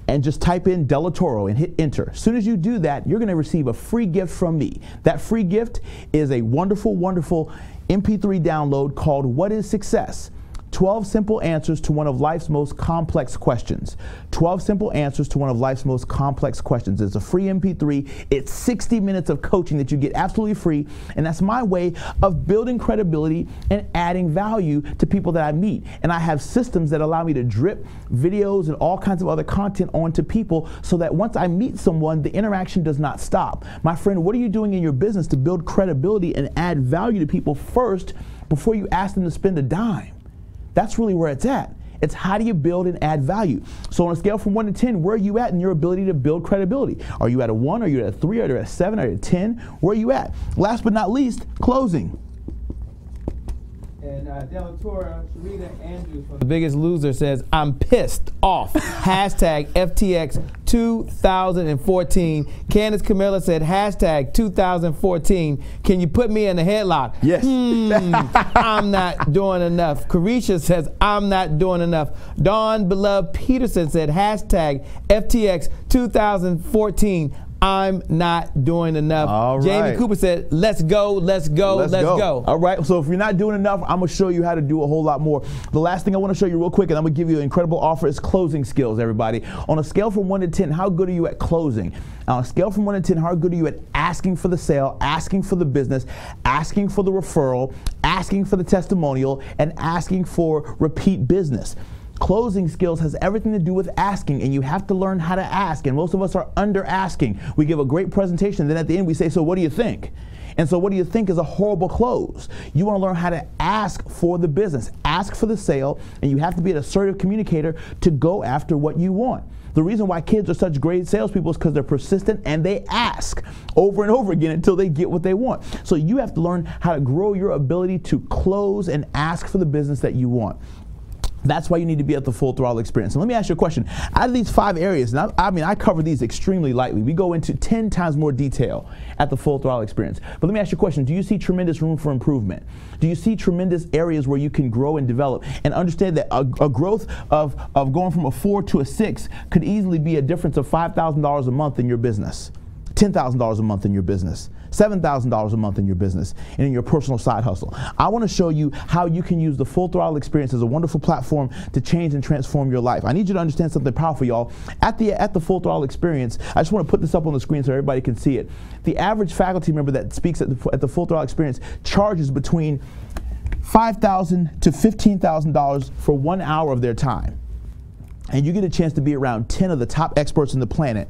and just type in Delatorro and hit enter. As soon as you do that, you're going to receive a free gift from me. That free gift is a wonderful, wonderful MP3 download called What is Success? 12 simple answers to one of life's most complex questions. 12 simple answers to one of life's most complex questions. It's a free MP3. It's 60 minutes of coaching that you get absolutely free. And that's my way of building credibility and adding value to people that I meet. And I have systems that allow me to drip videos and all kinds of other content onto people so that once I meet someone, the interaction does not stop. My friend, what are you doing in your business to build credibility and add value to people first before you ask them to spend a dime? That's really where it's at. It's how do you build and add value. So on a scale from 1 to 10, where are you at in your ability to build credibility? Are you at a 1? Are you at a 3? Are you at a 7? Are you at a 10? Where are you at? Last but not least, closing. And Delatorro, Sharita Andrews. The Biggest Loser says, I'm pissed off. Hashtag FTX 2014. Candace Camilla said, hashtag 2014. Can you put me in the headlock? Yes. I'm not doing enough. Carisha says, I'm not doing enough. Dawn Beloved Peterson said, hashtag FTX 2014. I'm not doing enough. All right. Jamie Cooper said, let's go, let's go, let's go. All right, so if you're not doing enough, I'm going to show you how to do a whole lot more. The last thing I want to show you real quick, and I'm going to give you an incredible offer, is closing skills, everybody. On a scale from 1 to 10, how good are you at closing? On a scale from 1 to 10, how good are you at asking for the sale, asking for the business, asking for the referral, asking for the testimonial, and asking for repeat business? Closing skills has everything to do with asking, and you have to learn how to ask, and most of us are under asking. We give a great presentation, and then at the end we say, so what do you think? And so what do you think is a horrible close. You want to learn how to ask for the business, ask for the sale, and you have to be an assertive communicator to go after what you want. The reason why kids are such great salespeople is because they're persistent and they ask over and over again until they get what they want. So you have to learn how to grow your ability to close and ask for the business that you want. That's why you need to be at the Full Throttle Experience. And let me ask you a question. Out of these 5 areas, and I cover these extremely lightly. We go into 10 times more detail at the Full Throttle Experience. But let me ask you a question. Do you see tremendous room for improvement? Do you see tremendous areas where you can grow and develop? And understand that a growth of going from a 4 to a 6 could easily be a difference of $5,000 a month in your business, $10,000 a month in your business, $7,000 a month in your business and in your personal side hustle. I want to show you how you can use the Full Throttle Experience as a wonderful platform to change and transform your life. I need you to understand something powerful, y'all. At the Full Throttle Experience, I just want to put this up on the screen so everybody can see it. The average faculty member that speaks at the Full Throttle Experience charges between $5,000 to $15,000 for 1 hour of their time. And you get a chance to be around 10 of the top experts on the planet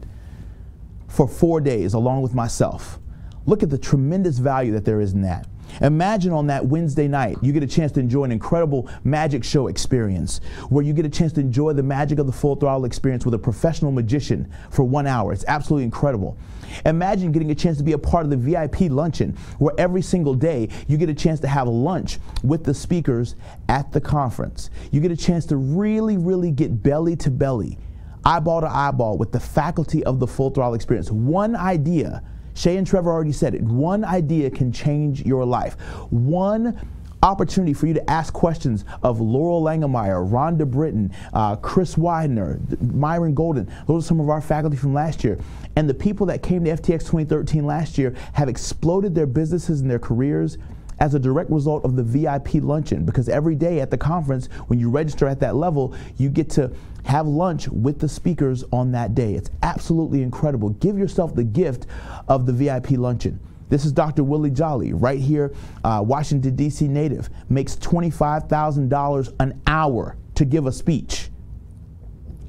for 4 days along with myself. Look at the tremendous value that there is in that. Imagine on that Wednesday night, you get a chance to enjoy an incredible magic show experience where you get a chance to enjoy the magic of the Full Throttle Experience with a professional magician for 1 hour. It's absolutely incredible. Imagine getting a chance to be a part of the VIP luncheon where every single day you get a chance to have lunch with the speakers at the conference. You get a chance to really, really get belly to belly, eyeball to eyeball with the faculty of the Full Throttle Experience. One idea, Shay and Trevor already said it, one idea can change your life. One opportunity for you to ask questions of Laurel Langemeyer, Rhonda Britton, Chris Widener, Myron Golden. Those are some of our faculty from last year. And the people that came to FTX 2013 last year have exploded their businesses and their careers as a direct result of the VIP luncheon, because every day at the conference, when you register at that level, you get to have lunch with the speakers on that day. It's absolutely incredible. Give yourself the gift of the VIP luncheon. This is Dr. Willie Jolly, right here, Washington, D.C. native, makes $25,000 an hour to give a speech.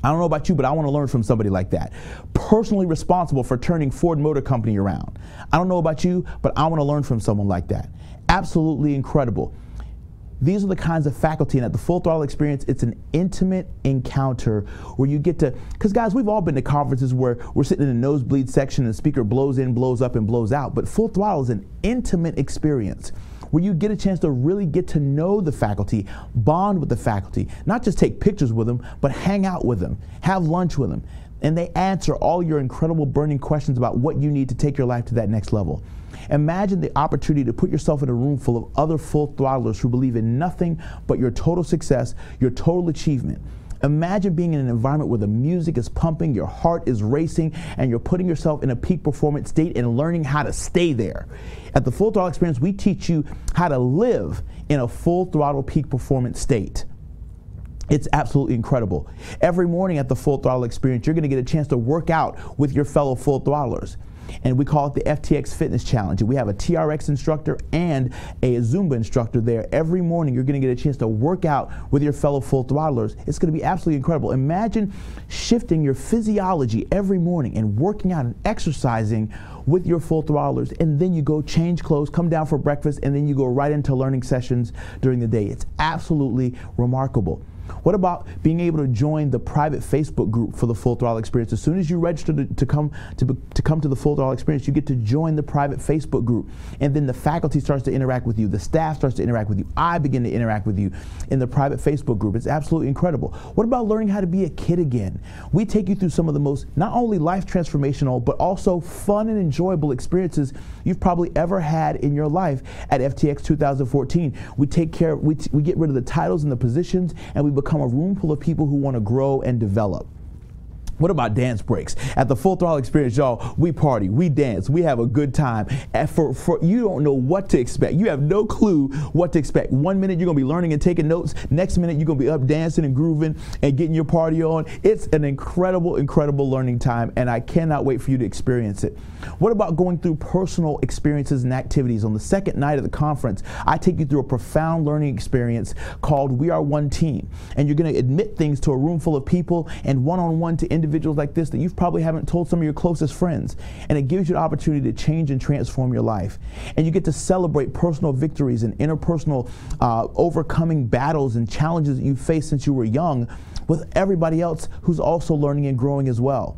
I don't know about you, but I want to learn from somebody like that. Personally responsible for turning Ford Motor Company around. I don't know about you, but I want to learn from someone like that. Absolutely incredible. These are the kinds of faculty, and at the Full Throttle Experience, it's an intimate encounter where you get to, because guys, we've all been to conferences where we're sitting in a nosebleed section and the speaker blows in, blows up, and blows out, but Full Throttle is an intimate experience where you get a chance to really get to know the faculty, bond with the faculty, not just take pictures with them, but hang out with them, have lunch with them. and they answer all your incredible burning questions about what you need to take your life to that next level. Imagine the opportunity to put yourself in a room full of other full throttlers who believe in nothing but your total success, your total achievement. Imagine being in an environment where the music is pumping, your heart is racing, and you're putting yourself in a peak performance state and learning how to stay there. At the Full Throttle Experience, we teach you how to live in a full throttle peak performance state. It's absolutely incredible. Every morning at the Full Throttle Experience, you're going to get a chance to work out with your fellow full throttlers. And we call it the FTX Fitness Challenge. And we have a TRX instructor and a Zumba instructor there. Every morning, you're going to get a chance to work out with your fellow full throttlers. It's going to be absolutely incredible. Imagine shifting your physiology every morning and working out and exercising with your full throttlers, and then you go change clothes, come down for breakfast, and then you go right into learning sessions during the day. It's absolutely remarkable. What about being able to join the private Facebook group for the Full Throttle Experience? As soon as you register to come to the Full Throttle Experience, you get to join the private Facebook group. And then the faculty starts to interact with you. The staff starts to interact with you. I begin to interact with you in the private Facebook group. It's absolutely incredible. What about learning how to be a kid again? We take you through some of the most, not only life transformational, but also fun and enjoyable experiences you've probably ever had in your life at FTX 2014. We get rid of the titles and the positions, and we become a room full of people who want to grow and develop. What about dance breaks? At the Full Throttle Experience, y'all, we party, we dance, we have a good time. And you don't know what to expect. You have no clue what to expect. 1 minute you're gonna be learning and taking notes. Next minute you're gonna be up dancing and grooving and getting your party on. It's an incredible, incredible learning time, and I cannot wait for you to experience it. What about going through personal experiences and activities? On the second night of the conference, I take you through a profound learning experience called We Are One Team. And you're gonna admit things to a room full of people and one-on-one to individuals like this that you probably haven't told some of your closest friends. And it gives you the opportunity to change and transform your life. And you get to celebrate personal victories and interpersonal overcoming battles and challenges that you faced since you were young with everybody else who's also learning and growing as well.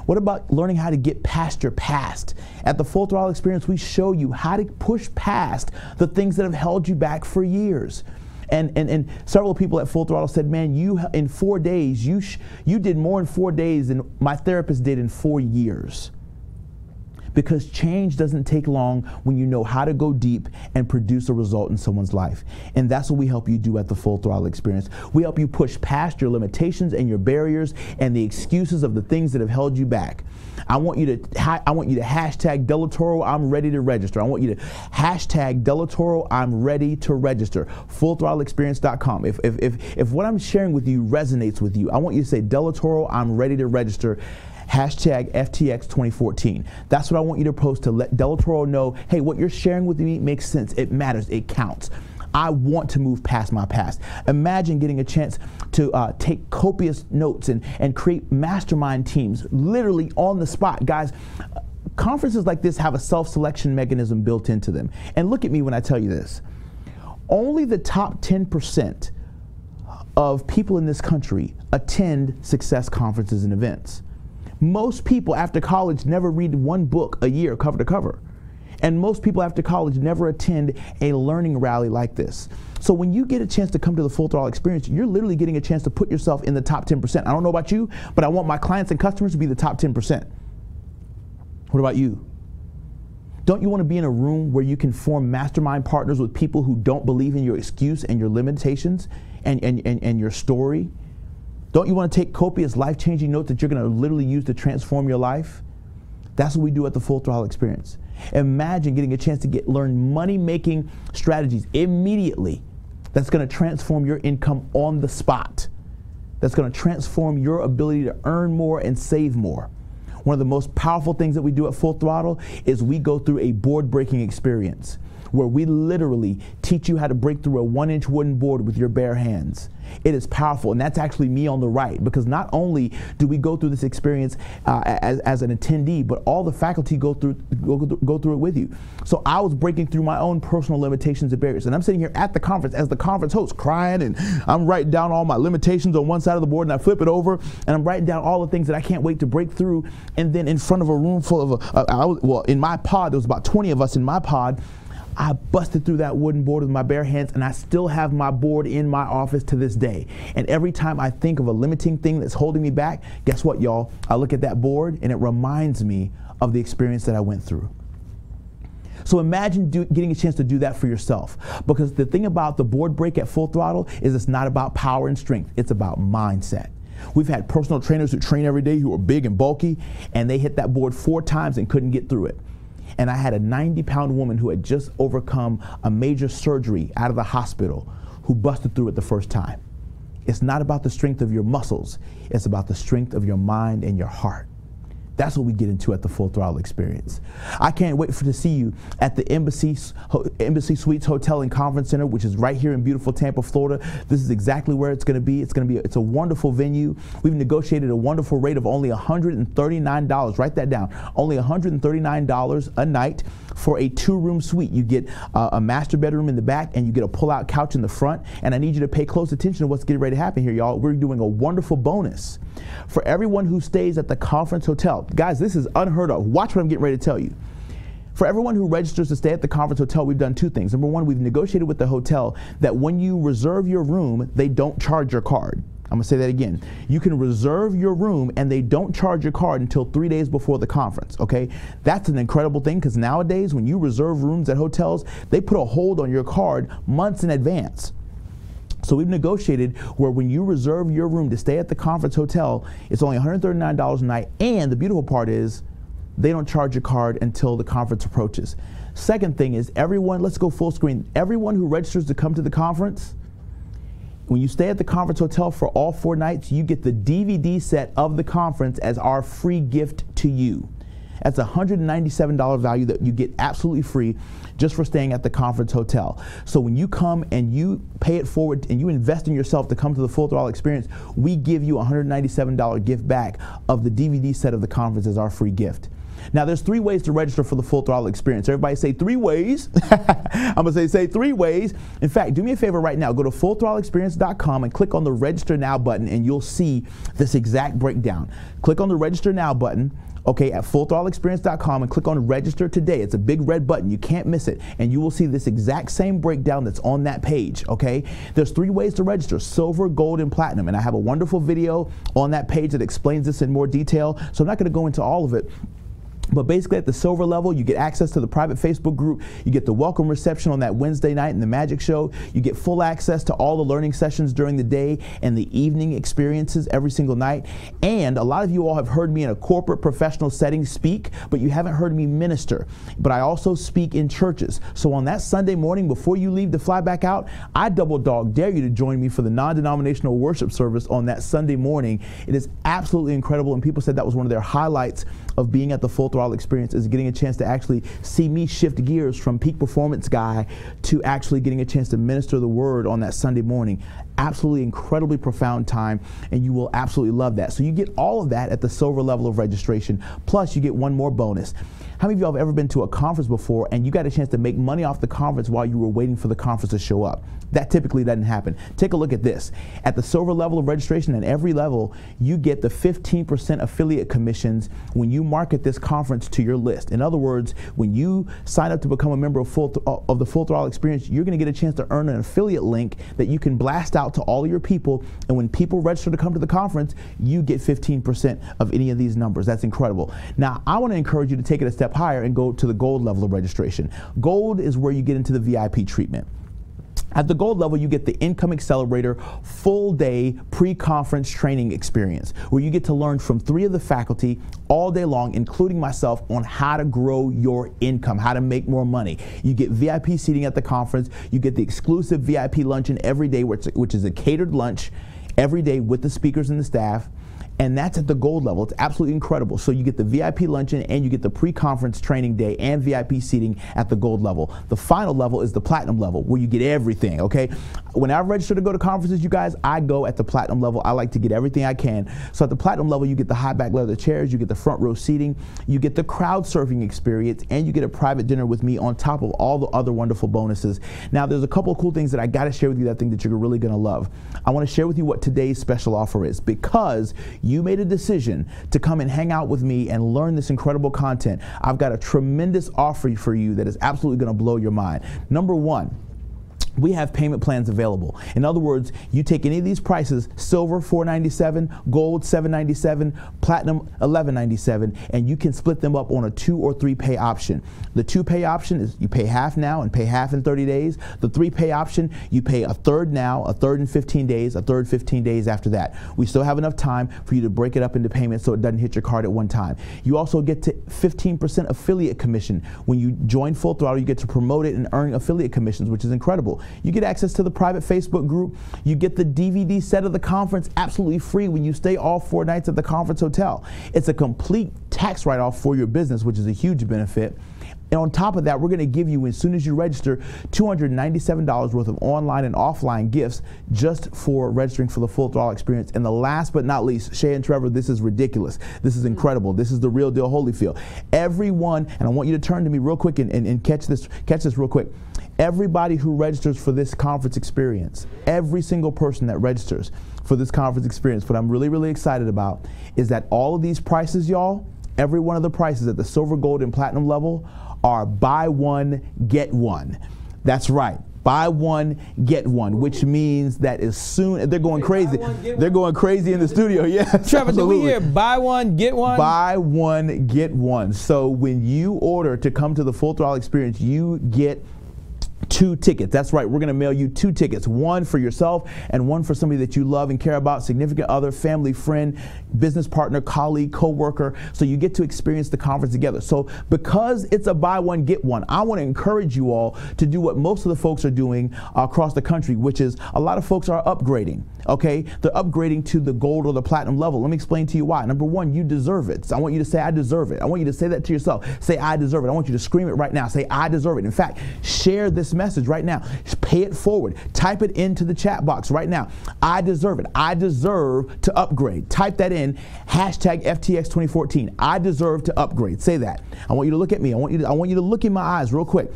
What about learning how to get past your past? At the Full Throttle Experience, we show you how to push past the things that have held you back for years. And several people at Full Throttle said, man, in 4 days, you did more in 4 days than my therapist did in 4 years. Because change doesn't take long when you know how to go deep and produce a result in someone's life. And that's what we help you do at the Full Throttle Experience. We help you push past your limitations and your barriers and the excuses of the things that have held you back. I want you to hashtag Delatorro, I'm ready to register. I want you to hashtag Delatorro, I'm ready to register. FullThrottleExperience.com. If what I'm sharing with you resonates with you, I want you to say Delatorro, I'm ready to register. Hashtag FTX 2014. That's what I want you to post to let Delatorro know, hey, what you're sharing with me makes sense. It matters. It counts. I want to move past my past. Imagine getting a chance to take copious notes and create mastermind teams literally on the spot. Guys, conferences like this have a self-selection mechanism built into them. And look at me when I tell you this. Only the top 10% of people in this country attend success conferences and events. Most people after college never read one book a year cover to cover. And most people after college never attend a learning rally like this. So when you get a chance to come to the Full Throttle Experience, you're literally getting a chance to put yourself in the top 10%. I don't know about you, but I want my clients and customers to be the top 10%. What about you? Don't you want to be in a room where you can form mastermind partners with people who don't believe in your excuse and your limitations and your story? Don't you want to take copious life-changing notes that you're going to literally use to transform your life? That's what we do at the Full Throttle Experience. Imagine getting a chance to learn money-making strategies immediately that's going to transform your income on the spot. That's going to transform your ability to earn more and save more. One of the most powerful things that we do at Full Throttle is we go through a board-breaking experience where we literally teach you how to break through a 1-inch wooden board with your bare hands. It is powerful, and that's actually me on the right, because not only do we go through this experience as an attendee, but all the faculty go through it with you. So I was breaking through my own personal limitations and barriers, and I'm sitting here at the conference as the conference host crying, and I'm writing down all my limitations on one side of the board, and I flip it over, and I'm writing down all the things that I can't wait to break through, and then in front of a room full of, in my pod, there was about 20 of us in my pod, I busted through that wooden board with my bare hands, and I still have my board in my office to this day. And every time I think of a limiting thing that's holding me back, guess what, y'all? I look at that board, and it reminds me of the experience that I went through. So imagine getting a chance to do that for yourself. Because the thing about the board break at Full Throttle is it's not about power and strength. It's about mindset. We've had personal trainers who train every day who are big and bulky, and they hit that board 4 times and couldn't get through it. And I had a 90-pound woman who had just overcome a major surgery out of the hospital who busted through it the first time. It's not about the strength of your muscles. It's about the strength of your mind and your heart. That's what we get into at the Full Throttle Experience. I can't wait to see you at the Embassy Suites Hotel and Conference Center, which is right here in beautiful Tampa, Florida. This is exactly where it's going to be. It's a wonderful venue. We've negotiated a wonderful rate of only $139. Write that down. Only $139 a night for a 2-room suite. You get a master bedroom in the back, and you get a pull-out couch in the front. And I need you to pay close attention to what's getting ready to happen here, y'all. We're doing a wonderful bonus for everyone who stays at the Conference Hotel. Guys, this is unheard of. Watch what I'm getting ready to tell you. For everyone who registers to stay at the Conference Hotel, we've done 2 things. Number 1, we've negotiated with the hotel that when you reserve your room, they don't charge your card. I'm going to say that again. You can reserve your room and they don't charge your card until 3 days before the conference, okay? That's an incredible thing, because nowadays when you reserve rooms at hotels, they put a hold on your card months in advance. So we've negotiated where when you reserve your room to stay at the Conference Hotel, it's only $139 a night, and the beautiful part is they don't charge your card until the conference approaches. Second thing is, everyone, let's go full screen. Everyone who registers to come to the conference, when you stay at the Conference Hotel for all 4 nights, you get the DVD set of the conference as our free gift to you. That's a $197 value that you get absolutely free just for staying at the Conference Hotel. So when you come and you pay it forward and you invest in yourself to come to the Full Throttle Experience, we give you a $197 gift back of the DVD set of the conference as our free gift. Now, there's 3 ways to register for the Full Throttle Experience. Everybody say 3 ways. I'm going to say 3 ways. In fact, do me a favor right now. Go to fullthrottleexperience.com and click on the Register Now button, and you'll see this exact breakdown. Click on the Register Now button, okay, at fullthrottleexperience.com, and click on Register Today. It's a big red button. You can't miss it. And you will see this exact same breakdown that's on that page, okay? There's 3 ways to register: silver, gold, and platinum. And I have a wonderful video on that page that explains this in more detail, so I'm not going to go into all of it. But basically, at the silver level, you get access to the private Facebook group. You get the welcome reception on that Wednesday night in the magic show. You get full access to all the learning sessions during the day and the evening experiences every single night. And a lot of you all have heard me in a corporate professional setting speak, but you haven't heard me minister. But I also speak in churches. So on that Sunday morning before you leave to fly back out, I double dog dare you to join me for the non-denominational worship service on that Sunday morning. It is absolutely incredible, and people said that was one of their highlights of being at the Full Throttle Experience, is getting a chance to actually see me shift gears from peak performance guy to actually getting a chance to minister the word on that Sunday morning. Absolutely incredibly profound time, and you will absolutely love that. So you get all of that at the silver level of registration, plus you get one more bonus. How many of y'all have ever been to a conference before and you got a chance to make money off the conference while you were waiting for the conference to show up? That typically doesn't happen. Take a look at this. At the silver level of registration, at every level, you get the 15% affiliate commissions when you market this conference to your list. In other words, when you sign up to become a member of the Full Throttle Experience, you're going to get a chance to earn an affiliate link that you can blast out to all of your people. And when people register to come to the conference, you get 15% of any of these numbers. That's incredible. Now, I want to encourage you to take it a step higher and go to the gold level of registration. Gold is where you get into the VIP treatment. At the gold level, you get the Income Accelerator full-day pre-conference training experience, where you get to learn from 3 of the faculty all day long, including myself, on how to grow your income, how to make more money. You get VIP seating at the conference. You get the exclusive VIP luncheon every day, which is a catered lunch every day with the speakers and the staff. And that's at the gold level. It's absolutely incredible. So you get the VIP luncheon and you get the pre-conference training day and VIP seating at the gold level. The final level is the platinum level, where you get everything, okay? When I register to go to conferences, you guys, I go at the platinum level. I like to get everything I can. So at the platinum level, you get the high back leather chairs, you get the front row seating, you get the crowd surfing experience, and you get a private dinner with me on top of all the other wonderful bonuses. Now, there's a couple of cool things that I got to share with you that I think that you're really going to love. I want to share with you what today's special offer is, because you made a decision to come and hang out with me and learn this incredible content, I've got a tremendous offer for you that is absolutely going to blow your mind. Number one, we have payment plans available. In other words, you take any of these prices, silver $497, gold $797, platinum $1197, and you can split them up on a 2 or 3 pay option. The 2 pay option is you pay half now and pay half in 30 days. The 3 pay option, you pay a third now, a third in 15 days, a third 15 days after that. We still have enough time for you to break it up into payments so it doesn't hit your card at one time. You also get to 15% affiliate commission. When you join Full Throttle, you get to promote it and earn affiliate commissions, which is incredible. You get access to the private Facebook group. You get the DVD set of the conference absolutely free when you stay all 4 nights at the conference hotel. It's a complete tax write-off for your business, which is a huge benefit. And on top of that, we're going to give you, as soon as you register, $297 worth of online and offline gifts just for registering for the Full Throttle experience. And the last but not least, Shay and Trevor, this is ridiculous. This is incredible. This is the real deal Holyfield. Everyone, and I want you to turn to me real quick and catch this real quick. Everybody who registers for this conference experience, every single person that registers for this conference experience, what I'm really, really excited about is that all of these prices, y'all, every one of the prices at the silver, gold, and platinum level are buy one, get one. That's right. Buy one, get one, which means that as soon, they're going crazy. They're going crazy in the studio, yes. Trevor, did we hear buy one, get one? Buy one, get one. So when you order to come to the Full Throttle experience, you get 2 tickets. That's right. We're going to mail you 2 tickets, one for yourself and one for somebody that you love and care about, significant other, family, friend, business partner, colleague, co-worker. So you get to experience the conference together. So because it's a buy one, get one, I want to encourage you all to do what most of the folks are doing across the country, which is a lot of folks are upgrading. Okay, they're upgrading to the gold or the platinum level. Let me explain to you why. Number one, you deserve it. So I want you to say, I deserve it. I want you to say that to yourself. Say, I deserve it. I want you to scream it right now. Say, I deserve it. In fact, share this message right now. Pay it forward. Type it into the chat box right now. I deserve it. I deserve to upgrade. Type that in, hashtag FTX 2014. I deserve to upgrade. Say that. I want you to look at me. I want you to look in my eyes real quick.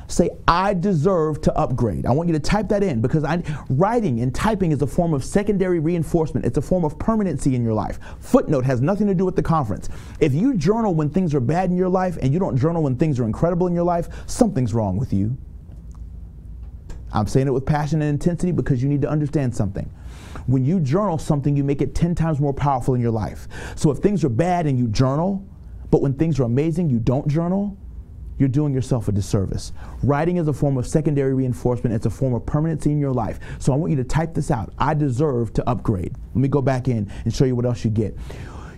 Say, I deserve to upgrade. I want you to type that in because writing and typing is a form of secondary reinforcement. It's a form of permanency in your life. Footnote has nothing to do with the conference. If you journal when things are bad in your life and you don't journal when things are incredible in your life, something's wrong with you. I'm saying it with passion and intensity because you need to understand something. When you journal something, you make it 10 times more powerful in your life. So if things are bad and you journal, but when things are amazing, you don't journal, you're doing yourself a disservice. Writing is a form of secondary reinforcement. It's a form of permanency in your life. So I want you to type this out. I deserve to upgrade. Let me go back in and show you what else you get.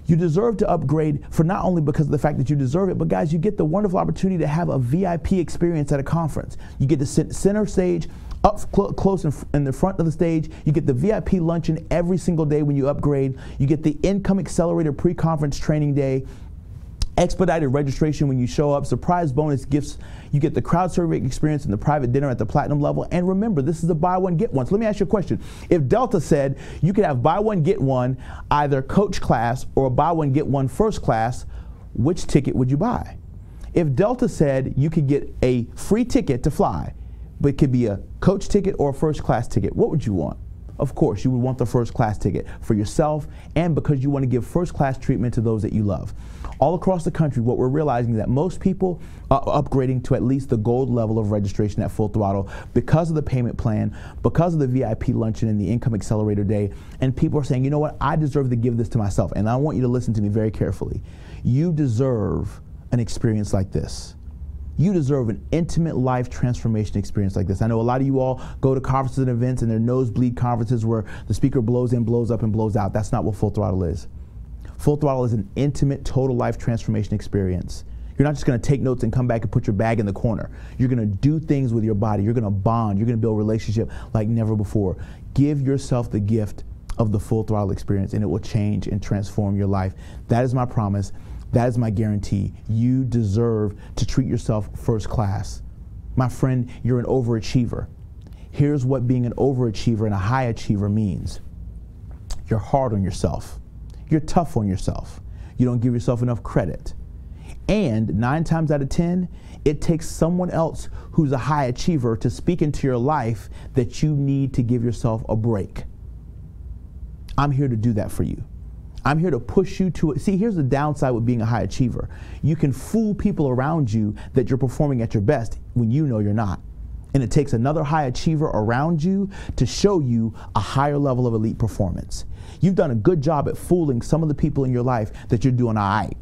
You deserve to upgrade for not only because of the fact that you deserve it, but guys, you get the wonderful opportunity to have a VIP experience at a conference. You get to sit center stage, up close in the front of the stage. You get the VIP luncheon every single day when you upgrade. You get the Income Accelerator pre-conference training day, expedited registration when you show up, surprise bonus gifts. You get the crowd survey experience and the private dinner at the platinum level. And remember, this is a buy one, get one. So let me ask you a question. If Delta said you could have buy one, get one, either coach class or buy one, get one first class, which ticket would you buy? If Delta said you could get a free ticket to fly, but it could be a coach ticket or a first class ticket, what would you want? Of course, you would want the first class ticket for yourself and because you want to give first class treatment to those that you love. All across the country, what we're realizing is that most people are upgrading to at least the gold level of registration at Full Throttle because of the payment plan, because of the VIP luncheon and the Income Accelerator Day, and people are saying, you know what, I deserve to give this to myself. And I want you to listen to me very carefully. You deserve an experience like this. You deserve an intimate life transformation experience like this. I know a lot of you all go to conferences and events and they're nosebleed conferences where the speaker blows in, blows up, and blows out. That's not what Full Throttle is. Full Throttle is an intimate, total life transformation experience. You're not just going to take notes and come back and put your bag in the corner. You're going to do things with your body. You're going to bond. You're going to build a relationship like never before. Give yourself the gift of the Full Throttle experience and it will change and transform your life. That is my promise. That is my guarantee. You deserve to treat yourself first class. My friend, you're an overachiever. Here's what being an overachiever and a high achiever means. You're hard on yourself. You're tough on yourself. You don't give yourself enough credit. And 9 times out of 10, it takes someone else who's a high achiever to speak into your life that you need to give yourself a break. I'm here to do that for you. I'm here to push you to it. See, here's the downside with being a high achiever. You can fool people around you that you're performing at your best when you know you're not. And it takes another high achiever around you to show you a higher level of elite performance. You've done a good job at fooling some of the people in your life that you're doing all right.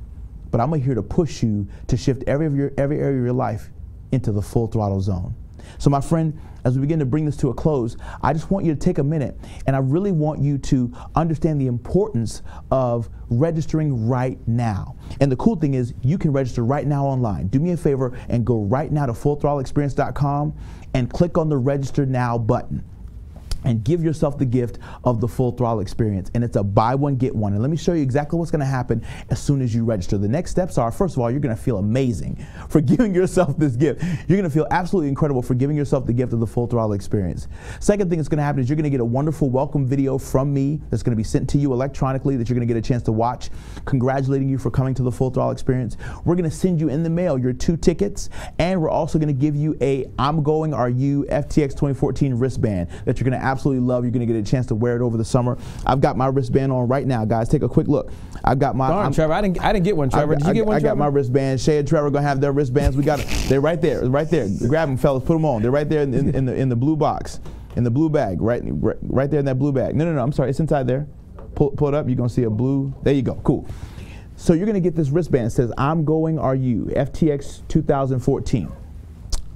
But I'm here to push you to shift every area of your life into the full throttle zone. So my friend, as we begin to bring this to a close, I just want you to take a minute, and I really want you to understand the importance of registering right now. And the cool thing is you can register right now online. Do me a favor and go right now to fullthrottleexperience.com and click on the Register Now button and give yourself the gift of the Full Throttle Experience. And it's a buy one, get one. And let me show you exactly what's gonna happen as soon as you register. The next steps are, first of all, you're gonna feel amazing for giving yourself this gift. You're gonna feel absolutely incredible for giving yourself the gift of the Full Throttle Experience. Second thing that's gonna happen is you're gonna get a wonderful welcome video from me that's gonna be sent to you electronically that you're gonna get a chance to watch, congratulating you for coming to the Full Throttle Experience. We're gonna send you in the mail your 2 tickets, and we're also gonna give you a I'm Going, Are You FTX 2014 wristband that you're gonna absolutely love. You're going to get a chance to wear it over the summer. I've got my wristband on right now, guys. Take a quick look. I've got my. Darn, Trevor, I didn't get one. Trevor, did you get one? I Trevor? got my wristband. Shay and Trevor are going to have their wristbands. We got it. They're right there. Right there. Grab them, fellas. Put them on. They're right there in the blue box, in the blue bag. Right there in that blue bag. No. I'm sorry. It's inside there. Pull it up. You're going to see a blue. There you go. Cool. So you're going to get this wristband. It says, I'm Going, Are You? FTX 2014.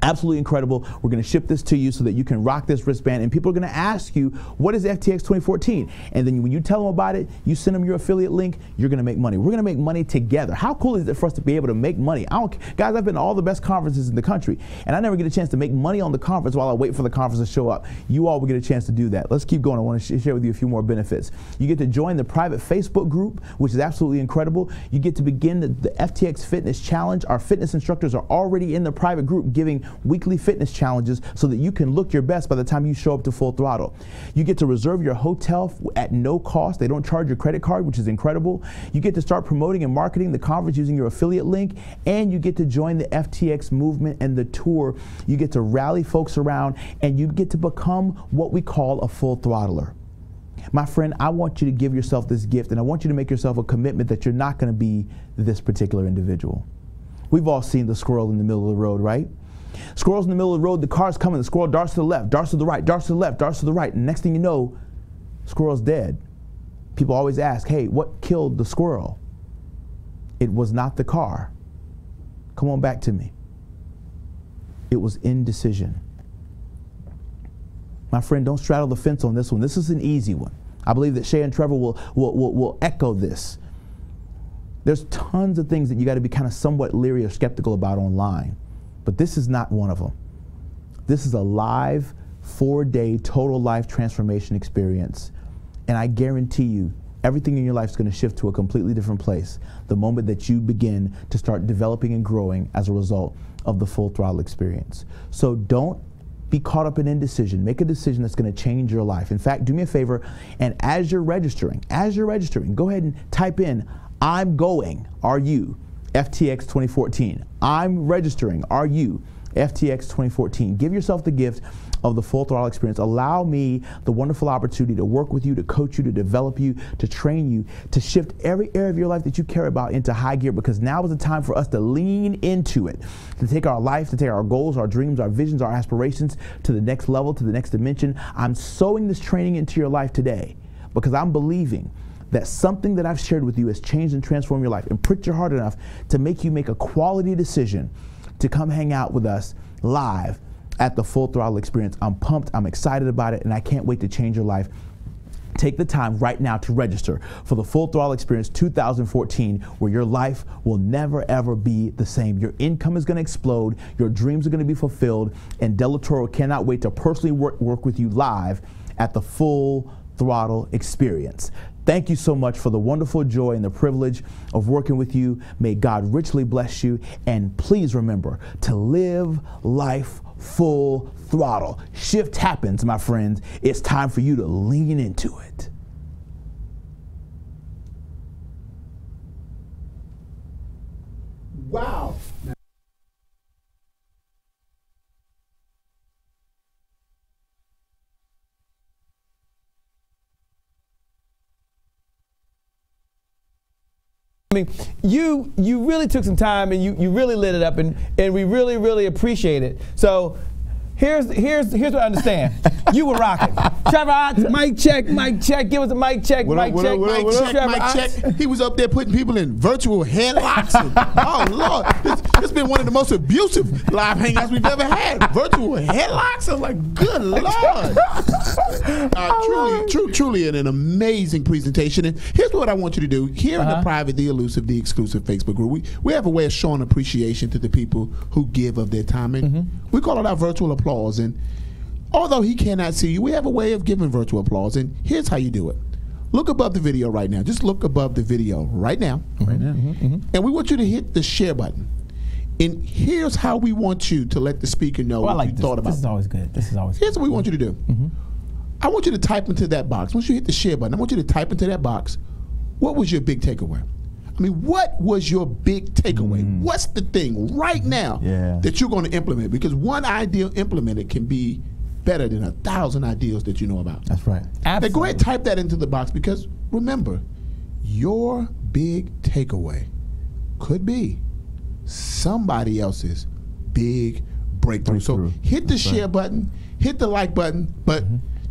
Absolutely incredible. We're going to ship this to you so that you can rock this wristband, and people are going to ask you, what is FTX 2014? And then when you tell them about it, you send them your affiliate link, you're going to make money. We're going to make money together. How cool is it for us to be able to make money? Guys, I've been to all the best conferences in the country, and I never get a chance to make money on the conference while I wait for the conference to show up. You all will get a chance to do that. Let's keep going. I want to share with you a few more benefits. You get to join the private Facebook group, which is absolutely incredible. You get to begin the FTX Fitness Challenge. Our fitness instructors are already in the private group giving weekly fitness challenges so that you can look your best by the time you show up to Full Throttle. You get to reserve your hotel at no cost. They don't charge your credit card, which is incredible. You get to start promoting and marketing the conference using your affiliate link, and you get to join the FTX movement and the tour. You get to rally folks around, and you get to become what we call a full throttler. My friend, I want you to give yourself this gift, and I want you to make yourself a commitment that you're not going to be this particular individual. We've all seen the squirrel in the middle of the road, right? Squirrel's in the middle of the road, the car's coming, the squirrel darts to the left, darts to the right, darts to the left, darts to the right, and next thing you know, squirrel's dead. People always ask, hey, what killed the squirrel? It was not the car. Come on back to me. It was indecision. My friend, don't straddle the fence on this one. This is an easy one. I believe that Shay and Trevor will echo this. There's tons of things that you got to be kind of somewhat leery or skeptical about online. But this is not one of them. This is a live 4-day total life transformation experience. And I guarantee you, everything in your life is going to shift to a completely different place the moment that you begin to start developing and growing as a result of the Full Throttle experience. So don't be caught up in indecision. Make a decision that's going to change your life. In fact, do me a favor, and as you're registering, go ahead and type in, I'm Going, Are You? FTX 2014. I'm registering. Are you? FTX 2014. Give yourself the gift of the Full Throttle experience. Allow me the wonderful opportunity to work with you, to coach you, to develop you, to train you, to shift every area of your life that you care about into high gear, because now is the time for us to lean into it, to take our life, to take our goals, our dreams, our visions, our aspirations to the next level, to the next dimension. I'm sowing this training into your life today because I'm believing that something that I've shared with you has changed and transformed your life and pricked your heart enough to make you make a quality decision to come hang out with us live at the Full Throttle experience. I'm pumped, I'm excited about it, and I can't wait to change your life. Take the time right now to register for the Full Throttle Experience 2014, where your life will never ever be the same. Your income is going to explode, your dreams are going to be fulfilled, and Delatorro cannot wait to personally work with you live at the Full Throttle Experience. Thank you so much for the wonderful joy and the privilege of working with you. May God richly bless you. And please remember to live life full throttle. Shift happens, my friends. It's time for you to lean into it. Wow. mean, you really took some time and you really lit it up, and we really, really appreciate it. So here's what I understand. You were rocking. Trevor Otts, mic check, give us a mic check, mic check. He was up there putting people in virtual headlocks. Oh Lord, it's been one of the most abusive live hangouts we've ever had. Virtual headlocks. I was like, good Lord. Truly an amazing presentation. And here's what I want you to do. Here in the private, the elusive, the exclusive Facebook group, we have a way of showing appreciation to the people who give of their time. And we call it our virtual applause. And although he cannot see you, we have a way of giving virtual applause. And here's how you do it. Look above the video right now. Just look above the video right now. And we want you to hit the share button. And here's how we want you to let the speaker know what you thought about. This is always good. Here's what we want you to do. I want you to type into that box. Once you hit the share button, I want you to type into that box, what was your big takeaway? I mean, what was your big takeaway? What's the thing right now that you're going to implement? Because one idea implemented can be better than 1,000 ideas that you know about. That's right. Absolutely. Go ahead and type that into the box, because remember, your big takeaway could be somebody else's big breakthrough. So hit the share button, hit the like button, but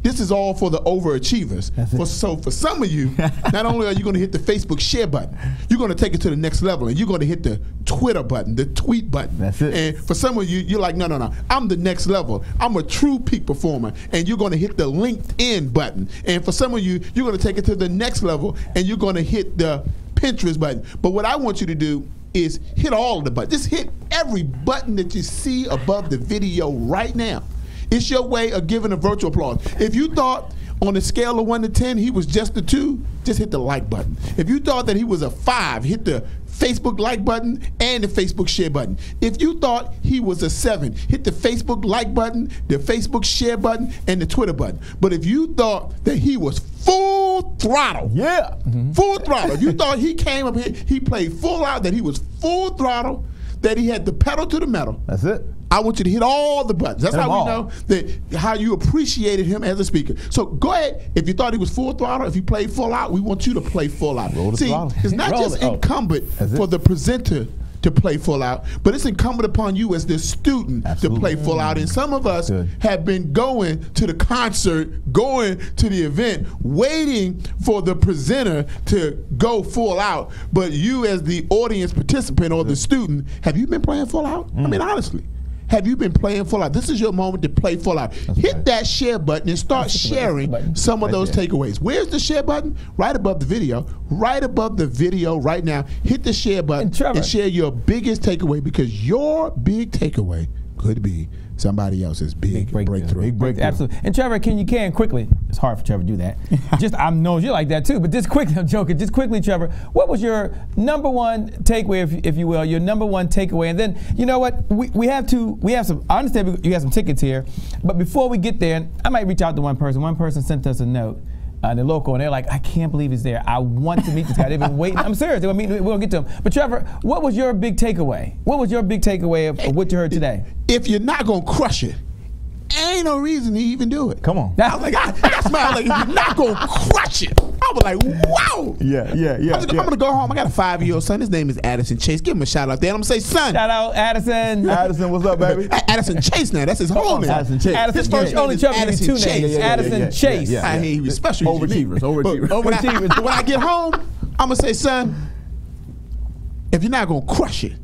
this is all for the overachievers. So for some of you, not only are you going to hit the Facebook share button, you're going to take it to the next level, and you're going to hit the Twitter button, the tweet button. That's it. And for some of you, you're like, no, I'm the next level. I'm a true peak performer, and you're going to hit the LinkedIn button. And for some of you, you're going to take it to the next level, and you're going to hit the Pinterest button. But what I want you to do is hit all of the buttons. Just hit every button that you see above the video right now. It's your way of giving a virtual applause. If you thought on a scale of 1 to 10 he was just a 2, just hit the like button. If you thought that he was a 5, hit the Facebook like button and the Facebook share button. If you thought he was a 7, hit the Facebook like button, the Facebook share button, and the Twitter button. But if you thought that he was full throttle, full throttle, if you thought he came up here, he played full out, that he was full throttle, that he had the pedal to the metal. That's it. I want you to hit all the buttons. That's how we know that how you appreciated him as a speaker. So go ahead. If you thought he was full throttle, if he played full out, we want you to play full out. See, it's not just incumbent for the presenter to play full out, but it's incumbent upon you as the student to play full out. And some of us have been going to the concert, going to the event, waiting for the presenter to go full out. But you as the audience participant or the student, have you been playing full out? I mean, honestly. Have you been playing full out? This is your moment to play full out. Hit that share button and start sharing some of those takeaways. Where's the share button? Right above the video. Right above the video right now. Hit the share button and share your biggest takeaway, because your big takeaway could be somebody else's big breakthrough. Big breakthrough. Absolutely. And Trevor, can you quickly, it's hard for Trevor to do that. I know you're like that too, but just quickly, I'm joking, just quickly, Trevor, what was your number one takeaway, if you will, your number one takeaway? And then, you know what, we have some, I understand you have some tickets here, but before we get there, I might reach out to one person. One person sent us a note. The local, and they're like, I can't believe he's there. I want to meet this guy. They've been waiting. I'm serious. We're gonna get to him. But Trevor, what was your big takeaway? What was your big takeaway of what you heard today? If you're not gonna crush it, ain't no reason to even do it. Come on. I was like, I smiled like, if you're not gonna crush it. I was like, wow. I'm gonna go home. I got a 5-year-old son. His name is Addison Chase. Give him a shout out there. And I'm gonna say, son. Shout out Addison. Addison, what's up, baby? Addison Chase now. That's his whole name. Addison Chase. His first only Trevor is 2 names. Addison Chase. He was special. Overachievers. When I get home, I'm gonna say, son, if you're not gonna crush it,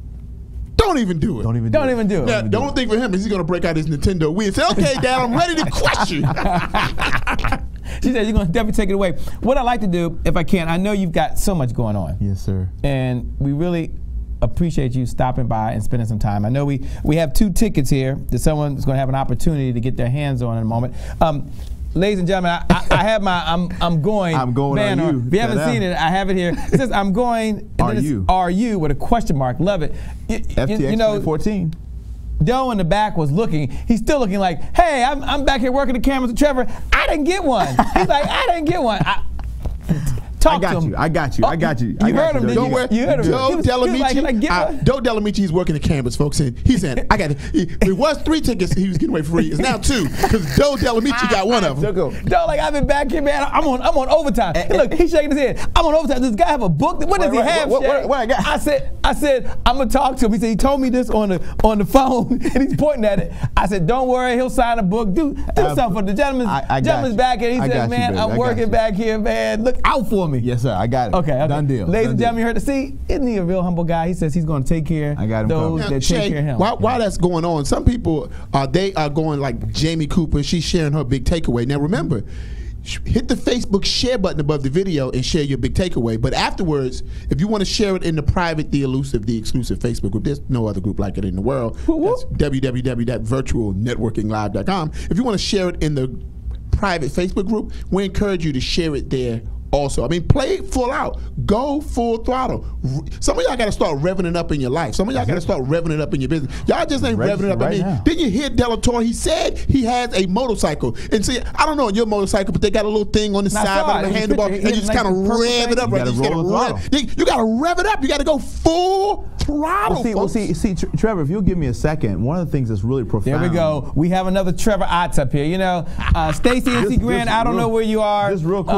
don't even do it. Don't even do it. Now, the only thing for him is he's gonna break out his Nintendo Wii and say, okay, Dad, I'm ready to crush you. She said, you're going to definitely take it away. What I like to do, if I can, I know you've got so much going on. Yes, sir. And we really appreciate you stopping by and spending some time. I know we have 2 tickets here that someone is going to have an opportunity to get their hands on in a moment. Ladies and gentlemen, I have my I'm going banner. Are you? If you haven't seen it, I have it here. It says I'm going. And Are you with a question mark? Love it. FTX 2014. Doe in the back was looking. He's still looking like, hey, I'm back here working the cameras with Trevor. I didn't get one. He's like, I didn't get one. Talk to him. I got you. You heard him, didn't you? You heard him. Joe Delamici working the campus, folks, and he said, "I got it." It was 3 tickets he was getting away for free. It's now 2 because Joe Delamici got one of them. Joe, like I've been back here, man. I'm on overtime. Look, he's shaking his head. I'm on overtime. Does this guy have a book? What does he have? What I got? I said, I'm gonna talk to him. He said he told me this on the phone, and he's pointing at it. I said, don't worry, he'll sign a book. Do something for the gentleman's back here. He said, man, I'm working back here, man. Look out for me. Yes, sir. I got it. Okay. Done deal. Ladies and gentlemen, you heard to see. Isn't he a real humble guy? He says he's going to take care of those that take care of him. While that's going on, some people they are going like Jamie Cooper. She's sharing her big takeaway. Now remember, hit the Facebook share button above the video and share your big takeaway. But afterwards, if you want to share it in the private, the exclusive Facebook group, there's no other group like it in the world. That's www.virtualnetworkinglive.com. If you want to share it in the private Facebook group, we encourage you to share it there also. I mean, play it full out. Go full throttle. Some of y'all got to start revving it up in your life. Some of y'all got to start revving it up in your business. Y'all just ain't revving it up. I mean, didn't you hear Delatorro? He said he has a motorcycle. And see, I don't know on your motorcycle, but they got a little thing on the side on the handlebar, and you just kind of rev it up. You got to rev it up. You got to go full throttle. Well, see, Trevor, if you'll give me a second, one of the things that's really profound. There we go. We have another Trevor Otts up here. You know, Stacey and C. Grant, I don't know where you are. Just real quick.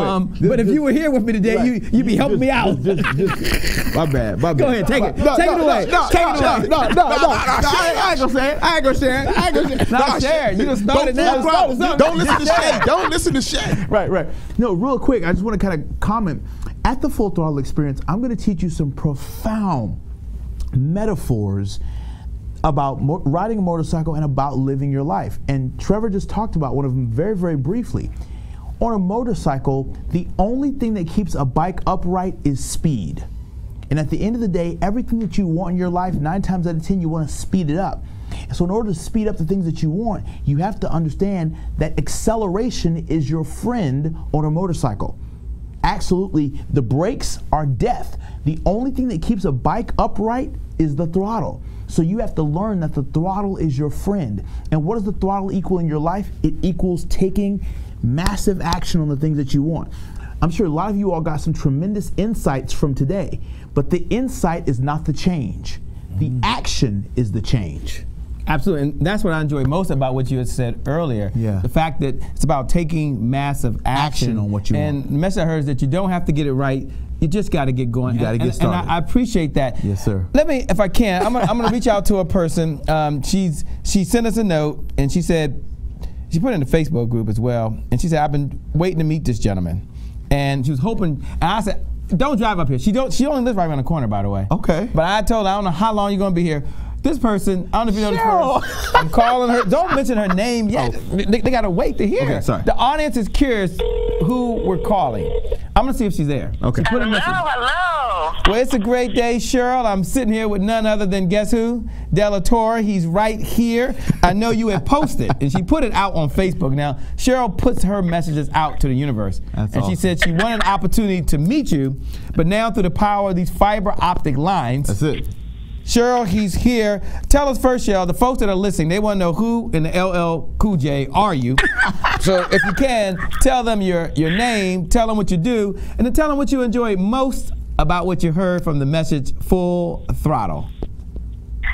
But if you were here with me today, you'd be helping me out. My bad. Go ahead, take it. Take it away. No, I ain't gonna share it. Not share. You just started now. Don't listen to Shay. Don't listen to Shay. Right. No, real quick, I just want to kind of comment. At the Full Throttle Experience, I'm going to teach you some profound metaphors about riding a motorcycle and about living your life. And Trevor just talked about one of them very, very briefly. On a motorcycle, the only thing that keeps a bike upright is speed. And at the end of the day, everything that you want in your life, 9 times out of 10, you want to speed it up. And so in order to speed up the things that you want, you have to understand that acceleration is your friend on a motorcycle. Absolutely, the brakes are death. The only thing that keeps a bike upright is the throttle. So you have to learn that the throttle is your friend. And what does the throttle equal in your life? It equals taking massive action on the things that you want. I'm sure a lot of you all got some tremendous insights from today, but the insight is not the change. The action is the change. Absolutely, and that's what I enjoy most about what you had said earlier. Yeah. The fact that it's about taking massive action on what you want. And the message I heard is that you don't have to get it right. You just got to get going. You got to get started. And I appreciate that. Yes, sir. Let me, if I can, I'm gonna reach out to a person. She sent us a note, and she said, she put it in the Facebook group as well, and she said, I've been waiting to meet this gentleman. And she was hoping, and I said, don't drive up here. She only lives right around the corner, by the way. Okay. But I told her, I don't know how long you're going to be here. This person, I don't know if you know this person. I'm calling her. Don't mention her name yet. They got to wait to hear. Okay, sorry. The audience is curious who we're calling. I'm going to see if she's there. Okay. Hello. Well, it's a great day, Cheryl. I'm sitting here with none other than, guess who? Delatorro. He's right here. I know you had posted, and she put it out on Facebook. Now, Cheryl puts her messages out to the universe. That's and awesome. She said she wanted an opportunity to meet you, but now through the power of these fiber optic lines. That's it. Cheryl, he's here. Tell us first, Cheryl, the folks that are listening, they want to know who in the LL Cool J are you. So if you can, tell them your name, tell them what you do, and then tell them what you enjoy most about what you heard from the message Full Throttle.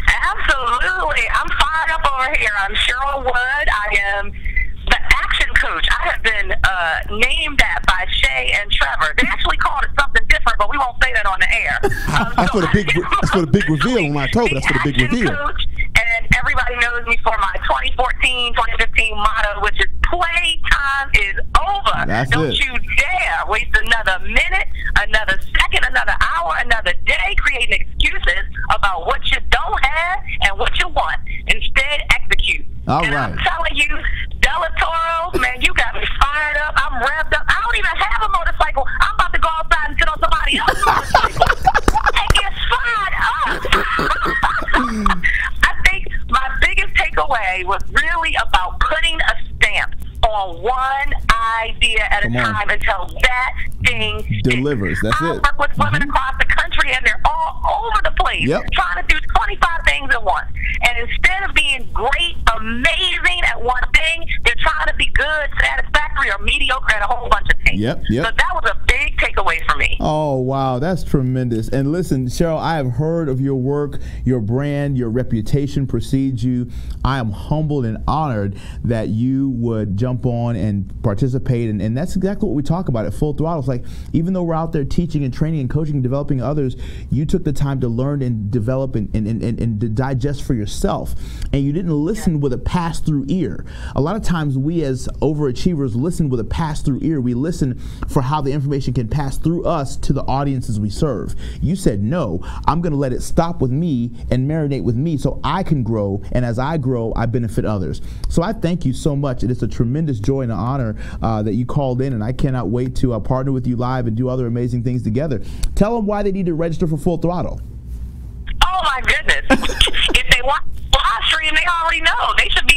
Absolutely. I'm fired up over here. I'm Cheryl Wood. I am the action coach. I have been named that by Shay and Trevor. They actually called it something different, but we won't say that on the air. That's for the big reveal in October. That's for the big reveal. Coach, and everybody knows me for my 2014-2015 motto, which is play time is over. Don't you dare waste another minute, another second, another hour, another day creating excuses about what you don't have and what you want. Instead, execute. All and right. I'm telling you, Delatorro, man, you got me fired up. I'm revved up. I don't even have a motorcycle. I'm about to go outside and sit on somebody else's motorcycle and get fired up. I think my biggest takeaway was really about putting a stamp on one idea at a time until that thing delivers. That's it. I work with women across the country, and they're all over the place trying to do 25 things at once. And instead of being great, amazing at one thing, they're trying to be good, satisfactory, or mediocre at a whole bunch of things. Yep. So that was a big takeaway for me. Oh, wow. That's tremendous. And listen, Cheryl, I have heard of your work, your brand, your reputation precedes you. I am humbled and honored that you would jump on and participate. And that's exactly what we talk about at Full Throttle. It's like, even though we're out there teaching and training and coaching and developing others, you took the time to learn and develop and to digest for yourself. And you didn't listen with a pass-through ear. A lot of times we as overachievers listen with a pass-through ear. We listen for how the information can pass through us to the audiences we serve. You said, no, I'm going to let it stop with me and marinate with me so I can grow, and as I grow, I benefit others. So I thank you so much. It is a tremendous joy and an honor that you called in, and I cannot wait to partner with you live and do other amazing things together. Tell them why they need to register for Full Throttle. Oh my goodness. If they want live stream, they already know. They should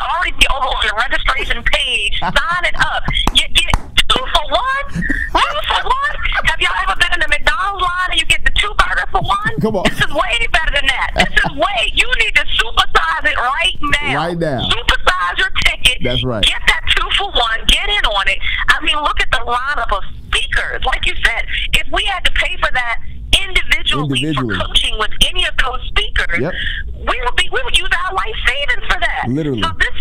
already be over on the registration page, signing up. You get 2 for 1. 2 for 1. Have y'all ever been in the McDonald's line and you get the 2 burger for 1? Come on. This is way better than that. You need to supersize it right now. Right now. Supersize your ticket. That's right. Get that 2 for 1. Get in on it. I mean, look at the lineup of speakers. Like you said, if we had to pay for that individually for coaching with any of those speakers, we would use our life savings for that. Literally. So this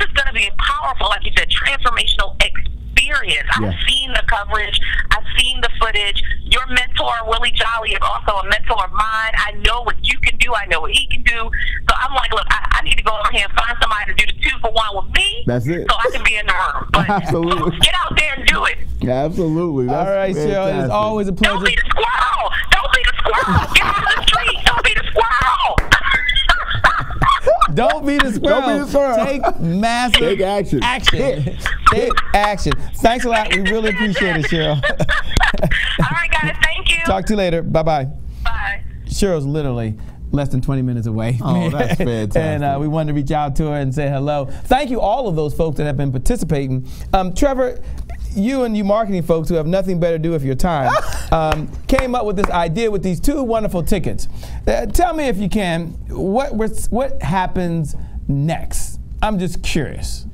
is going to be powerful, like you said, transformational experience. I've seen the coverage. I've seen the footage. Your mentor, Willie Jolly, is also a mentor of mine. I know what you can do. I know what he can do. So I'm like, look, I need to go over here and find somebody to do the 2 for 1 with me. That's it. So I can be in the room. But absolutely. Get out there and do it. Absolutely. That's all right, Cheryl. It is always a pleasure. Don't be the squirrel. Don't be the squirrel. Get out of the street. Don't be the squirrel. Don't be the squirrel. Don't be the squirrel. Take massive action. Take action. Thanks a lot. We really appreciate it, Cheryl. All right, guys. Thank you. Talk to you later. Bye-bye. Bye. Trevor. Cheryl's literally less than 20 minutes away. Oh, that's fantastic. And we wanted to reach out to her and say hello. Thank you, all of those folks that have been participating. Trevor, you and you marketing folks who have nothing better to do with your time came up with this idea with these 2 wonderful tickets. Tell me, if you can, what happens next? I'm just curious.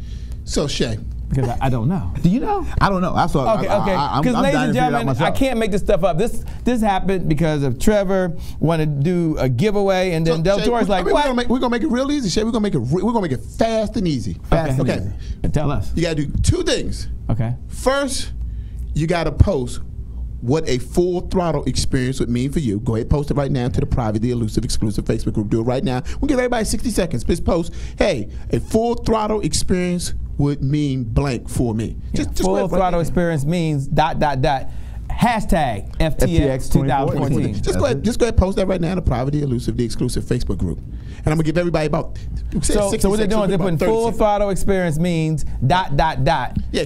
So, Shay. Because I don't know. Do you know? I don't know. That's what. Okay. Because, ladies and gentlemen, I can't make this stuff up. This happened because of Trevor wanted to do a giveaway, and then Delatorro's like, "What? We're gonna make it real easy, Shay. We're gonna make it fast and easy. Fast and easy. Tell us. You gotta do 2 things. Okay. First, you gotta post what a Full Throttle experience would mean for you. Go ahead, post it right now to the private, the elusive, exclusive Facebook group. Do it right now. We'll give everybody 60 seconds. Just post, hey, a Full Throttle experience would mean blank for me. Just Full Throttle experience means ... Hashtag FTX 2014. Just go ahead, post that right now in the private, the elusive, the exclusive Facebook group. And I'm gonna give everybody about 60 So what they're doing is they're putting Full Throttle experience means ... Yeah,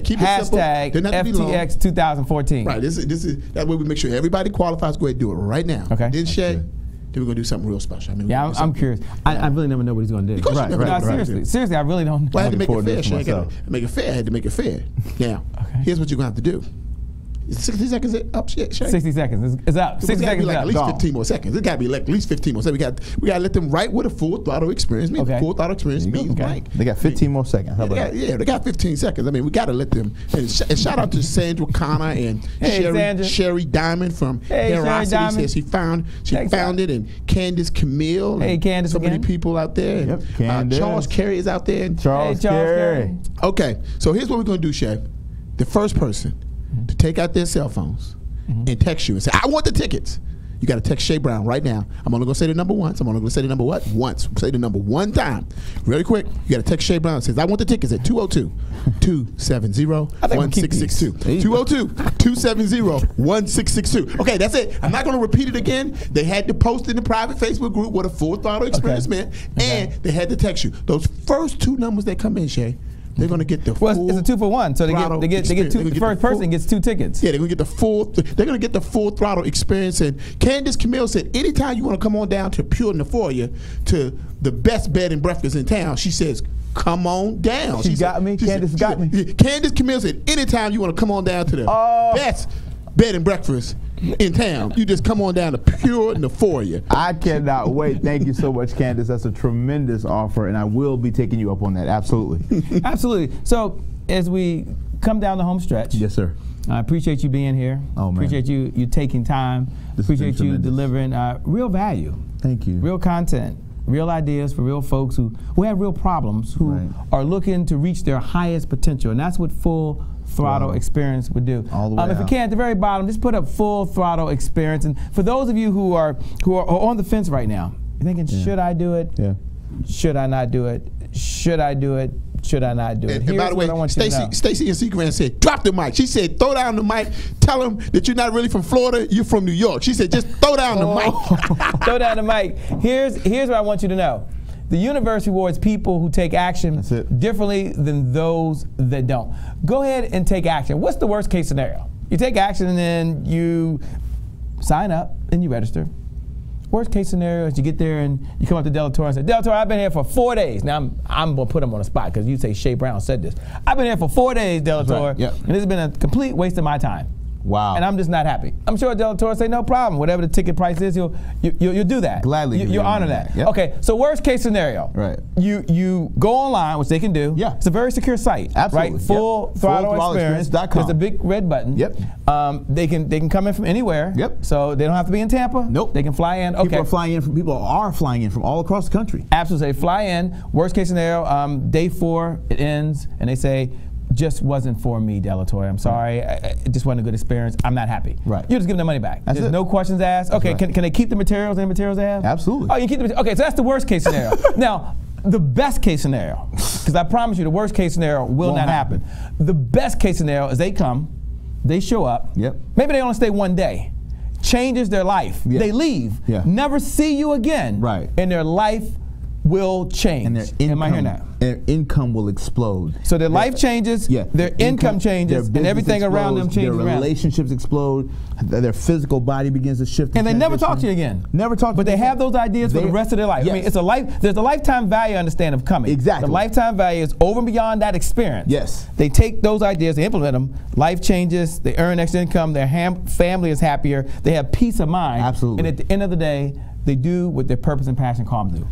keep it Hashtag simple. FTX 2014. Right. This is that way we make sure everybody qualifies. Go ahead and do it right now. Okay. Then Shay, then we're gonna do something real special. I'm curious. I really never know what he's gonna do. Seriously, I really don't know. Well, I had to make it fair, Shay. I had to make it fair. Now, here's what you're gonna have to do. 60 seconds up, Shay. 60 seconds is up. 60 seconds is up. At least 15 more seconds. It got to be like at least 15 more seconds. We got to let them write what a Full Throttle experience means. Okay. Full Throttle experience means blank. They got 15 more seconds. How about that? They got 15 seconds. I mean, we got to let them. And shout out to Sandra Connor and Sherry Diamond from Herosity. Says she found it, and Candace Camille. Hey, Candace. So many people out there. And, Charles Carey is out there. Charles Carey. Okay, so here's what we're going to do, Shay. The first person to take out their cell phones and text you and say, I want the tickets. You got to text Shay Brown right now. I'm only going to say the number once. I'm only going to say the number what? Once. Say the number one time. Really quick. You got to text Shay Brown and says, I want the tickets at 202-270-1662. 202-270-1662. Okay, that's it. I'm not going to repeat it again. They had to post in the private Facebook group what a Full Throttle experience meant, and they had to text you. Those first 2 numbers that come in, Shay, they're going to get the full. It's a 2 for 1, so they get 2. The first person gets 2 tickets. Yeah, they're going to get the full. They're going to get the Full Throttle experience. And Candace Camille said, anytime you want to come on down to Pure Neforia, to the best bed and breakfast in town, she says, come on down. She got me. Candace got me. Candace Camille said, anytime you want to come on down to the best bed and breakfast in town, you just come on down to Pure Neforia. I cannot wait. Thank you so much, Candace. That's a tremendous offer, and I will be taking you up on that. Absolutely. Absolutely. So as we come down the home stretch, yes, sir. I appreciate you being here. Oh, man. Appreciate you taking time. Appreciate you delivering real value. Thank you. Real content, real ideas for real folks who have real problems, who are looking to reach their highest potential. And that's what Full Throttle Experience would do. All the way if you can, at the very bottom, just put up Full Throttle Experience. And for those of you who are on the fence right now, you're thinking, should I do it? Yeah. Should I not do it? Should I do it? Should I not do it? And by the way, Stacy and Seagram said, drop the mic. She said, throw down the mic. Tell them that you're not really from Florida, you're from New York. She said, just throw down the mic. Throw down the mic. Here's what I want you to know. The universe rewards people who take action differently than those that don't. Go ahead and take action. What's the worst case scenario? You take action and then you sign up and you register. Worst case scenario is you get there and you come up to Delatorro and say, Delatorro, I've been here for 4 days. Now I'm going to put him on the spot because you say Shay Brown said this. I've been here for 4 days, Delatorro, right. Yep. and this has been a complete waste of my time. Wow. And I'm just not happy. I'm sure Delatorro say no problem. Whatever the ticket price is, you'll do that. Gladly. You'll honor that. Yep. Okay, so worst case scenario. Right. You go online, which they can do. Yeah. It's a very secure site. Absolutely. Right? Full Throttle Experience. FullThrottleExperience.com. There's a big red button. Yep. They can come in from anywhere. Yep. So they don't have to be in Tampa. Nope. They can fly in. Okay. People are flying in from all across the country. Absolutely. They fly in. Worst case scenario, day 4, it ends, and they say, just wasn't for me, Delatorro. I'm sorry. It just wasn't a good experience. I'm not happy. Right. You just give them their money back. That's There's it. no questions asked. Okay, right. can they keep the materials, any materials they have? Absolutely. Oh, you can keep the. Okay, so that's the worst case scenario. Now, the best case scenario, because I promise you the worst case scenario will not happen. The best case scenario is they come, they show up. Yep. Maybe they only stay 1 day. Changes their life. Yeah. They leave. Yeah. Never see you again. Right. And their life will change. And their income, Am I hearing that? Their income will explode. So their life changes, their income changes, and everything around them changes. Their relationships explode, their physical body begins to shift. And they never talk to you again. Never talk to you. But they have those ideas for the rest of their life. Yes. I mean, there's a lifetime value, I understand, of coming. Exactly. The lifetime value is over and beyond that experience. Yes. They take those ideas, they implement them, life changes, they earn extra income, their family is happier, they have peace of mind. Absolutely. And at the end of the day, they do what their purpose and passion call them to do.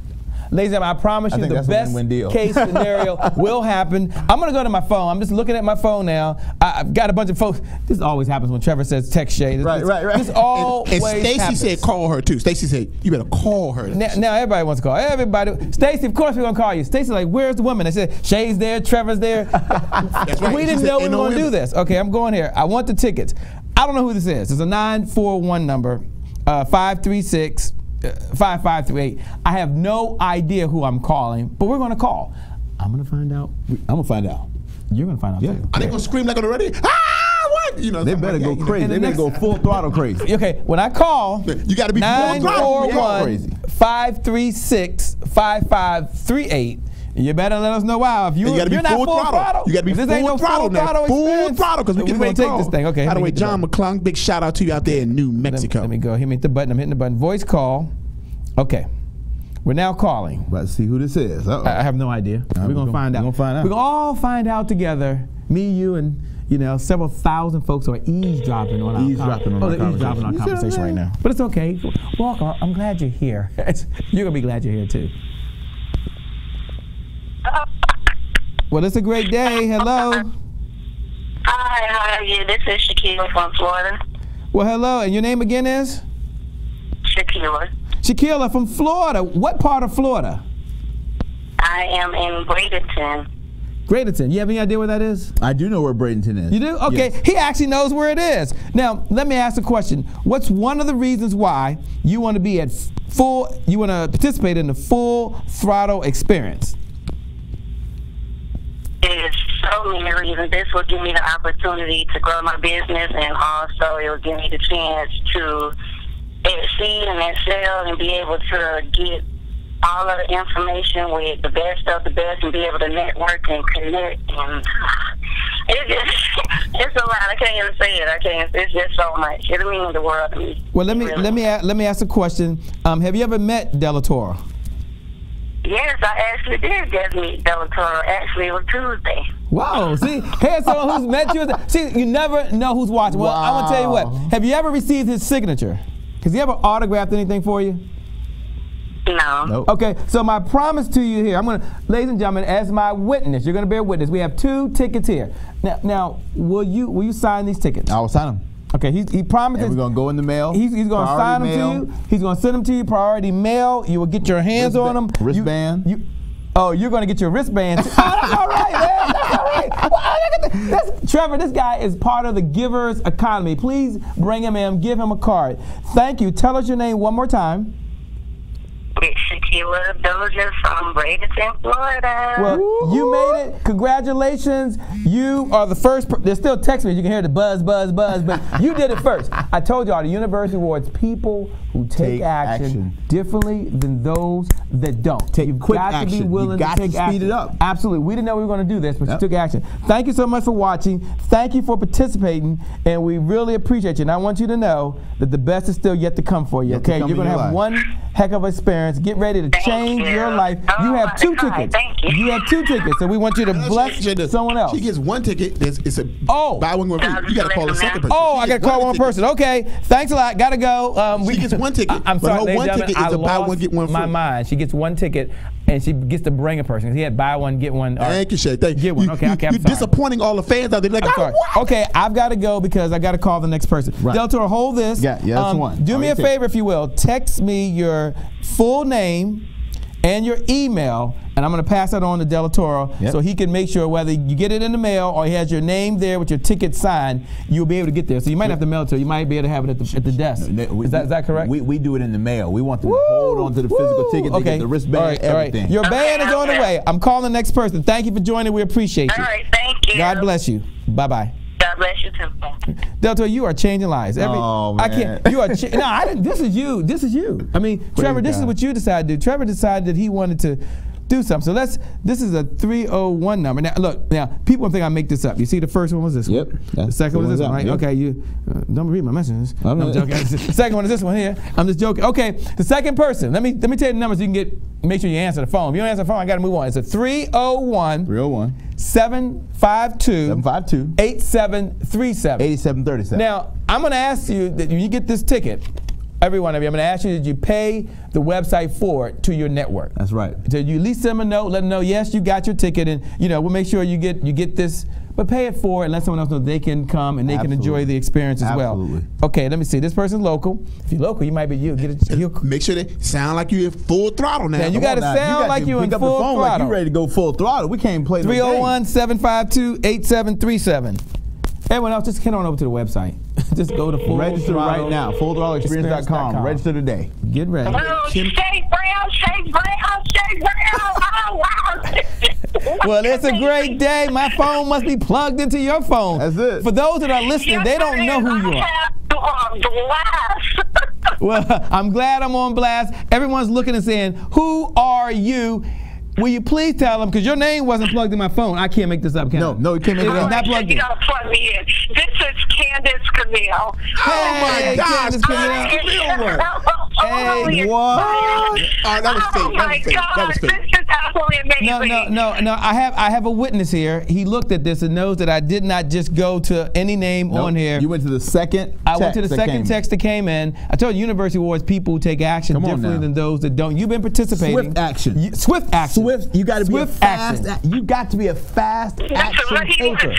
Ladies and gentlemen, I promise you the best case scenario will happen. I'm going to go to my phone. I'm just looking at my phone now. I've got a bunch of folks. This always happens when Trevor says text Shay. Right. This always and Stacy happens. said call her too. Stacy said, you better call her. Now everybody wants to call. Everybody. Stacy, of course we're going to call you. Stacy's like, where's the woman? I said, Shay's there, Trevor's there. That's right. We didn't know we were going to do this. Okay, I'm going here. I want the tickets. I don't know who this is. It's a 941 number, 536. 5538. I have no idea who I'm calling, but we're going to call. I'm going to find out. I'm going to find out. You're going to find out too. Are they going to scream like on the radio? Ah, what? You know, they better go crazy. They better go full throttle crazy. Okay, when I call, you got to be 941-536-5538. You better let us know why. If you're not full throttle. You got to be full throttle now. Full throttle, because we can take this thing. Okay. By the way, John McClung, big shout out to you out there in New Mexico. Let me go. Hit the button. I'm hitting the button. Voice call. Okay. We're now calling. Let's see who this is. I have no idea. We're going to find out. We're going to all find out together. Me, you, and several thousand folks are eavesdropping on our conversation right now. But it's okay. Walker, I'm glad you're here. You're going to be glad you're here too. Well, it's a great day. Hello. Hi, how are you? This is Shaquilla from Florida. Well, hello. And your name again is? Shaquilla. Shaquilla from Florida. What part of Florida? I am in Bradenton. Bradenton. You have any idea where that is? I do know where Bradenton is. You do? Okay. Yes. He actually knows where it is. Now, let me ask a question. What's one of the reasons why you want to be at you want to participate in the Full Throttle Experience? There's so many reasons. This will give me the opportunity to grow my business, and also it will give me the chance to exceed and excel and be able to get all of the information with the best of the best and be able to network and connect. And it's a lot. I can't even say it. It's just so much. It'll mean the world to me. Well, let me ask a question. Have you ever met Delatorro? Yes, I actually did just meet Delatorro. Actually, it was Tuesday. Wow, see, here's someone who's met you. See, you never know who's watching. Well, I'm going to tell you what. Have you ever received his signature? Has he ever autographed anything for you? No. Nope. Okay, so my promise to you here, I'm going to, ladies and gentlemen, as my witness, you're going to bear witness. We have 2 tickets here. Now, will you sign these tickets? I will sign them. Okay, he promised. And we're going to go in the mail. He's going to sign them to you. He's going to send them to you, priority mail. You will get your hands on them. Wristband. You're going to get your wristband. Oh, that's all right, man. That's all right. Well, Trevor, this guy is part of the givers economy. Please bring him in. Give him a card. Thank you. Tell us your name one more time. It's Shaquilla Doja from Bradenton, Florida. Well, you made it. Congratulations. You are the first. They're still texting me. You can hear the buzz, buzz, buzz, but you did it first. I told y'all the university awards people who take action differently than those that don't. You've got to be willing to take action. Speed it up. Absolutely. We didn't know we were going to do this, but you took action. Thank you so much for watching. Thank you for participating, and we really appreciate you. And I want you to know that the best is still yet to come for you. Okay, you're going to have one heck of an experience. Get ready to change your life. You have 2 tickets. You have 2 tickets, and we want you to bless someone else. She gets 1 ticket. It's a buy one get one free. You got to call the second person. Oh, I got to call one person. Okay, thanks a lot. Got to go. She gets 1 ticket. I'm sorry, but her 1 ticket is a buy one get one free. My mind. She gets 1 ticket, and she gets to bring a person. He had buy one get one. Thank you, Shay. Thank you. Get one. Okay, you're disappointing all the fans out there. Like, I'm sorry. Okay, I've got to go because I got to call the next person. Right. Delatorro, hold this. Yeah, that's one. Do me a favor, if you will. Text me your full name and your email, and I'm going to pass that on to Delatorro so he can make sure whether you get it in the mail or he has your name there with your ticket signed, you'll be able to get there. So you might have to mail it to her. You might be able to have it at the desk. Is that correct? We do it in the mail. We want them to hold on to the physical ticket. They get the wristband, everything. All right. Your band is on the way. I'm calling the next person. Thank you for joining. We appreciate you. All right, thank you. God bless you. Bye-bye. God bless you too. Delatorro, you are changing lives. Oh, man. I can't. You are. No, I didn't. This is you. This is you. I mean, Trevor, this is what you decided to do. Trevor decided that he wanted to do something. So this is a 301 number. Now, look, people think I make this up. You see, the first one was this one. The second one is this one, right? Yep. Okay, you don't read my messages. I'm joking. The second one is this one here. I'm just joking. Okay, the second person. Let me tell you the numbers so you can make sure you answer the phone. If you don't answer the phone, I got to move on. It's a 301 752 8737. 8737. Now, I'm going to ask you that when you get this ticket, every one of you, I'm going to ask you, did you pay the website forward to your network? That's right. So you at least send them a note, let them know, yes, you got your ticket, and we'll make sure you get this, but pay it forward and let someone else know they can come and they can enjoy the experience as well. Okay, let me see. This person's local. If you're local, you might be Make sure they sound like you're in full throttle now. Now you got to sound like you're in full throttle. Like you ready to go full throttle. We can't play 301-752-8737. Everyone else, just head on over to the website. Just go to full Register right now. FullThrottleExperience.com. Register today. Get ready. Oh, Shay Brown. Oh, wow. Well, it's a great day. My phone must be plugged into your phone. That's it. For those that are listening, they don't know who you are. On blast. Well, I'm glad I'm on blast. Everyone's looking and saying, who are you? Will you please tell them, because your name wasn't plugged in my phone. I can't make this up, can I? No, you can't make it up. It's not plugged in. You gotta plug me in. This is Candace Camille. Oh my gosh, Camille. Hey, what? Oh, that was fake. That was fake. This is absolutely amazing. No. I have a witness here. He looked at this and knows that I did not just go to any name on here. You went to the second text. I went to the second text that came in. I told you, University Awards people who take action differently than those that don't. You've been participating. Swift action. Swift action. You got to be a fast. You got to be a fast action taker.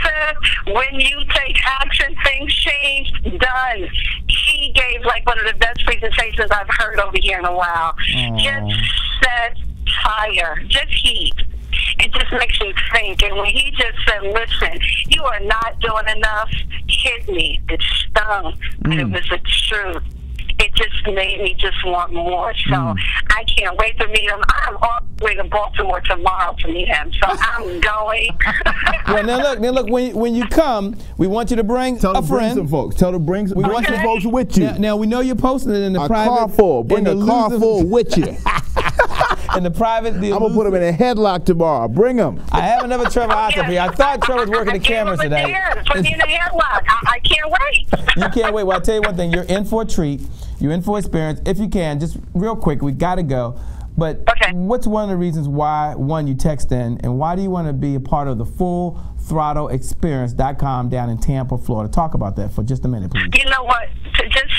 When you take action, things change. Done. He gave like one of the best presentations I've heard over here in a while. Just set fire. Just heat. It just makes you think. And when he just said, listen, you are not doing enough, hit me. It stung. But it was the truth. It just made me just want more. So I can't wait to meet him. I'm on the way to Baltimore tomorrow to meet him. So I'm going. Well, now look. When you come, we want you to bring a friend. Bring some folks. Tell them bring some folks with you. Now we know you're posting it in the private. Car full. Bring a car full with you. In the private. I'm gonna put them in a headlock tomorrow. Bring them. I have another Trevor Otts up here. I thought Trevor was working the cameras today. Put me in a headlock. I can't wait. You can't wait. Well, I'll tell you one thing. You're in for a treat. You're in for experience. If you can, just real quick, we got to go. But what's one of the reasons why, one, you text in, and why do you want to be a part of the FullThrottleExperience.com down in Tampa, Florida? Talk about that for just a minute, please. You know what? Just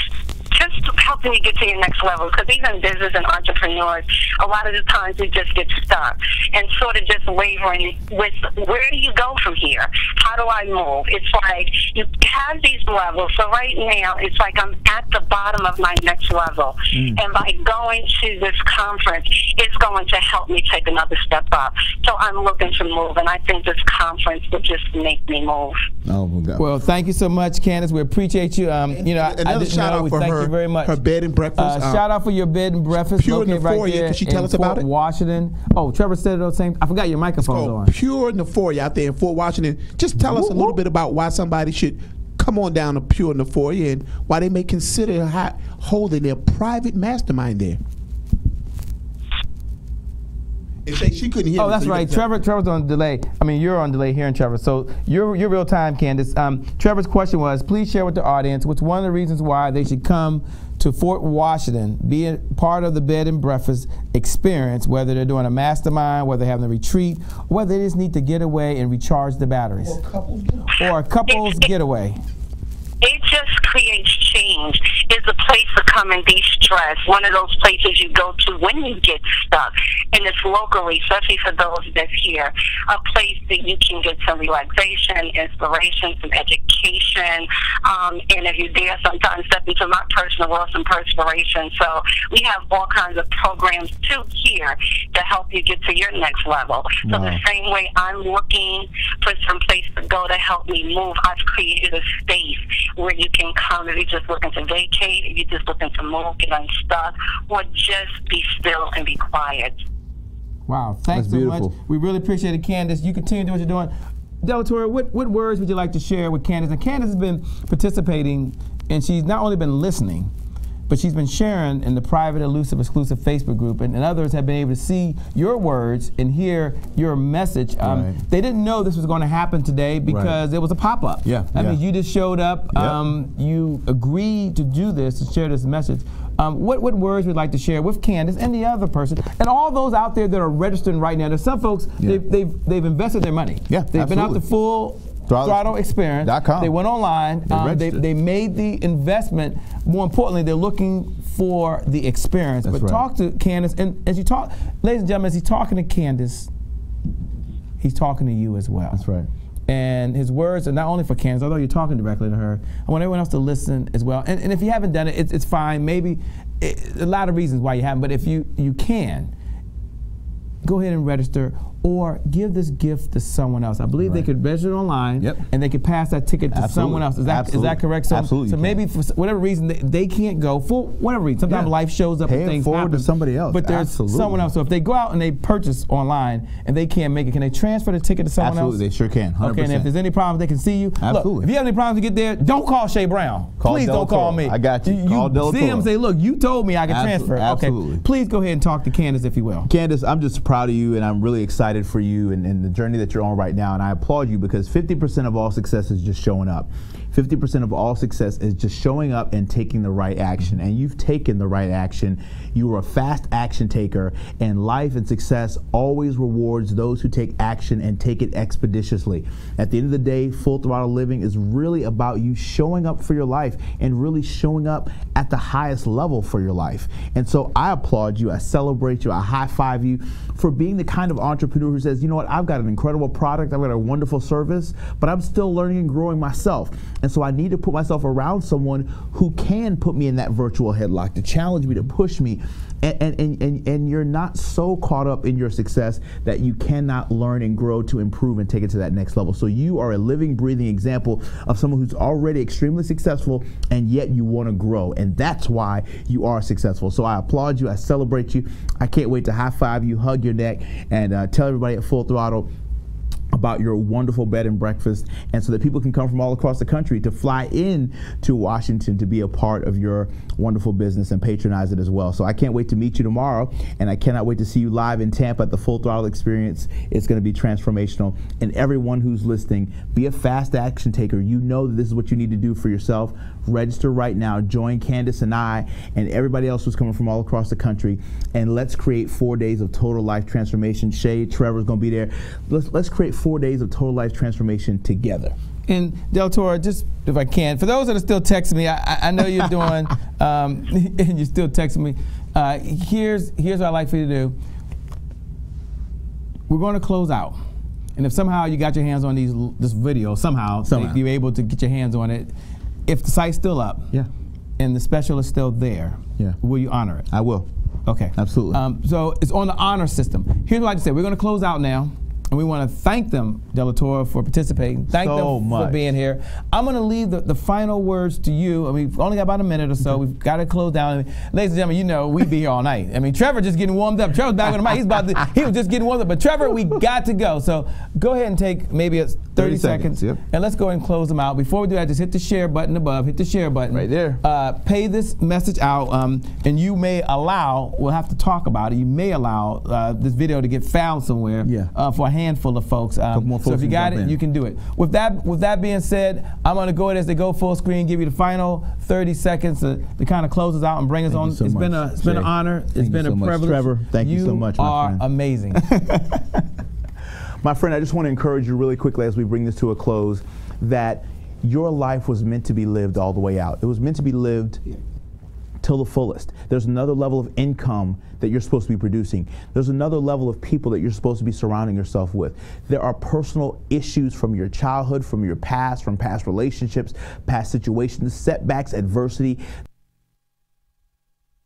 helping you get to your next level. Because even business and entrepreneurs, a lot of the times we just get stuck and sort of just wavering with where do you go from here? How do I move? It's like you have these levels. So right now, it's like I'm at the bottom of my next level. And by going to this conference, it's going to help me take another step up. So I'm looking to move, and I think this conference will just make me move. Oh, well, thank you so much, Candace. We appreciate you. You know, another shout out for thank her, you very much. Her bed and breakfast. Shout out for your bed and breakfast. Pure located right Euphoria. there Can she tell us about it? Washington. Oh, Trevor said it the same. I forgot your microphone's on. Pure Euphoria out there in Fort Washington. Just tell us a little bit about why somebody should come on down to Pure Euphoria and why they may consider holding their private mastermind there. She couldn't hear. Oh, that's right. Trevor's on delay. I mean, you're on delay hearing Trevor. So you're real time, Candace. Trevor's question was, please share with the audience what's one of the reasons why they should come to Fort Washington, be a part of the bed and breakfast experience, whether they're doing a mastermind, whether they're having a retreat, or whether they just need to get away and recharge the batteries. Or a couple's getaway. It just creates change. It's a place to come and de-stress. One of those places you go to when you get stuck. And it's locally, especially for those that's here, a place that you can get some relaxation, inspiration, some education. And if you're there, sometimes step into my personal world, some perspiration. So we have all kinds of programs, too, here to help you get to your next level. So the same way I'm looking for some place to go to help me move, I've created a space where you can come if you're just looking to vacate, if you're just looking to move, get unstuck, or just be still and be quiet. Wow, thanks so much. We really appreciate it, Candace. You continue to do what you're doing. Delatorro, what words would you like to share with Candace? And Candace has been participating, and she's not only been listening, but she's been sharing in the private, elusive, exclusive Facebook group, and others have been able to see your words and hear your message. They didn't know this was going to happen today because it was a pop-up. That means you just showed up, you agreed to do this, to share this message. What words would you like to share with Candace and the other person, and all those out there that are registering right now? There's some folks, they've invested their money. They've been out the full Throttle experience.com. They went online. They made the investment. More importantly, they're looking for the experience. But talk to Candace, and as you talk, ladies and gentlemen, as he's talking to Candace, he's talking to you as well. That's right. And his words are not only for Candace, although you're talking directly to her. I want everyone else to listen as well. And if you haven't done it, it's fine. Maybe a lot of reasons why you haven't. But if you can, go ahead and register or give this gift to someone else. I believe they could register online and they could pass that ticket to someone else. Is that correct? So, so maybe for whatever reason they can't go, for whatever reason. Sometimes life shows up and things happen. To somebody else. But there's someone else. So if they go out and they purchase online and they can't make it, can they transfer the ticket to someone else? They sure can. 100%. Okay, and if there's any problems, they can see you. Look, if you have any problems to get there, don't call Shay Brown. Please don't call me. I got you. Call Delatorro. See him, say, look, you told me I could transfer. Okay, please go ahead and talk to Candace if you will. Candace, I'm just proud of you, and I'm really excited for you and the journey that you're on right now, and I applaud you because 50% of all success is just showing up. 50% of all success is just showing up and taking the right action, and you've taken the right action. You are a fast action taker, and life and success always rewards those who take action and take it expeditiously. At the end of the day, Full Throttle Living is really about you showing up for your life and really showing up at the highest level for your life. And so I applaud you, I celebrate you, I high-five you for being the kind of entrepreneur who says, you know what, I've got an incredible product, I've got a wonderful service, but I'm still learning and growing myself. And so I need to put myself around someone who can put me in that virtual headlock, to challenge me, to push me. And you're not so caught up in your success that you cannot learn and grow to improve and take it to that next level. So you are a living, breathing example of someone who's already extremely successful, and yet you want to grow. And that's why you are successful. So I applaud you. I celebrate you. I can't wait to high-five you, hug your neck, and tell everybody at Full Throttle about your wonderful bed and breakfast, and so that people can come from all across the country to fly in to Washington to be a part of your wonderful business and patronize it as well. So I can't wait to meet you tomorrow, and I cannot wait to see you live in Tampa at the Full Throttle Experience. It's going to be transformational. And everyone who's listening, be a fast action taker. You know that this is what you need to do for yourself. Register right now. Join Candace and I and everybody else who's coming from all across the country, and let's create 4 days of total life transformation. Shay, Trevor's going to be there. Let's create 4 days of total life transformation together. And Delatorro, just if I can, for those that are still texting me, I know you're doing, and you're still texting me. Here's what I'd like for you to do. We're going to close out, and if somehow you got your hands on this video, somehow. You're able to get your hands on it. If the site's still up, and the special is still there, will you honor it? I will. Okay. Absolutely. So it's on the honor system. Here's what I like to say. We're going to close out now. And we want to thank them, Delatorro, for participating. Thank them for being here. I'm going to leave the final words to you. I mean, we've only got about a minute or so. We've got to close down. Ladies and gentlemen, you know we'd be here all night. I mean, Trevor just getting warmed up. Trevor's back on the mic. He was just getting warmed up. But Trevor, we got to go. So go ahead and take maybe 30 seconds. And let's go ahead and close them out. Before we do that, just hit the share button above. Hit the share button. Right there. Pay this message out. And you may allow, we'll have to talk about it, you may allow this video to get found somewhere for a handful of folks. So if you got it, you can do it. With that being said, I'm going to go ahead as they go full screen, give you the final 30 seconds to kind of close us out and bring us on. It's been an honor. It's been a privilege. Trevor, thank you so much, my friend. You are amazing. My friend, I just want to encourage you really quickly as we bring this to a close that your life was meant to be lived all the way out. It was meant to be lived till the fullest. There's another level of income that you're supposed to be producing. There's another level of people that you're supposed to be surrounding yourself with. There are personal issues from your childhood, from your past, from past relationships, past situations, setbacks, adversity,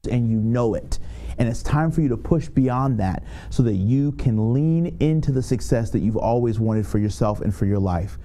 and you know it. And it's time for you to push beyond that so that you can lean into the success that you've always wanted for yourself and for your life.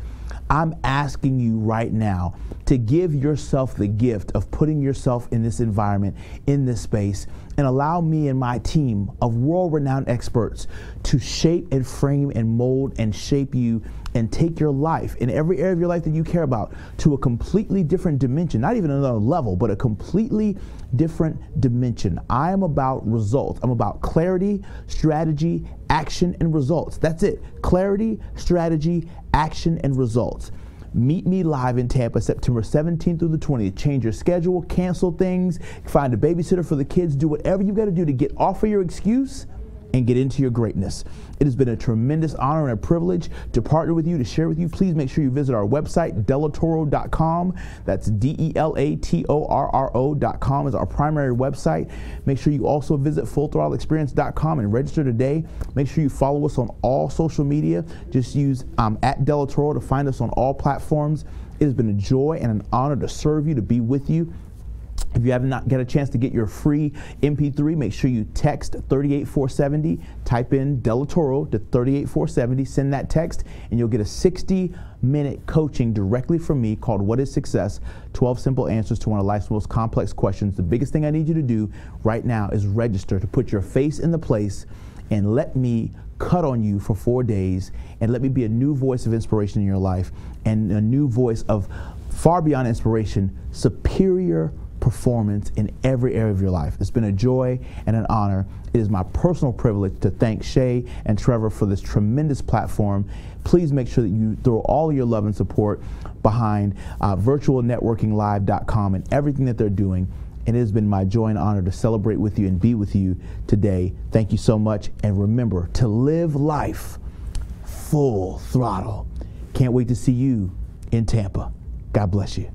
I'm asking you right now to give yourself the gift of putting yourself in this environment, in this space, and allow me and my team of world-renowned experts to shape and frame and mold and shape you and take your life in every area of your life that you care about to a completely different dimension, not even another level, but a completely different dimension. I am about results. I'm about clarity, strategy, action, and results. That's it. Clarity, strategy, action, and results. Meet me live in Tampa, September 17th through the 20th. Change your schedule, cancel things, find a babysitter for the kids, do whatever you got to do to get off of your excuse and get into your greatness. It has been a tremendous honor and a privilege to partner with you, to share with you. Please make sure you visit our website, Delatorro.com. That's Delatorro.com is our primary website. Make sure you also visit FullThrottleExperience.com and register today. Make sure you follow us on all social media. Just use at Delatorro to find us on all platforms. It has been a joy and an honor to serve you, to be with you. If you have not got a chance to get your free MP3, make sure you text 38470, type in Delatorro to 38470, send that text, and you'll get a 60-minute coaching directly from me called What is Success? 12 Simple Answers to One of Life's Most Complex Questions. The biggest thing I need you to do right now is register, to put your face in the place and let me cut on you for 4 days and let me be a new voice of inspiration in your life and a new voice of far beyond inspiration, superior performance in every area of your life. It's been a joy and an honor. It is my personal privilege to thank Shay and Trevor for this tremendous platform. Please make sure that you throw all of your love and support behind virtualnetworkinglive.com and everything that they're doing. And it has been my joy and honor to celebrate with you and be with you today. Thank you so much. And remember to live life full throttle. Can't wait to see you in Tampa. God bless you.